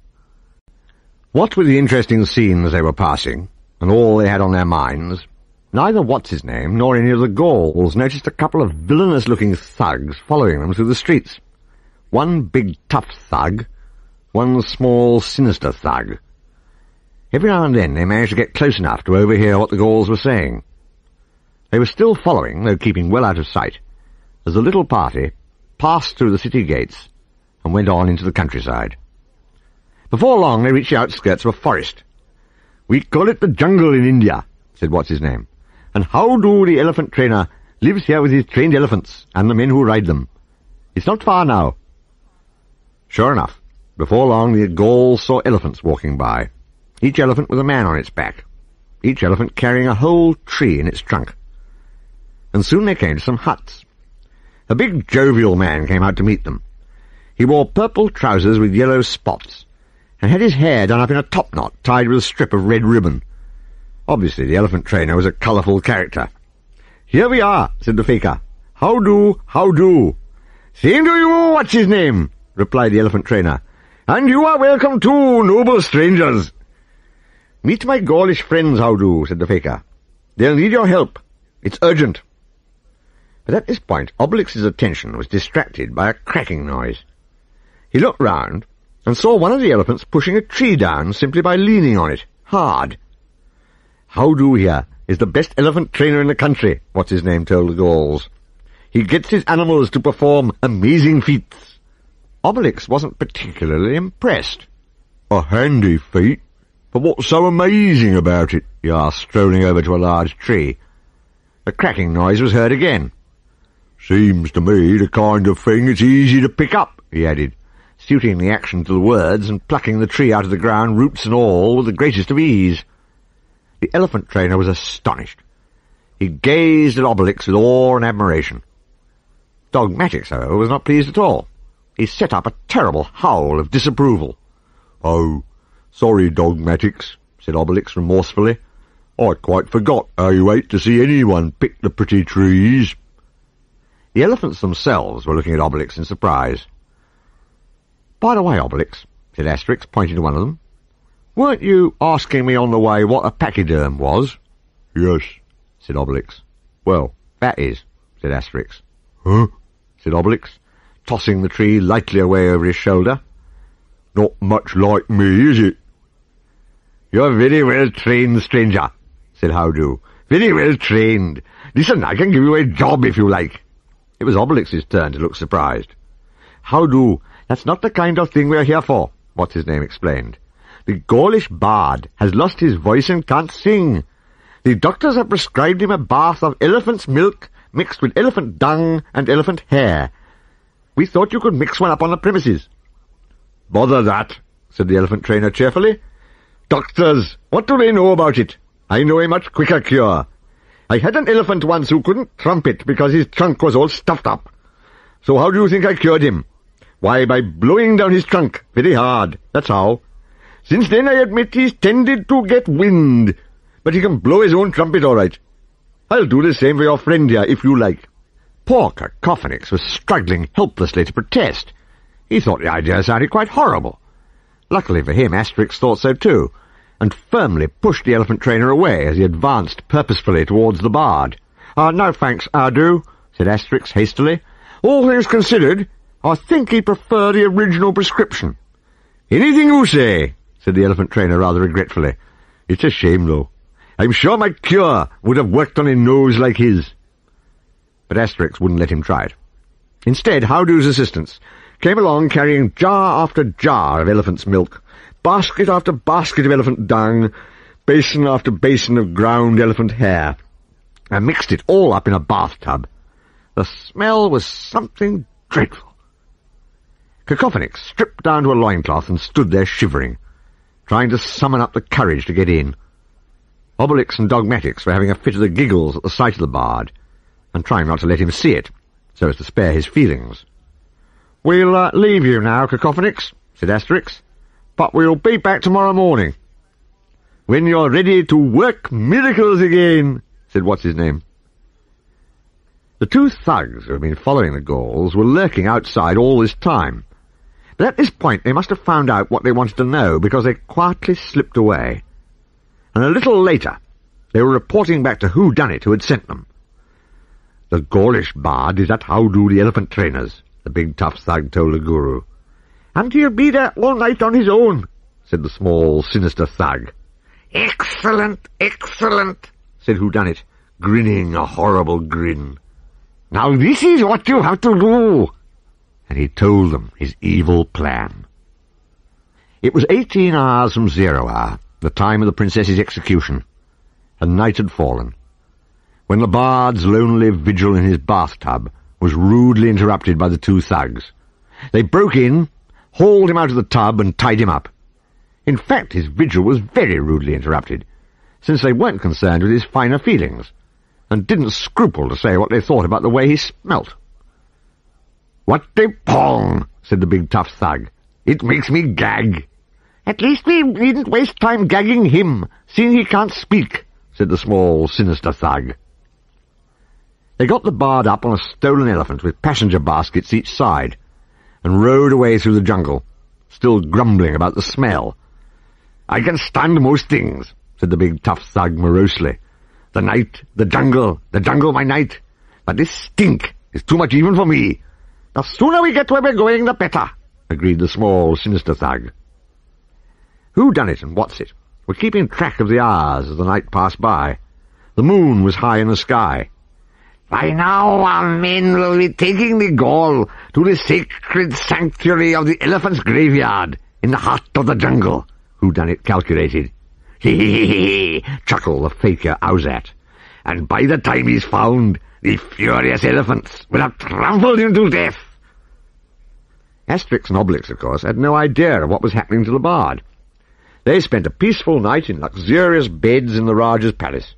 What with the interesting scenes they were passing, and all they had on their minds, neither Watziznegm nor any of the Gauls noticed a couple of villainous-looking thugs following them through the streets. One big tough thug, one small sinister thug. Every now and then they managed to get close enough to overhear what the Gauls were saying. They were still following, though keeping well out of sight, as the little party passed through the city gates and went on into the countryside. Before long they reached the outskirts of a forest. "We call it the jungle in India," said Watziznegm, "and Hoodunnit the elephant trainer lives here with his trained elephants and the men who ride them. It's not far now." Sure enough, before long the Gauls saw elephants walking by, each elephant with a man on its back. each elephant carrying a whole tree in its trunk. And soon they came to some huts. A big jovial man came out to meet them. He wore purple trousers with yellow spots, and had his hair done up in a topknot tied with a strip of red ribbon. Obviously the elephant trainer was a colourful character. "Here we are," said the fakir. "How do, how do?" "Same to you, Watziznegm," replied the elephant trainer. "And you are welcome too, noble strangers." "Meet my Gaulish friends, how do," said the fakir. "They'll need your help. It's urgent." But at this point Obelix's attention was distracted by a cracking noise. He looked round and saw one of the elephants pushing a tree down simply by leaning on it, hard. "How do here is the best elephant trainer in the country," Watziznegm told the Gauls. "He gets his animals to perform amazing feats." Obelix wasn't particularly impressed. "A handy feat? But what's so amazing about it?" he asked, strolling over to a large tree. The cracking noise was heard again. "Seems to me the kind of thing it's easy to pick up," he added, suiting the action to the words and plucking the tree out of the ground, roots and all, with the greatest of ease. The elephant trainer was astonished. He gazed at Obelix with awe and admiration. Dogmatix, however, was not pleased at all. He set up a terrible howl of disapproval. "Oh, sorry, Dogmatix," said Obelix remorsefully. "I quite forgot how you hate to see anyone pick the pretty trees." The elephants themselves were looking at Obelix in surprise. "By the way, Obelix," said Astérix, pointing to one of them, "weren't you asking me on the way what a pachyderm was?" "Yes," said Obelix. "Well, that is," said Astérix. "Huh?" said Obelix, tossing the tree lightly away over his shoulder. "Not much like me, is it?" "You're very well trained, stranger," said Howdo. "Very well trained. Listen, I can give you a job if you like." It was Obelix's turn to look surprised. "Howdo, that's not the kind of thing we're here for," Watziznegm explained. "The Gaulish bard has lost his voice and can't sing. The doctors have prescribed him a bath of elephant's milk mixed with elephant dung and elephant hair. We thought you could mix one up on the premises." "Bother that," said the elephant trainer cheerfully. "Doctors, what do they know about it? I know a much quicker cure. I had an elephant once who couldn't trumpet because his trunk was all stuffed up. So how do you think I cured him? Why, by blowing down his trunk very hard, that's how. Since then I admit he's tended to get wind, but he can blow his own trumpet all right. I'll do the same for your friend here, if you like." Poor Cacofinix was struggling helplessly to protest. He thought the idea sounded quite horrible. Luckily for him, Asterix thought so too, and firmly pushed the elephant trainer away as he advanced purposefully towards the bard. "No thanks, I do," said Asterix hastily. "All things considered, I think he'd prefer the original prescription." "Anything you say," said the elephant trainer rather regretfully. "It's a shame, though. I'm sure my cure would have worked on a nose like his." But Asterix wouldn't let him try it. Instead, Howdo's assistants came along carrying jar after jar of elephant's milk, basket after basket of elephant dung, basin after basin of ground elephant hair, and mixed it all up in a bathtub. The smell was something dreadful. Cacofinix stripped down to a loincloth and stood there shivering, trying to summon up the courage to get in. Obelix and Dogmatix were having a fit of the giggles at the sight of the bard, and trying not to let him see it, so as to spare his feelings. "We'll leave you now, Cacofinix," said Asterix, "but we'll be back tomorrow morning." "When you're ready to work miracles again," said Watziznegm. The two thugs who had been following the Gauls were lurking outside all this time, but at this point they must have found out what they wanted to know, because they quietly slipped away. And a little later they were reporting back to Hoodunnit, who had sent them. "The Gaulish bard is at Howdo the elephant trainer's," the big tough thug told the guru. "And he'll be there all night on his own," said the small, sinister thug. "Excellent, excellent," said Hoodunnit, grinning a horrible grin. "Now this is what you have to do." And he told them his evil plan. It was 18 hours from 0 hour, the time of the princess's execution, and night had fallen, when the bard's lonely vigil in his bathtub was rudely interrupted by the two thugs. They broke in, hauled him out of the tub, and tied him up. In fact, his vigil was very rudely interrupted, since they weren't concerned with his finer feelings, and didn't scruple to say what they thought about the way he smelt. "What a pong," said the big tough thug. "It makes me gag." "At least we needn't waste time gagging him, seeing he can't speak," said the small, sinister thug. They got the bard up on a stolen elephant with passenger baskets each side, and rode away through the jungle, still grumbling about the smell. "I can stand most things," said the big tough thug morosely. The night, the jungle my night. But this stink is too much even for me." "The sooner we get where we're going, the better," agreed the small, sinister thug. Hoodunnit and Watzit were keeping track of the hours as the night passed by. The moon was high in the sky. "By now our men will be taking the Gaul to the sacred sanctuary of the elephant's graveyard in the heart of the jungle," Hoodunnit calculated. "Hee, chuckled the fakir Rahãzade. "And by the time he's found, the furious elephants will have trampled him to death." Asterix and Obelix, of course, had no idea of what was happening to the bard. They spent a peaceful night in luxurious beds in the Rajah's palace.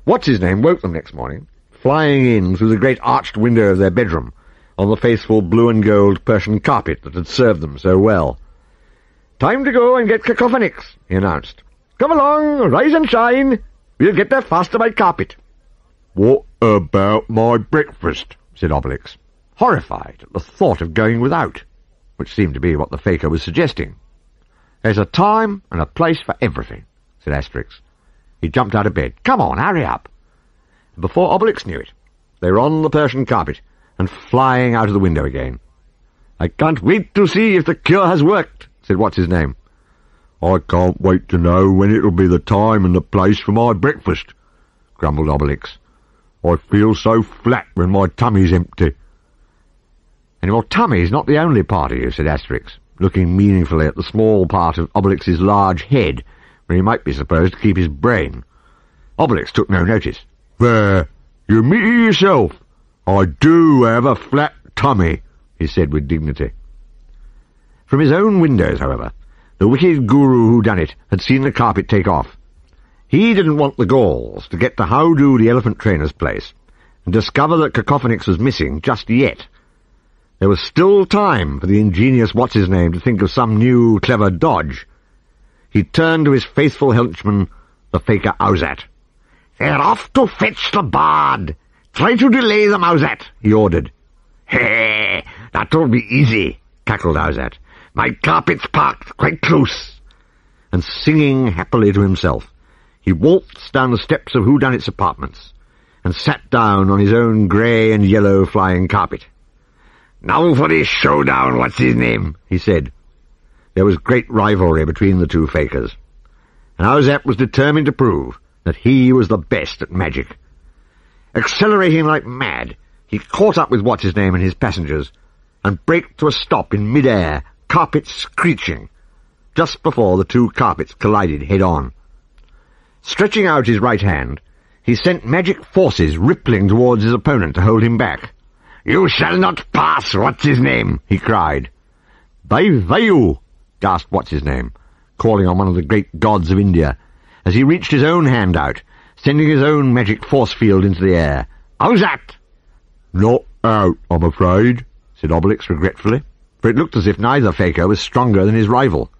Watziznegm woke them next morning, flying in through the great arched window of their bedroom, on the faithful blue and gold Persian carpet that had served them so well. "Time to go and get Cacofinix," he announced. "Come along, rise and shine. We'll get there faster by carpet." "What about my breakfast?" said Obelix, horrified at the thought of going without, which seemed to be what the fakir was suggesting. "There's a time and a place for everything," said Asterix. He jumped out of bed. "Come on, hurry up." Before Obelix knew it, they were on the Persian carpet and flying out of the window again. "I can't wait to see if the cure has worked," said Watziznegm. "I can't wait to know when it'll be the time and the place for my breakfast," grumbled Obelix. "I feel so flat when my tummy's empty." "And your tummy's not the only part of you," said Asterix, looking meaningfully at the small part of Obelix's large head, where he might be supposed to keep his brain. Obelix took no notice. "There, you admit it yourself. I do have a flat tummy," he said with dignity. From his own windows, however, the wicked guru Hoodunnit had seen the carpet take off. He didn't want the Gauls to get to Howdo the elephant trainer's place and discover that Cacofinix was missing just yet. There was still time for the ingenious Watziznegm to think of some new, clever dodge. He turned to his faithful henchman, the fakir Rahãzade. "They're off to fetch the bard. Try to delay them, Rahãzade," he ordered. "Hey, that'll be easy," cackled Rahãzade. "My carpet's parked quite close." And singing happily to himself, he waltzed down the steps of Hoodunnit's apartments and sat down on his own grey and yellow flying carpet. "Now for the showdown, what's his name?" he said. There was great rivalry between the two fakirs, and Rahãzade was determined to prove that he was the best at magic. Accelerating like mad, he caught up with Watziznegm and his passengers, and braked to a stop in mid-air, carpet screeching, just before the two carpets collided head-on. Stretching out his right hand, he sent magic forces rippling towards his opponent to hold him back. "You shall not pass, Watziznegm," he cried. "By Vayu," gasped Watziznegm, calling on one of the great gods of India, as he reached his own hand out, sending his own magic force field into the air. "How's that?" "Not out, I'm afraid," said Obelix regretfully, for it looked as if neither fakir was stronger than his rival.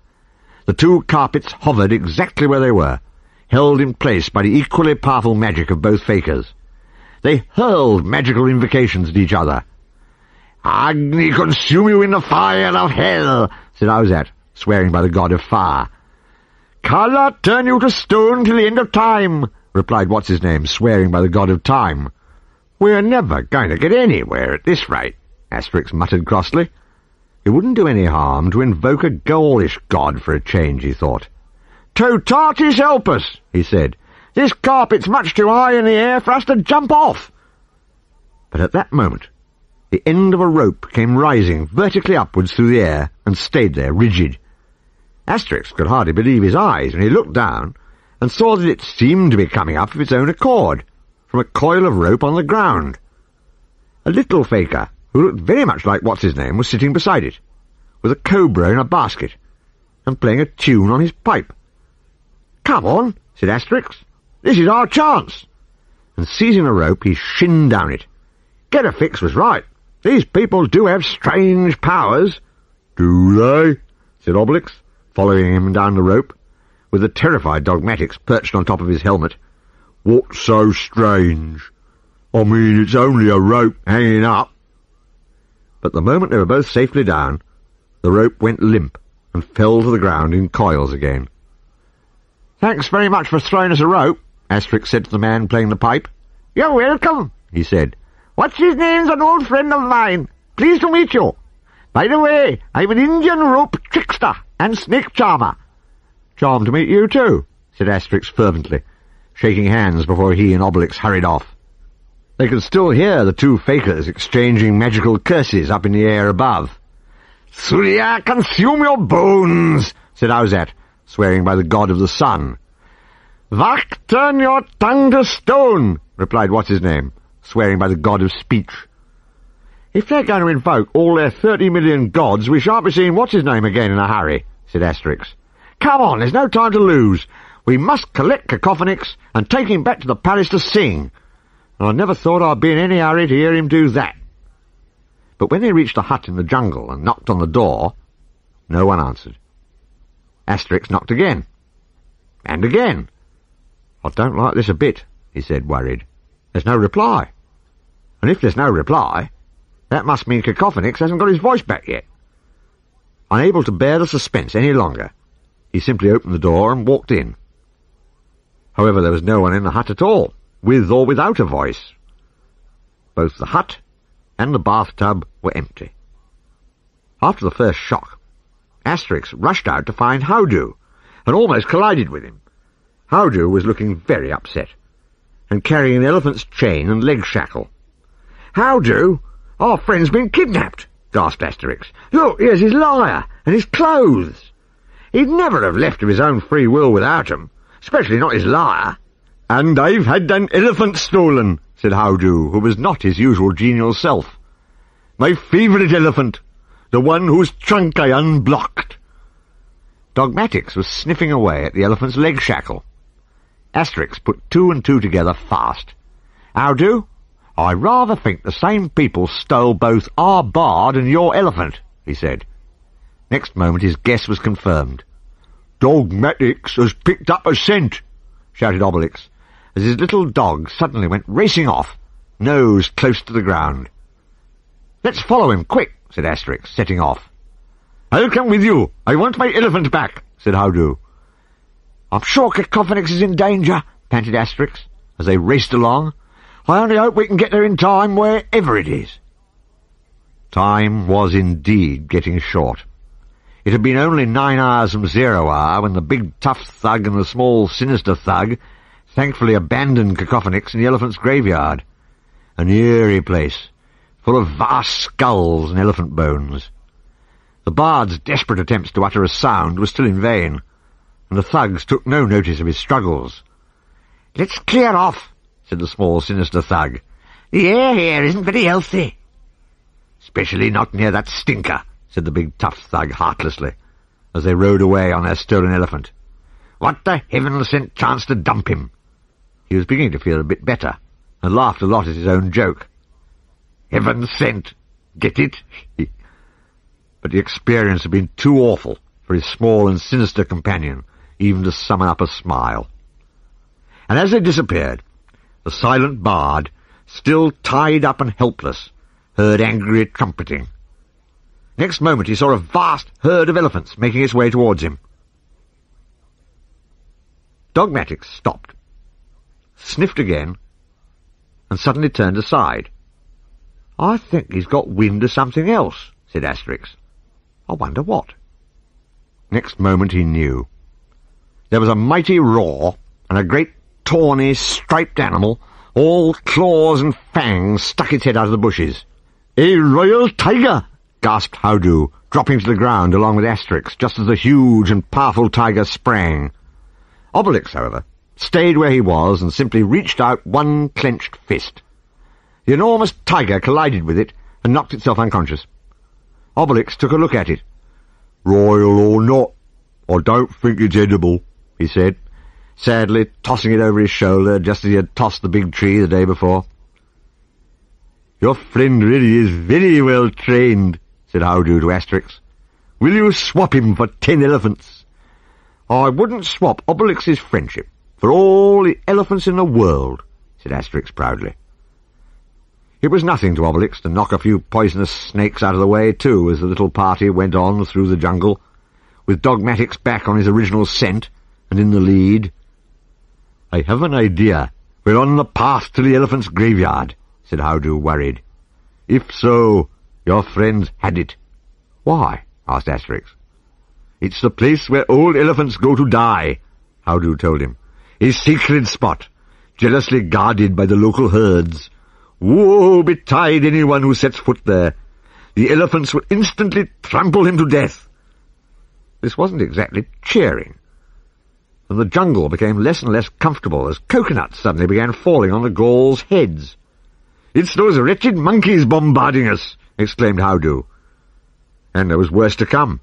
The two carpets hovered exactly where they were, held in place by the equally powerful magic of both fakirs. They hurled magical invocations at each other. "Agni consume you in the fire of hell," said Rahãzade, swearing by the god of fire. "Kala turn you to stone till the end of time," replied Watziznegm, swearing by the god of time. "We're never going to get anywhere at this rate," Asterix muttered crossly. It wouldn't do any harm to invoke a Gaulish god for a change, he thought. "Totatis help us," he said. "This carpet's much too high in the air for us to jump off." But at that moment, the end of a rope came rising vertically upwards through the air and stayed there, rigid. Asterix could hardly believe his eyes when he looked down and saw that it seemed to be coming up of its own accord, from a coil of rope on the ground. A little fakir, who looked very much like Watziznegm, was sitting beside it, with a cobra in a basket, and playing a tune on his pipe. "Come on," said Asterix. "This is our chance." And seizing a rope, he shinned down it. Cacofinix was right. These people do have strange powers. "Do they?" said Obelix, following him down the rope, with the terrified Dogmatix perched on top of his helmet. "What's so strange? I mean, it's only a rope hanging up." But the moment they were both safely down, the rope went limp and fell to the ground in coils again. "Thanks very much for throwing us a rope," Asterix said to the man playing the pipe. "You're welcome," he said. "Watziznegm's an old friend of mine. Pleased to meet you. By the way, I'm an Indian rope trickster and snake charmer." "Charmed to meet you too," said Asterix fervently, shaking hands before he and Obelix hurried off. They could still hear the two fakirs exchanging magical curses up in the air above. "Surya, consume your bones," said Rahãzade, swearing by the god of the sun. "Vak, turn your tongue to stone," replied Watziznegm, swearing by the god of speech. "If they're going to invoke all their 30 million gods, we shan't be seeing Watziznegm again in a hurry," said Asterix. "Come on, there's no time to lose. We must collect Cacofinix and take him back to the palace to sing. And I never thought I'd be in any hurry to hear him do that." But when they reached a hut in the jungle and knocked on the door, no one answered. Asterix knocked again. And again. "I don't like this a bit," he said, worried. "There's no reply. And if there's no reply, that must mean Cacofinix hasn't got his voice back yet." Unable to bear the suspense any longer, he simply opened the door and walked in. However, there was no one in the hut at all, with or without a voice. Both the hut and the bathtub were empty. After the first shock, Asterix rushed out to find Hoodunnit, and almost collided with him. Hoodunnit was looking very upset, and carrying an elephant's chain and leg shackle. "Hoodunnit, our friend's been kidnapped," gasped Asterix. "Look, here's his lyre, and his clothes. He'd never have left of his own free will without 'em, especially not his lyre." "And I've had an elephant stolen," said Hoodunnit, who was not his usual genial self. "My favourite elephant, the one whose trunk I unblocked." Dogmatix was sniffing away at the elephant's leg shackle. Asterix put two and two together fast. "Hoodunnit, I rather think the same people stole both our bard and your elephant," he said. Next moment his guess was confirmed. "Dogmatix has picked up a scent," shouted Obelix, as his little dog suddenly went racing off, nose close to the ground. "Let's follow him, quick," said Asterix, setting off. "I'll come with you. I want my elephant back," said Hoodunnit. "I'm sure Cacofinix is in danger," panted Asterix, as they raced along. "I only hope we can get there in time, wherever it is." Time was indeed getting short. It had been only 9 hours from 0 hour when the big tough thug and the small sinister thug thankfully abandoned Cacofinix in the elephant's graveyard. An eerie place, full of vast skulls and elephant bones. The bard's desperate attempts to utter a sound were still in vain, and the thugs took no notice of his struggles. "Let's clear off," said the small sinister thug. "The air here isn't very healthy." "Especially not near that stinker," said the big tough thug heartlessly, as they rode away on their stolen elephant. "What the heaven-sent chance to dump him!" He was beginning to feel a bit better, and laughed a lot at his own joke. "Heaven-sent, get it?" But the experience had been too awful for his small and sinister companion even to summon up a smile. And as they disappeared, the silent bard, still tied up and helpless, heard angry trumpeting. Next moment he saw a vast herd of elephants making its way towards him. Dogmatix stopped, sniffed again, and suddenly turned aside. "I think he's got wind of something else," said Asterix. "I wonder what." Next moment he knew. There was a mighty roar, and a great tawny, striped animal, all claws and fangs, stuck its head out of the bushes. "A royal tiger!" gasped Hoodunnit, dropping to the ground along with Asterix, just as the huge and powerful tiger sprang. Obelix, however, stayed where he was and simply reached out one clenched fist. The enormous tiger collided with it and knocked itself unconscious. Obelix took a look at it. "Royal or not, I don't think it's edible," he said, sadly tossing it over his shoulder just as he had tossed the big tree the day before. "Your friend really is very well trained," said Hoodu to Asterix. "Will you swap him for 10 elephants?" "I wouldn't swap Obelix's friendship for all the elephants in the world," said Asterix proudly. It was nothing to Obelix to knock a few poisonous snakes out of the way, too, as the little party went on through the jungle, with Dogmatix back on his original scent and in the lead. "I have an idea. We're on the path to the elephant's graveyard," said Hoodu, worried. "If so, your friends had it." "Why?" asked Asterix. "It's the place where old elephants go to die," Hoodu told him. "A sacred spot, jealously guarded by the local herds. Woe betide anyone who sets foot there. The elephants will instantly trample him to death." This wasn't exactly cheering, and the jungle became less and less comfortable as coconuts suddenly began falling on the Gauls' heads. "It's those wretched monkeys bombarding us!" exclaimed Hoodu. And there was worse to come.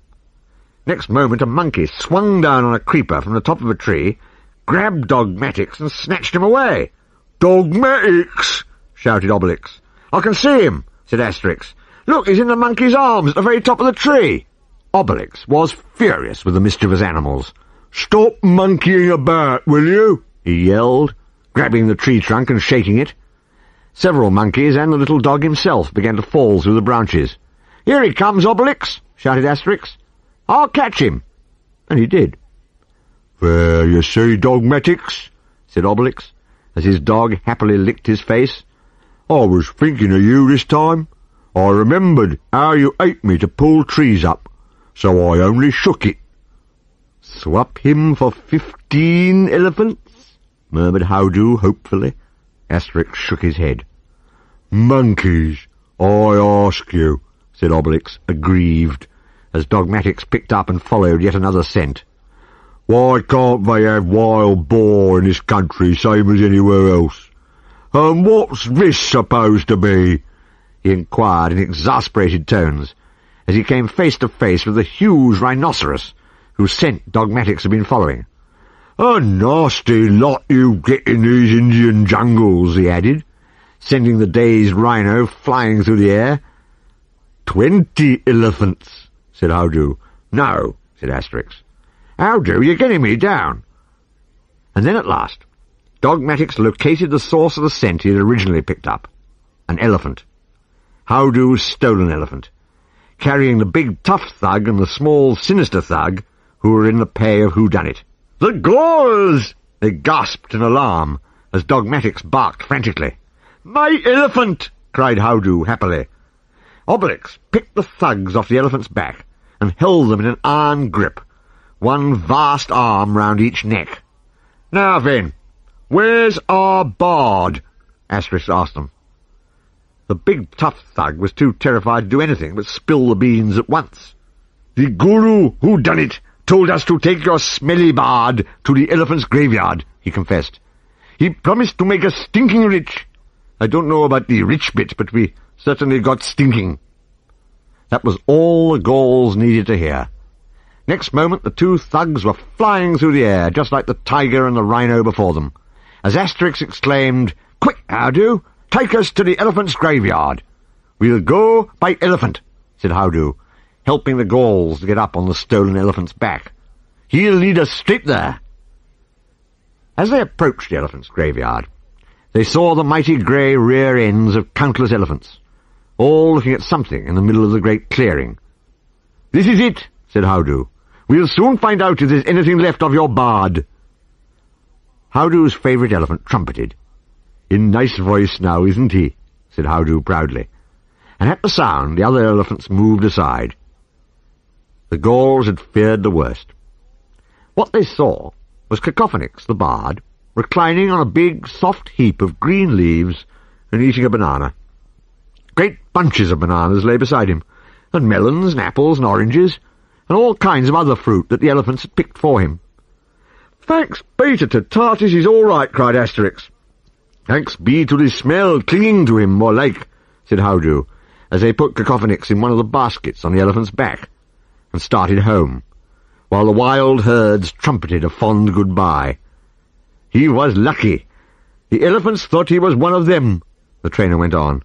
Next moment a monkey swung down on a creeper from the top of a tree, grabbed Dogmatix and snatched him away. "Dogmatix!" shouted Obelix. "I can see him," said Asterix. "Look, he's in the monkey's arms at the very top of the tree." Obelix was furious with the mischievous animals. "Stop monkeying about, will you?" he yelled, grabbing the tree trunk and shaking it. Several monkeys and the little dog himself began to fall through the branches. "Here he comes, Obelix!" shouted Asterix. "I'll catch him." And he did. "There you see, Dogmatix," said Obelix, as his dog happily licked his face. "I was thinking of you this time. I remembered how you ate me to pull trees up, so I only shook it." "Swap him for 15 elephants?" murmured Hoodu hopefully. Asterix shook his head. "Monkeys, I ask you," said Obelix, aggrieved, as Dogmatix picked up and followed yet another scent. "Why can't they have wild boar in this country, same as anywhere else? And what's this supposed to be?" he inquired in exasperated tones, as he came face to face with the huge rhinoceros whose scent Dogmatix had been following. "A nasty lot you get in these Indian jungles," he added, sending the dazed rhino flying through the air. 20 elephants, said Hoodu. "No," said Asterix. "Hoodu, you're getting me down." And then at last, Dogmatix located the source of the scent he had originally picked up. An elephant. Hoodu's stolen elephant, carrying the big tough thug and the small sinister thug who were in the pay of Hoodunnit. "The Gauls!" they gasped in alarm as Dogmatix barked frantically. "My elephant!" cried Hoodu happily. Obelix picked the thugs off the elephant's back and held them in an iron grip, one vast arm round each neck. "Now then, where's our bard?" Asterix asked them. The big tough thug was too terrified to do anything but spill the beans at once. "The guru Hoodunnit told us to take your smelly bard to the elephant's graveyard," he confessed. "He promised to make us stinking rich. I don't know about the rich bit, but we certainly got stinking." That was all the Gauls needed to hear. Next moment the two thugs were flying through the air, just like the tiger and the rhino before them, as Asterix exclaimed, "Quick, Hoodu, take us to the elephant's graveyard." "We'll go by elephant," said Hoodu, helping the Gauls to get up on the stolen elephant's back. "He'll lead us straight there." As they approached the elephant's graveyard, they saw the mighty grey rear ends of countless elephants, all looking at something in the middle of the great clearing. "This is it," said Hoodu. "We'll soon find out if there's anything left of your bard." Hoodu's favourite elephant trumpeted. "In nice voice now, isn't he?" said Hoodu proudly. And at the sound the other elephants moved aside. The Gauls had feared the worst. What they saw was Cacofinix, the bard, reclining on a big, soft heap of green leaves and eating a banana. Great bunches of bananas lay beside him, and melons and apples and oranges, and all kinds of other fruit that the elephants had picked for him. "Thanks be to Tartarus, he's all right," cried Asterix. "Thanks be to the smell clinging to him, more like," said Hoodu, as they put Cacofinix in one of the baskets on the elephant's back, and started home, while the wild herds trumpeted a fond goodbye, He was lucky. The elephants thought he was one of them, the trainer went on.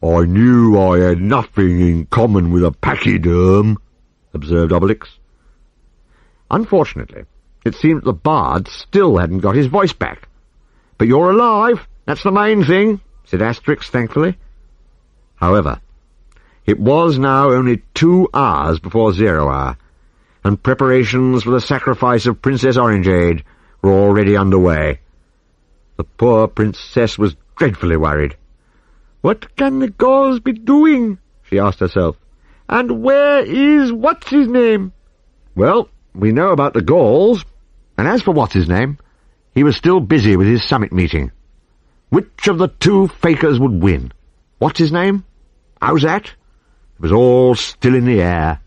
I knew I had nothing in common with a pachyderm, observed Obelix. Unfortunately, it seemed that the bard still hadn't got his voice back. But you're alive, that's the main thing, said Asterix thankfully. However, it was now only 2 hours before 0 hour, and preparations for the sacrifice of Princess Orinjade were already underway. The poor princess was dreadfully worried. What can the Gauls be doing? She asked herself. And where is Watziznegm? Well, we know about the Gauls, and as for Watziznegm, he was still busy with his summit meeting. Which of the 2 fakirs would win? Watziznegm? How's that? It was all still in the air.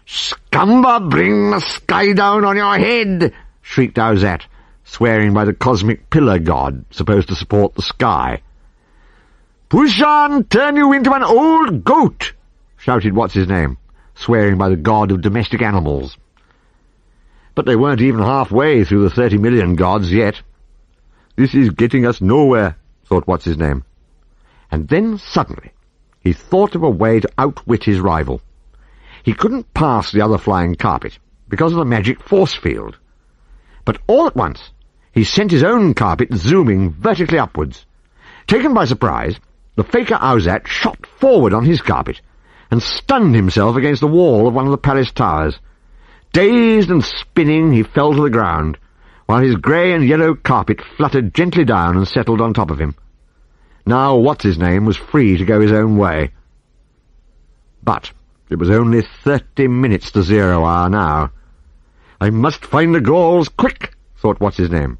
Scumber, bring the sky down on your head, shrieked Rahãzade, swearing by the cosmic pillar god supposed to support the sky. Push on, turn you into an old goat, shouted Watziznegm, swearing by the god of domestic animals. But they weren't even halfway through the 30 million gods yet. This is getting us nowhere, thought Watziznegm. And then suddenly he thought of a way to outwit his rival. He couldn't pass the other flying carpet because of the magic force field. But all at once he sent his own carpet zooming vertically upwards. Taken by surprise, the fakir Rahãzade shot forward on his carpet and stunned himself against the wall of one of the palace towers. Dazed and spinning, he fell to the ground, while his grey and yellow carpet fluttered gently down and settled on top of him. Now Watziznegm was free to go his own way. But it was only 30 minutes to 0 hour now. I must find the Gauls quick, thought Watziznegm.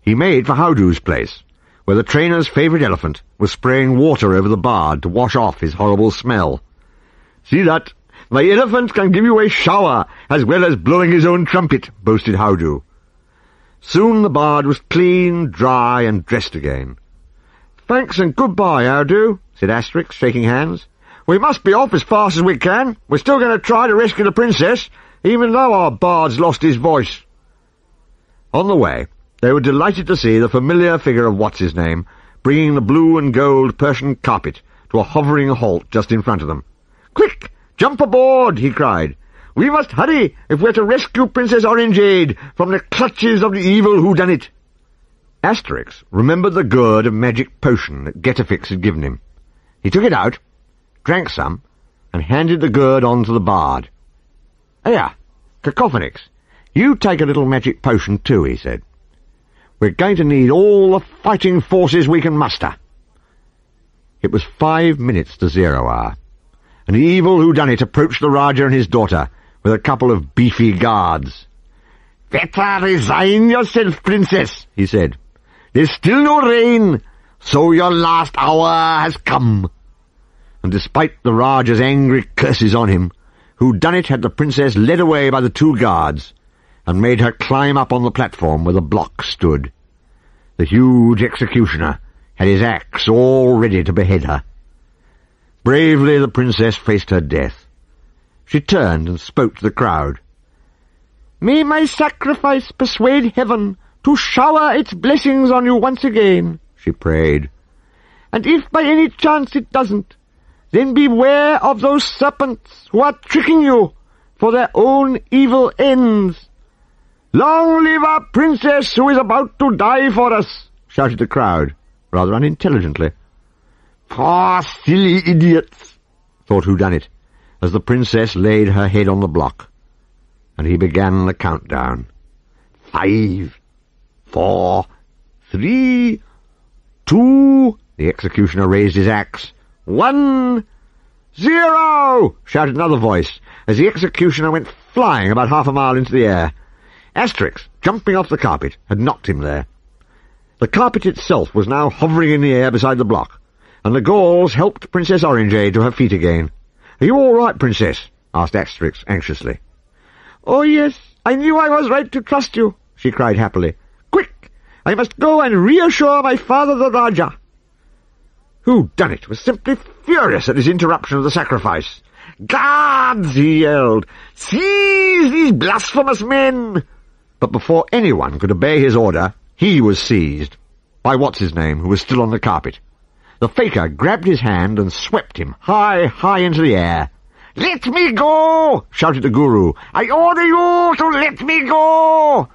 He made for Hoodu's place, where the trainer's favourite elephant was spraying water over the bard to wash off his horrible smell. See that? My elephant can give you a shower, as well as blowing his own trumpet, boasted Hoodu. Soon the bard was clean, dry, and dressed again. Thanks and goodbye, Hoodu, said Asterix, shaking hands. We must be off as fast as we can. We're still going to try to rescue the princess, even though our bard's lost his voice. On the way, they were delighted to see the familiar figure of Watziznegm bringing the blue and gold Persian carpet to a hovering halt just in front of them. Quick! Jump aboard! He cried. We must hurry if we're to rescue Princess Orinjade from the clutches of the evil Hoodunnit. Asterix remembered the gourd of magic potion that Cacofinix had given him. He took it out, drank some, and handed the gourd on to the bard. Here, Cacofinix, you take a little magic potion too, he said. We're going to need all the fighting forces we can muster. It was 5 minutes to 0 hour, and the evil Hoodunnit approached the Rajah and his daughter with a couple of beefy guards. Better resign yourself, princess, he said. There's still no rain, so your last hour has come. And despite the Rajah's angry curses on him, Hoodunnit had the princess led away by the 2 guards, and made her climb up on the platform where the block stood. The huge executioner had his axe all ready to behead her. Bravely the princess faced her death. She turned and spoke to the crowd. May my sacrifice persuade heaven to shower its blessings on you once again, she prayed. And if by any chance it doesn't, then beware of those serpents who are tricking you for their own evil ends. Long live our princess who is about to die for us, shouted the crowd, rather unintelligently. Poor silly idiots, thought Hoodunnit, as the princess laid her head on the block, and he began the countdown. 5, 4, 3, 2, the executioner raised his axe. 1, 0, shouted another voice, as the executioner went flying about half a mile into the air. Asterix, jumping off the carpet, had knocked him there. The carpet itself was now hovering in the air beside the block, and the Gauls helped Princess Orinjade to her feet again. Are you all right, princess? asked Asterix anxiously. Oh, yes, I knew I was right to trust you, she cried happily. Quick! I must go and reassure my father the Rajah. Hoodunnit was simply furious at his interruption of the sacrifice. Guards, he yelled, seize these blasphemous men! But before anyone could obey his order, He was seized by Watziznegm, who was still on the carpet. The fakir grabbed his hand and swept him high, high into the air. "Let me go!" shouted the guru. "I order you to let me go!"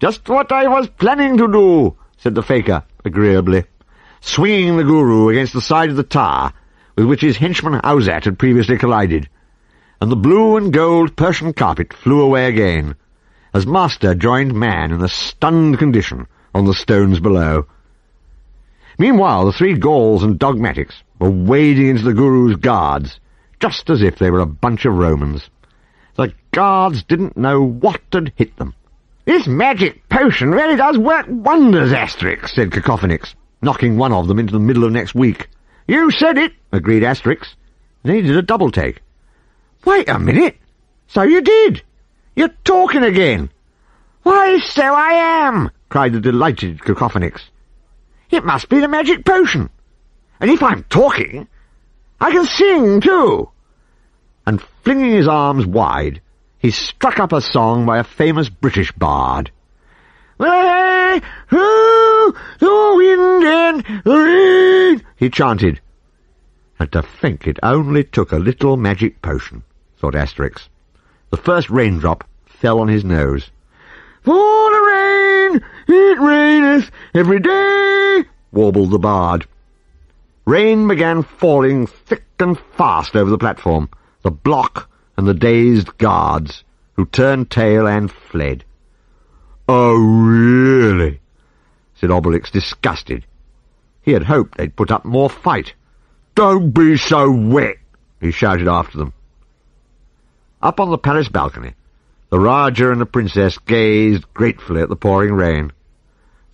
"Just what I was planning to do," said the fakir agreeably, swinging the guru against the side of the tower with which his henchman Rahãzade had previously collided, and the blue and gold Persian carpet flew away again, as master joined man in a stunned condition on the stones below. Meanwhile, the three Gauls and dogmatics were wading into the guru's guards, just as if they were a bunch of Romans. The guards didn't know what had hit them. "This magic potion really does work wonders, Asterix," said Cacofinix, knocking one of them into the middle of next week. "You said it," agreed Asterix. Then he did a double take. "Wait a minute. So you did. You're talking again." "Why, so I am," cried the delighted Cacofinix. "It must be the magic potion. And if I'm talking, I can sing too." And flinging his arms wide, he struck up a song by a famous British bard. "Hey, ho, the wind and the rain," he chanted. And to think it only took a little magic potion, thought Asterix. The first raindrop fell on his nose. "For the rain, it raineth every day," warbled the bard. Rain began falling thick and fast over the platform, the block and the dazed guards, who turned tail and fled. "Oh, really?" said Obelix, disgusted. He had hoped they'd put up more fight. "Don't be so wet," he shouted after them. Up on the palace balcony, the Rajah and the princess gazed gratefully at the pouring rain.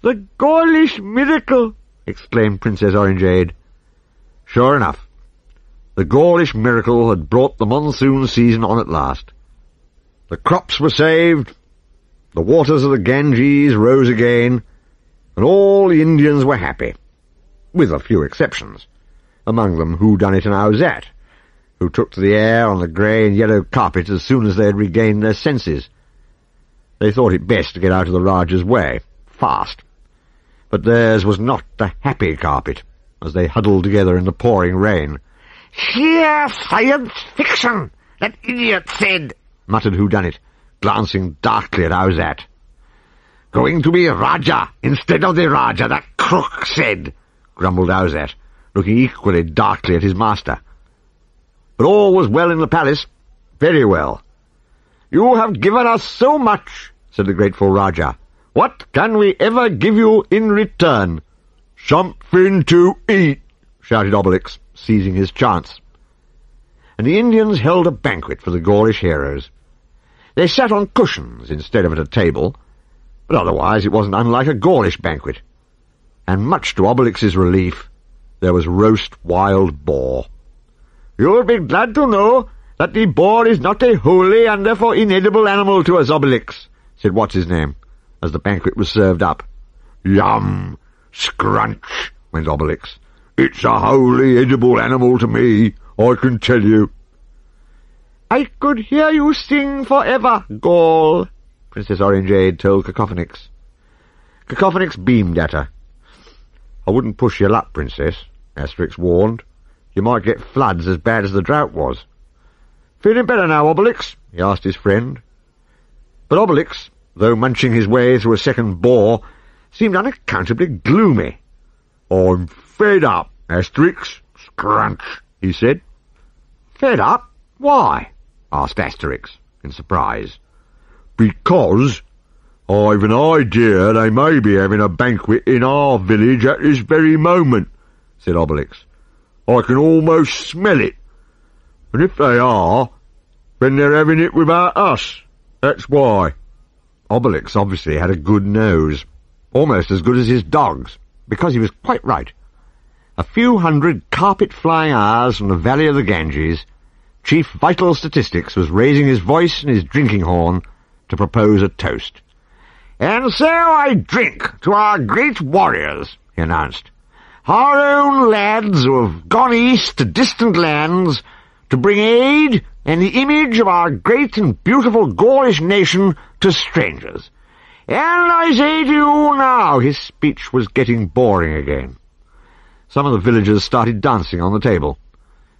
"The Gaulish miracle!" exclaimed Princess Orinjade. Sure enough, the Gaulish miracle had brought the monsoon season on at last. The crops were saved, the waters of the Ganges rose again, and all the Indians were happy, with a few exceptions, among them Hoodunnit and Rahãzade, who took to the air on the grey and yellow carpet as soon as they had regained their senses. They thought it best to get out of the Rajah's way, fast. But theirs was not the happy carpet, as they huddled together in the pouring rain. "Sheer science fiction, that idiot said," muttered Hoodunnit, glancing darkly at Rahãzade. "Going to be Rajah instead of the Rajah, that crook said," grumbled Rahãzade, looking equally darkly at his master. But all was well in the palace, very well. "You have given us so much," said the grateful Rajah. "What can we ever give you in return?" "Something to eat," shouted Obelix, seizing his chance. And the Indians held a banquet for the Gaulish heroes. They sat on cushions instead of at a table, but otherwise it wasn't unlike a Gaulish banquet. And much to Obelix's relief, there was roast wild boar. "You'll be glad to know that the boar is not a holy and therefore inedible animal to us, Obelix," said Watziznegm, as the banquet was served up. "Yum! Scrunch!" went Obelix. "It's a wholly edible animal to me, I can tell you." "I could hear you sing forever, Gaul," Princess Orinjade told Cacofinix. Cacofinix beamed at her. "I wouldn't push your luck, Princess," Asterix warned. "You might get floods as bad as the drought was." "Feeling better now, Obelix?" he asked his friend. But Obelix, though munching his way through a second boar, seemed unaccountably gloomy. "I'm fed up, Asterix. Scrunch," he said. "Fed up? Why?" asked Asterix, in surprise. "Because I've an idea they may be having a banquet in our village at this very moment," said Obelix. "I can almost smell it. And if they are, then they're having it without us. That's why." Obelix obviously had a good nose, almost as good as his dog's, because he was quite right. A few hundred carpet-flying hours from the valley of the Ganges, Chief Vital Statistics was raising his voice and his drinking horn to propose a toast. "And so I drink to our great warriors," he announced. "Our own lads who have gone east to distant lands to bring aid and the image of our great and beautiful Gaulish nation to strangers. And I say to you now, his speech was getting boring again. Some of the villagers started dancing on the table.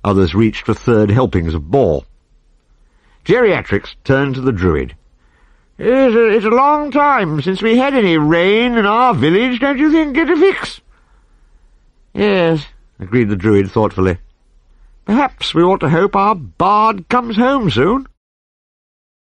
Others reached for third helpings of ball. Geriatrix turned to the druid. It's a long time since we had any rain in our village, don't you think, Cacofinix? Yes, agreed the druid thoughtfully. Perhaps we ought to hope our bard comes home soon.